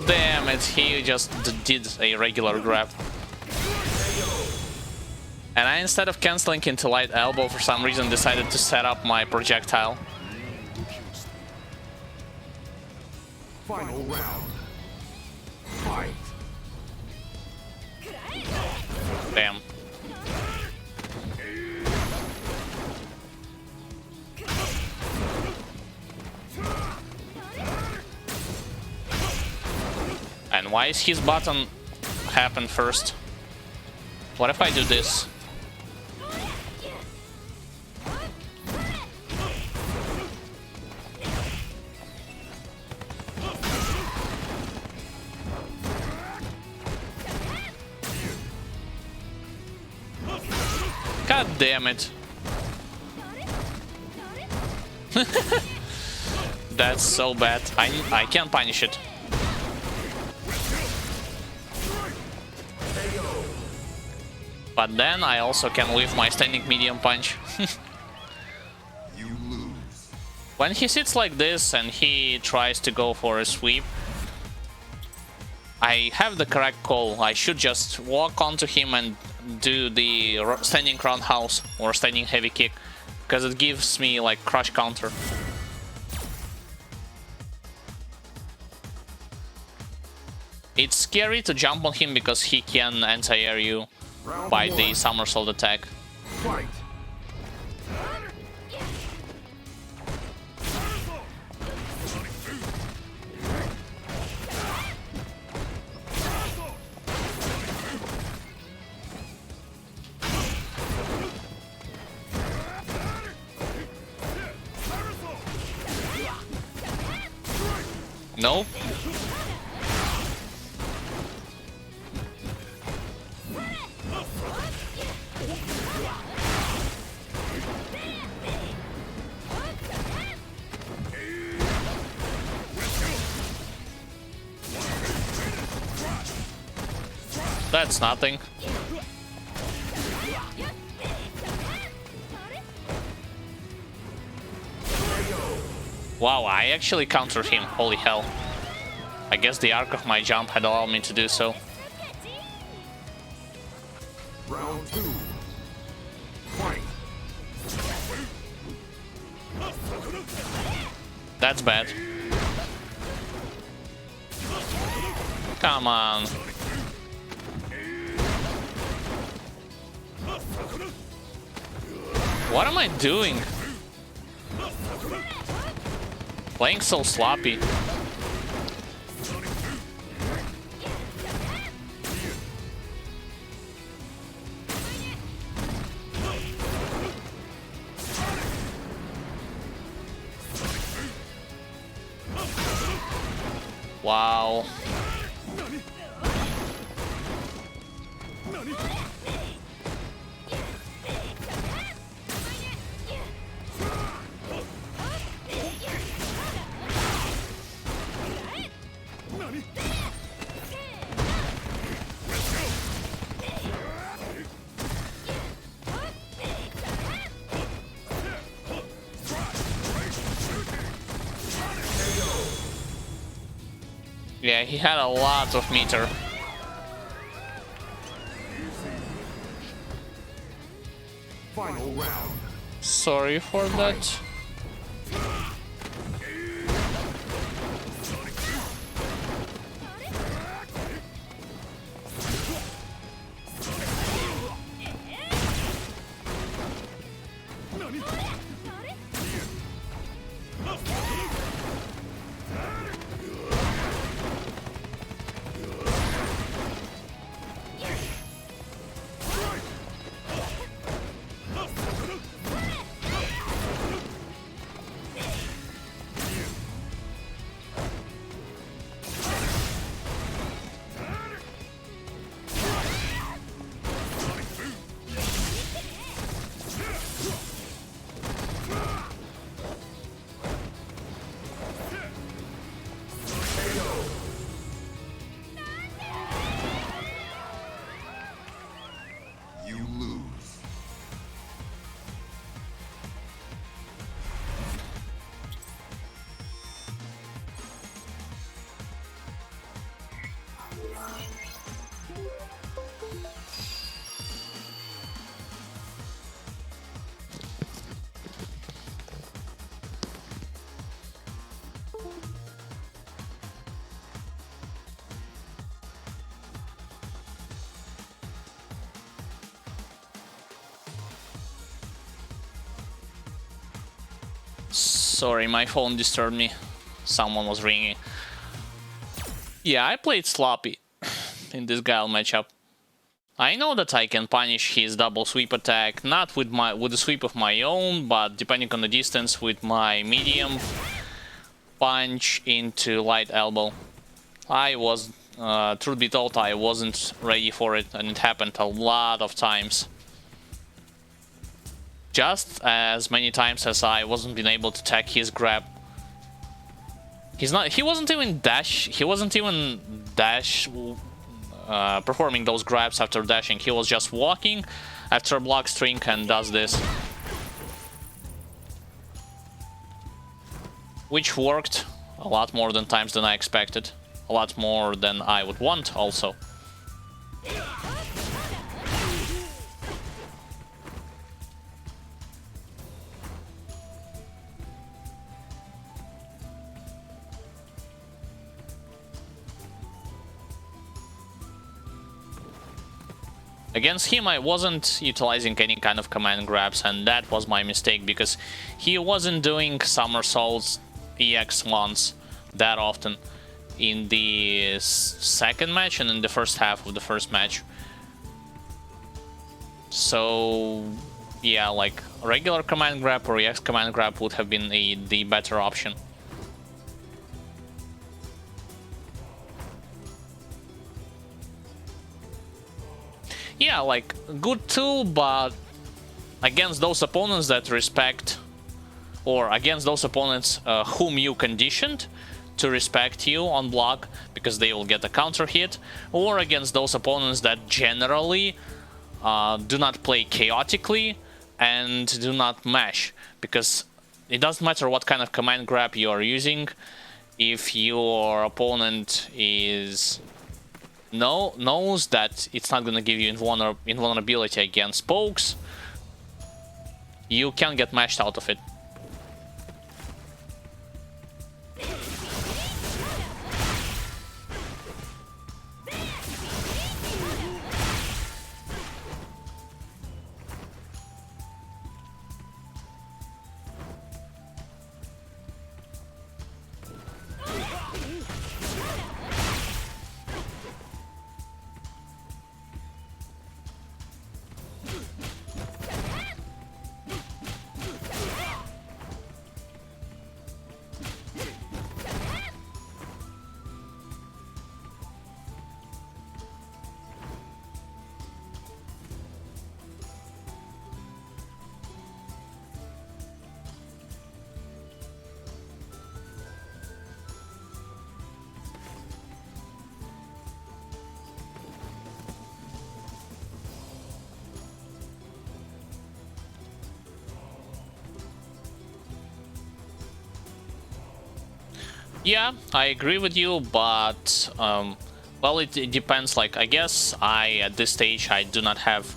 Damn it, he just did a regular grab. And I, instead of canceling into light elbow, for some reason decided to set up my projectile. Final round. Fight. Damn. And why is his button happen first? What if I do this? God damn it. That's so bad. I can't punish it. But then I also can leave my standing medium punch. You lose. When he sits like this and he tries to go for a sweep, I have the correct call. I should just walk onto him and do the standing roundhouse or standing heavy kick, because it gives me like crush counter. It's scary to jump on him because he can anti-air you by the somersault attack. Fight. No? That's nothing. Wow, I actually countered him. Holy hell. I guess the arc of my jump had allowed me to do so. Round 2. Fight. That's bad. Come on. What am I doing? Playing so sloppy. Wow. Yeah, he had a lot of meter. Final round. Sorry for that. Sorry, my phone disturbed me. Someone was ringing. Yeah, I played sloppy in this Guile matchup. I know that I can punish his double sweep attack, not with the sweep of my own, but depending on the distance with my medium punch into light elbow. I was, truth be told, I wasn't ready for it, and it happened a lot of times. Just as many times as I wasn't been able to tag his grab. He wasn't even performing those grabs after dashing. He was just walking after a block string and does this. Which worked a lot more times than I expected. A lot more than I would want also. Against him, I wasn't utilizing any kind of command grabs, and that was my mistake, because he wasn't doing somersaults, EX1s that often in the second match and in the first half of the first match. So, yeah, like regular command grab or EX command grab would have been the better option. Yeah, like, good tool, but against those opponents that respect, or against those opponents whom you conditioned to respect you on block, because they will get a counter hit, or against those opponents that generally do not play chaotically and do not mash, because it doesn't matter what kind of command grab you are using, if your opponent knows that it's not gonna give you invulnerability against pokes, you can get mashed out of it. Yeah, I agree with you, but well, it depends. Like, I guess at this stage I do not have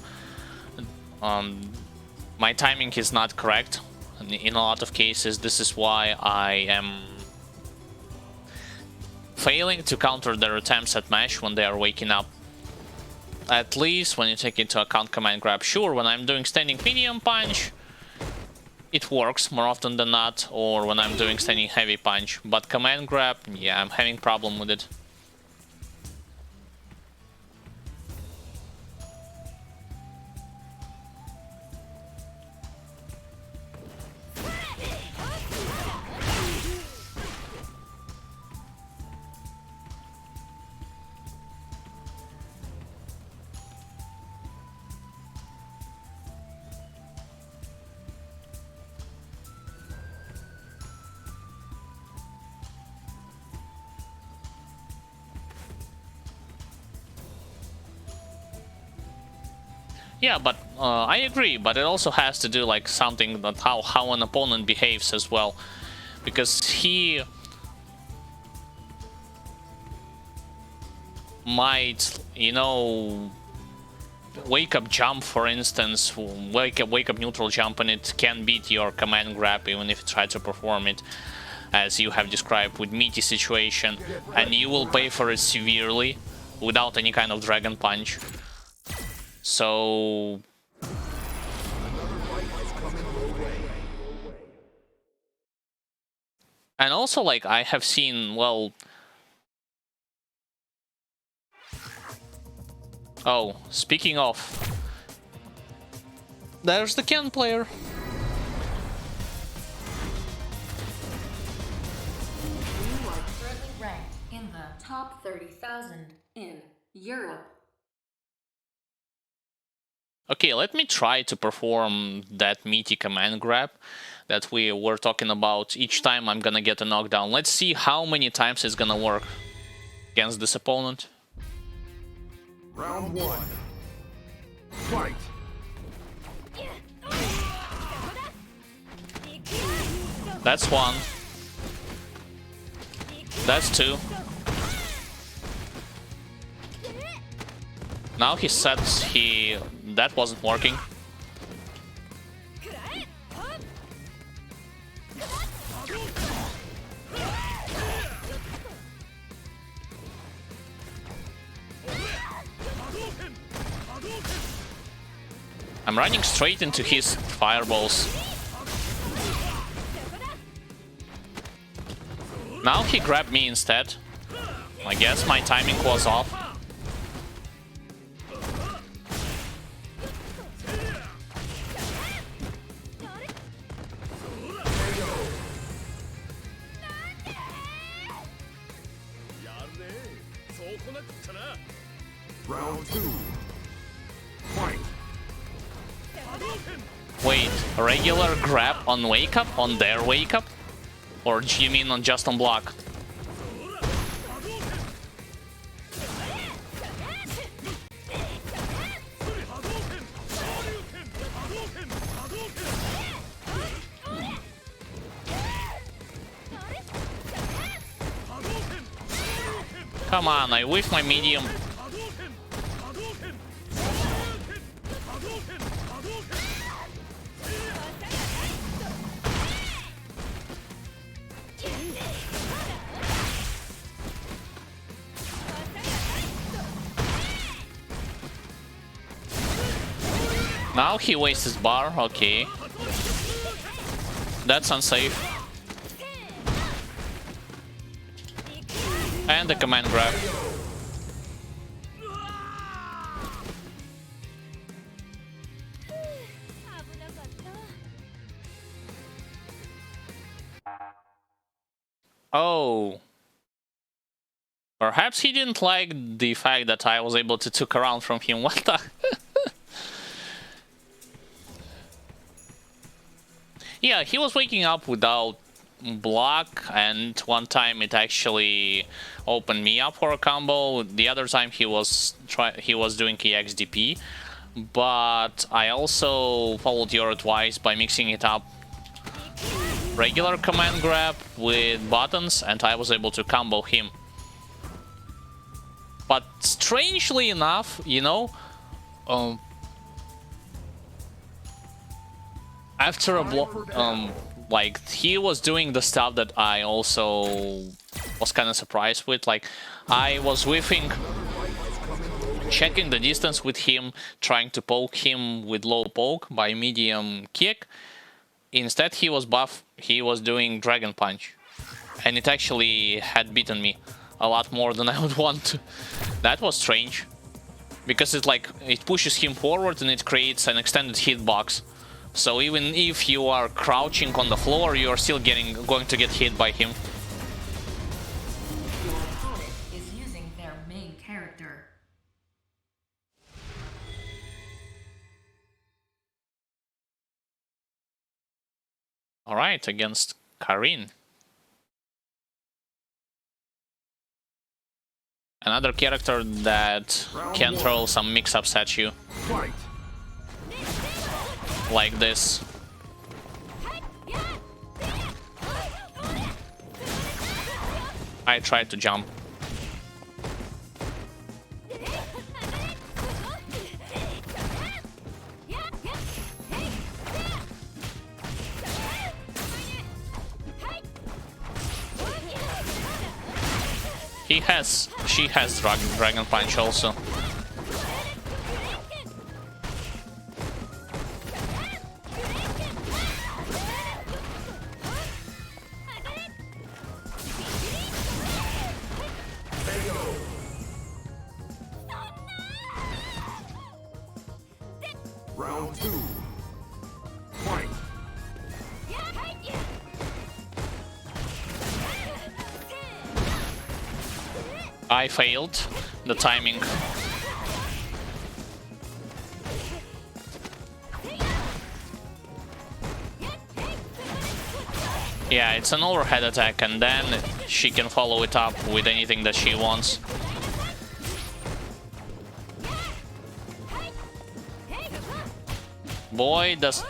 my timing is not correct in a lot of cases. This is why I am failing to counter their attempts at mash when they are waking up. At least when you take into account command grab. Sure, when I'm doing standing medium punch, it works more often than not, or when I'm doing standing heavy punch. But command grab, yeah, I'm having problem with it. Yeah, but I agree, but it also has to do like something that how an opponent behaves as well, because he might, you know, wake up jump, for instance, wake up neutral jump, and it can beat your command grab even if you try to perform it, as you have described with Meaty situation, and you will pay for it severely without any kind of dragon punch. So And also, like, I have seen, well... Oh, speaking of... There's the Ken player. You are currently ranked in the top 30,000 in Europe. Okay, let me try to perform that meaty command grab that we were talking about. Each time I'm gonna get a knockdown. Let's see how many times it's gonna work against this opponent. Round one. Fight. That's one. That's two. Now he sets that wasn't working. I'm running straight into his fireballs. Now he grabbed me instead. I guess my timing was off. Round two. Fight. Wait, a regular grab on wake up? On their wake up? Or do you mean on just on block? Come on, I whiffed my medium. Now he wastes his bar, okay. That's unsafe. And the command grab. Oh. Perhaps he didn't like the fact that I was able to took around from him. What the? Yeah, he was waking up without block, and one time it actually opened me up for a combo. The other time he was doing EXDP, but I also followed your advice by mixing it up. Regular command grab with buttons, and I was able to combo him. But strangely enough, you know, after a block, like, he was doing the stuff that I also was kind of surprised with. Like, I was whiffing, checking the distance with him, trying to poke him with low poke by medium kick. Instead, he was doing Dragon Punch. And it actually had beaten me a lot more than I would want to. That was strange. Because it pushes him forward and it creates an extended hitbox. So even if you are crouching on the floor, you are still going to get hit by him. Your opponent is using their main character. Alright, against Karin. Another character that can throw some mix-ups at you. Fight. Like this. I tried to jump. She has Dragon Punch also. I failed the timing. Yeah, it's an overhead attack, and then she can follow it up with anything that she wants. Boy, does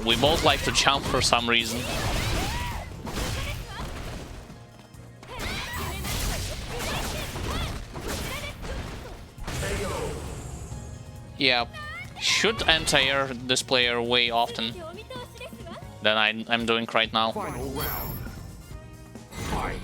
we both like to jump for some reason. Yeah, should anti-air this player way often than I'm doing right now. Final round. Fight.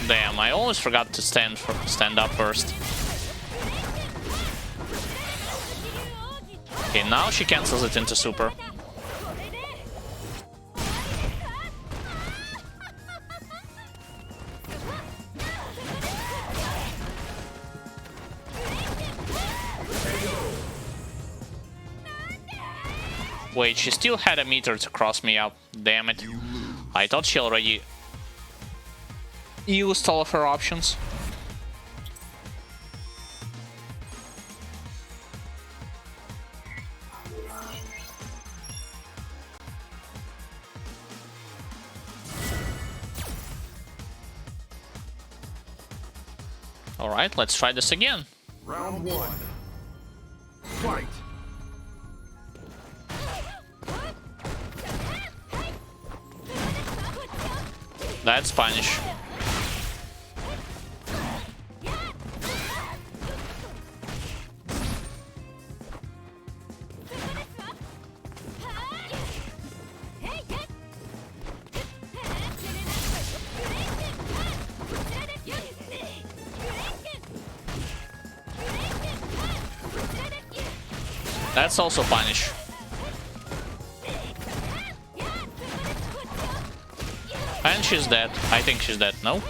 Damn, I always forgot to stand up first. Okay, now she cancels it into super. Wait, she still had a meter to cross me up. Damn it. I thought she already used all of her options. Alright, let's try this again. Round one. Fight. That's punish. That's also punish. And she's dead. I think she's dead. No?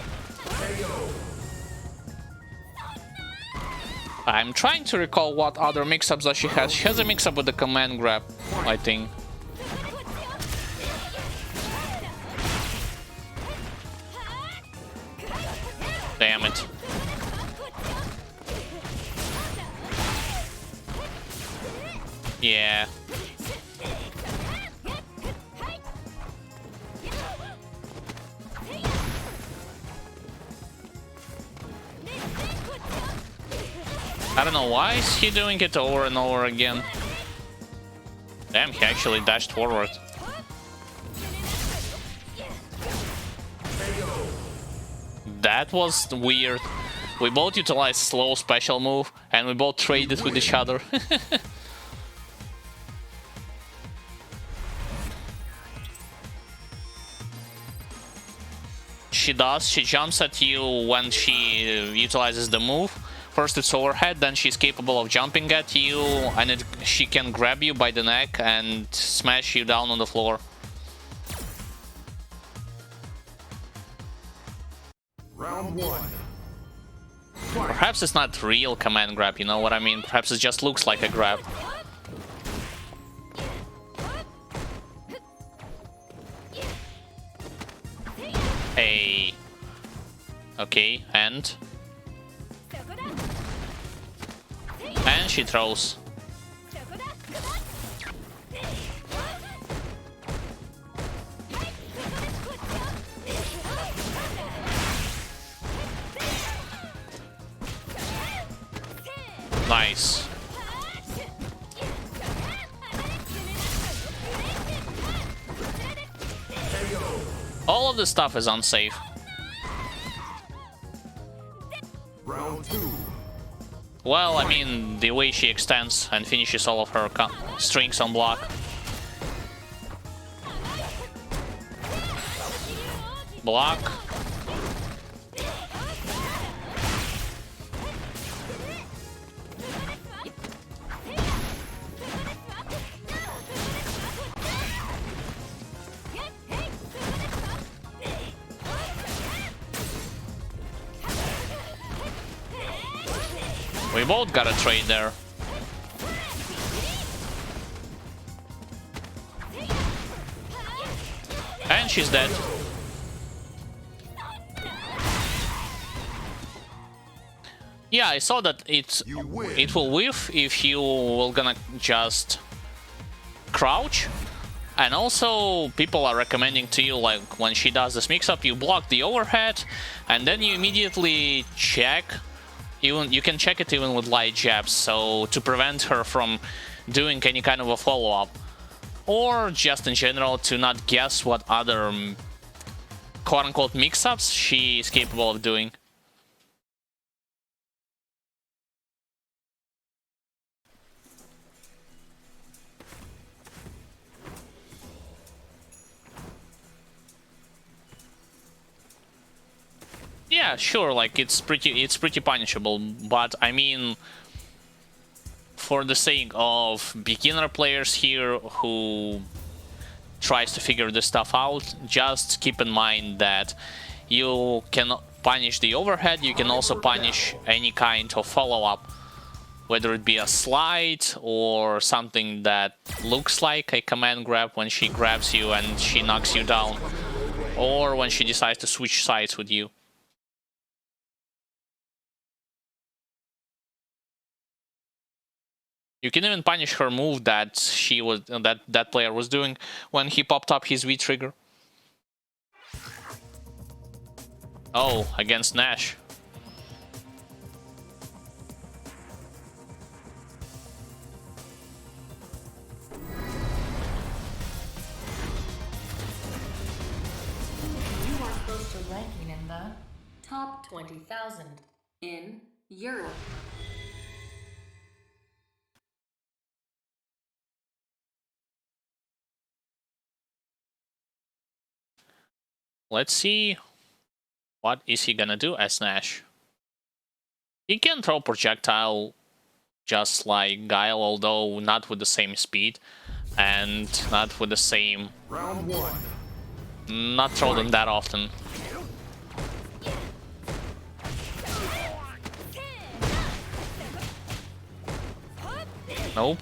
I'm trying to recall what other mix-ups that she has. She has a mix-up with the command grab, I think. Damn it. Yeah. I don't know why is he doing it over and over again. Damn, he actually dashed forward. That was weird. We both utilized slow special move and we both traded with each other. She jumps at you when she utilizes the move. First it's overhead, then she's capable of jumping at you, and she can grab you by the neck and smash you down on the floor. Round one. Perhaps it's not real command grab, you know what I mean? Perhaps it just looks like a grab. Hey. Okay, and she throws. Nice. All of this stuff is unsafe. Round two. Well, I mean, the way she extends and finishes all of her strings on block. Block. We both got a trade there. And she's dead. Yeah, I saw that it will whiff if you will gonna just crouch. And also, people are recommending to you, like, when she does this mix-up, you block the overhead, and then you immediately check. You can check it even with light jabs, so to prevent her from doing any kind of a follow-up. Or just in general, to not guess what other quote-unquote mix-ups she is capable of doing. Yeah, sure, like it's pretty punishable, but I mean, for the sake of beginner players here who tries to figure this stuff out, just keep in mind that you can punish the overhead, you can also punish any kind of follow-up, whether it be a slide or something that looks like a command grab when she grabs you and she knocks you down, or when she decides to switch sides with you. You can even punish her move that that player was doing when he popped up his V trigger. Oh, against Nash. You are close to ranking in the top 20,000 in Europe. Let's see what is he gonna do as Nash. He can throw projectile just like Guile, although not with the same speed and not with the same. Round one. Not throw them that often. Nope.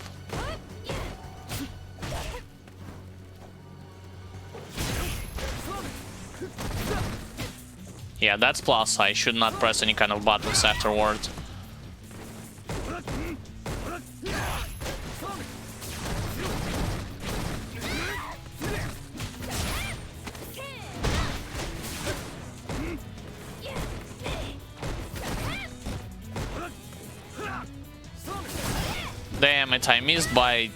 Yeah, that's plus. I should not press any kind of buttons afterward. Damn it, I missed by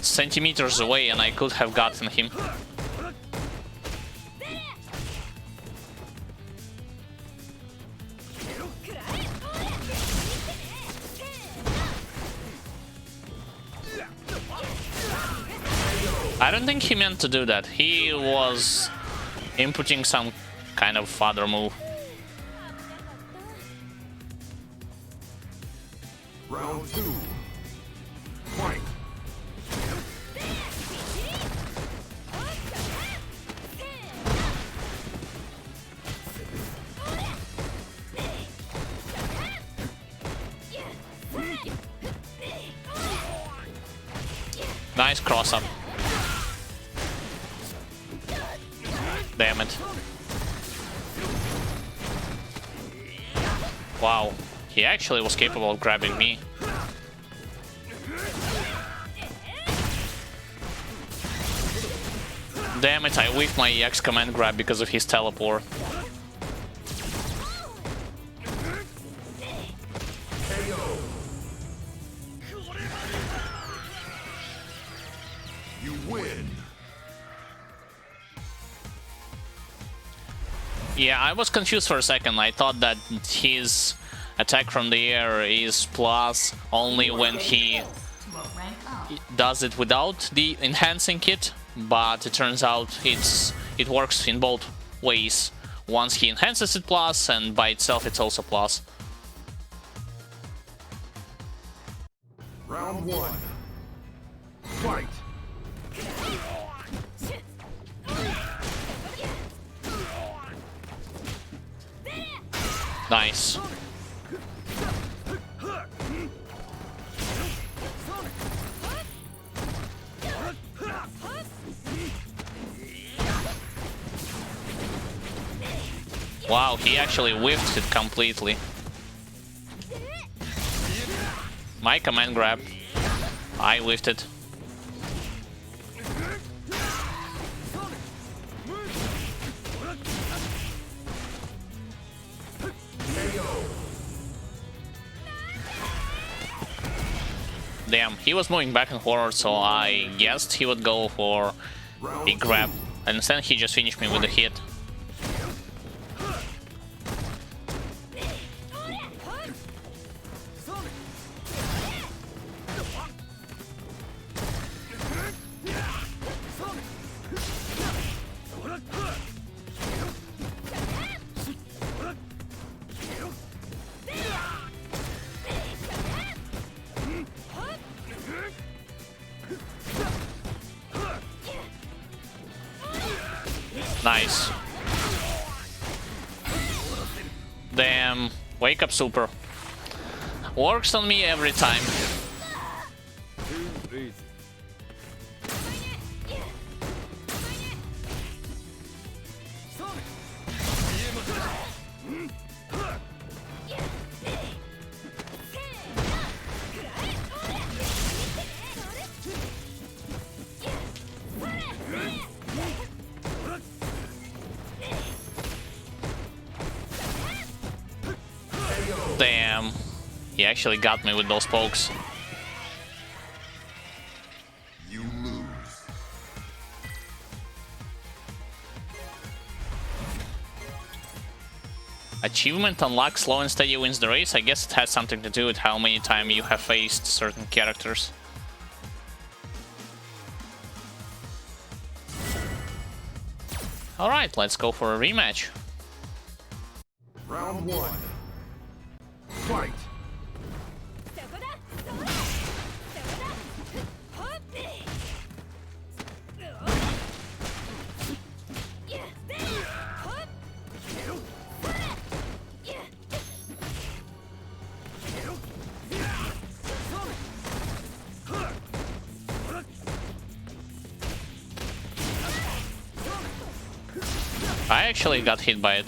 centimeters away and I could have gotten him. I don't think he meant to do that. He was inputting some kind of other move. Round two. Fight. Nice cross up. Damn it. Wow, he actually was capable of grabbing me. Damn it, I whiffed my EX command grab because of his teleport. You win. Yeah, I was confused for a second. I thought that his attack from the air is plus only when he does it without the enhancing kit, but it turns out it works in both ways. Once he enhances it plus, and by itself it's also plus. Round one. Fight. Nice. Wow, he actually whiffed it completely. My command grab. I whiffed it. Damn, he was moving back and forward, so I guessed he would go for a grab. And instead he just finished me with a hit. Nice. Damn. Wake up super. Works on me every time. Damn. He actually got me with those pokes. You lose. Achievement unlock slow and steady wins the race. I guess it has something to do with how many times you have faced certain characters. Alright, let's go for a rematch. Round one. Fight. I actually got hit by it.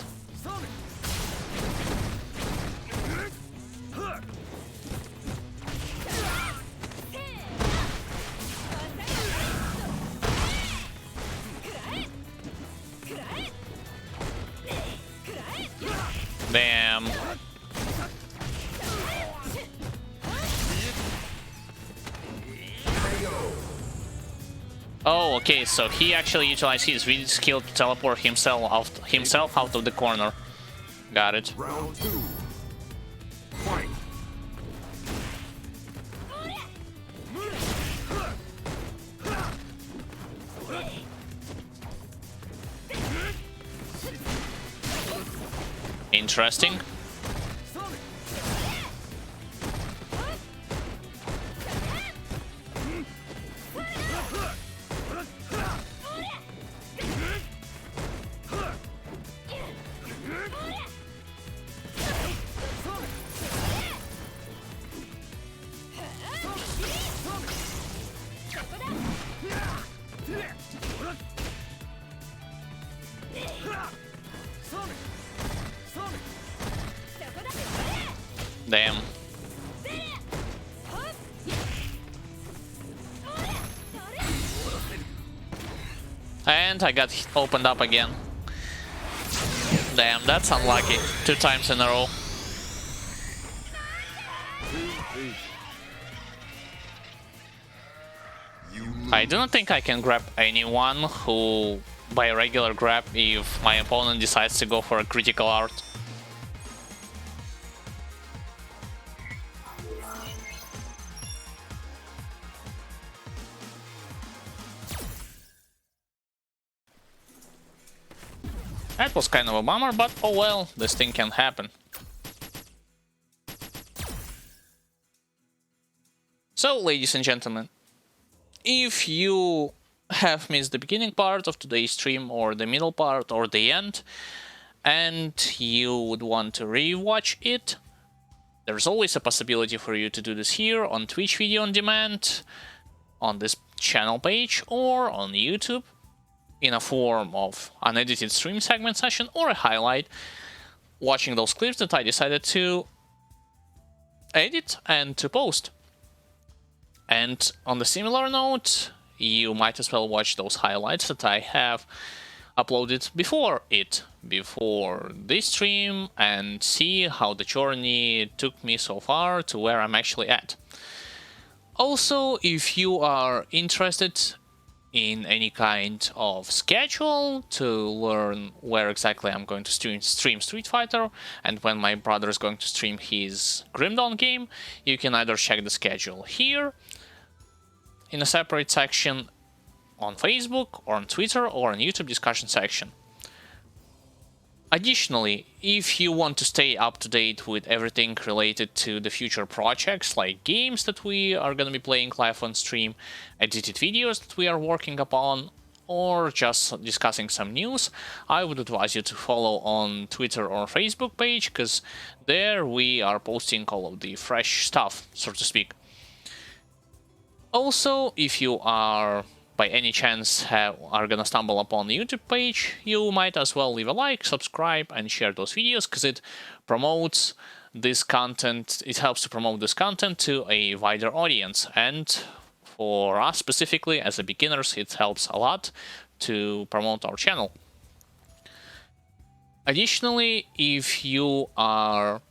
Damn. Oh, okay, so he actually utilized his read skill to teleport himself out of the corner. Got it. Round two. Fight. Interesting. Damn. And I got opened up again. Damn, that's unlucky. 2 times in a row. I do not think I can grab anyone who, by a regular grab, if my opponent decides to go for a critical art. That was kind of a bummer, but oh well, this thing can happen. So, ladies and gentlemen, if you have missed the beginning part of today's stream, or the middle part, or the end, and you would want to rewatch it, there's always a possibility for you to do this here on Twitch Video on Demand, on this channel page, or on YouTube, in a form of unedited stream segment session or a highlight. watching those clips that I decided to edit and to post. And on the similar note, you might as well watch those highlights that I have uploaded before this stream, and see how the journey took me so far to where I'm actually at. Also, if you are interested in any kind of schedule to learn where exactly I'm going to stream Street Fighter and when my brother is going to stream his Grim Dawn game, you can either check the schedule here in a separate section on Facebook or on Twitter or on YouTube discussion section. Additionally, if you want to stay up to date with everything related to the future projects, like games that we are going to be playing live on stream, edited videos that we are working upon, or just discussing some news, I would advise you to follow on Twitter or Facebook page, because there we are posting all of the fresh stuff, so to speak. Also, if you are by any chance are gonna stumble upon the YouTube page, you might as well leave a like, subscribe, and share those videos, because it promotes this content, it helps to promote this content to a wider audience, and for us specifically as a beginners, it helps a lot to promote our channel. Additionally, if you are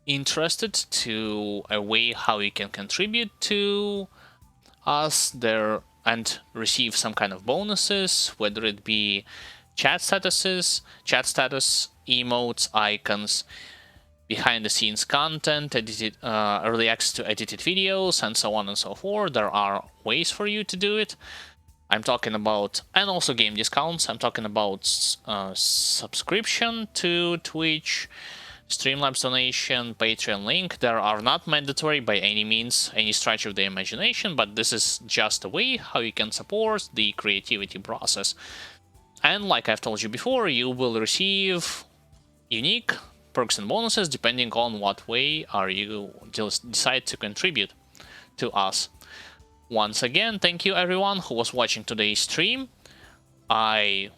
interested to a way how you can contribute to us there and receive some kind of bonuses, whether it be chat status, emotes, icons, behind the scenes content, edited, early access to edited videos, and so on and so forth, there are ways for you to do it. I'm talking about, and also game discounts, I'm talking about subscription to Twitch, Streamlabs donation, Patreon link. There are not mandatory by any means, any stretch of the imagination, but this is just a way how you can support the creativity process. And like I've told you before, you will receive unique perks and bonuses depending on what way are you decide to contribute to us. Once again, thank you everyone who was watching today's stream. I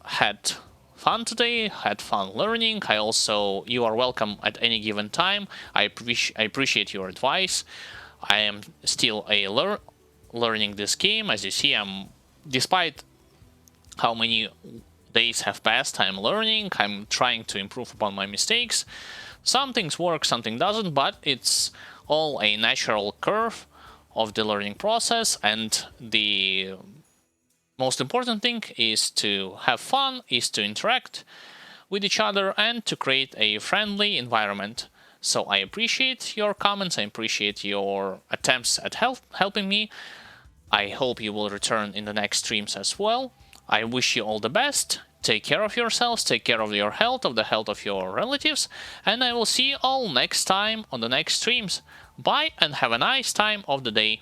had fun today, had fun learning. You are welcome at any given time. I appreciate your advice. I am still learning this game. As you see, despite how many days have passed, I'm learning. I'm trying to improve upon my mistakes. Some things work, something doesn't, but it's all a natural curve of the learning process, and the most important thing is to have fun, is to interact with each other, and to create a friendly environment. So I appreciate your comments, I appreciate your attempts at helping me. I hope you will return in the next streams as well. I wish you all the best. Take care of yourselves, take care of your health, of the health of your relatives, and I will see you all next time on the next streams. Bye, and have a nice time of the day.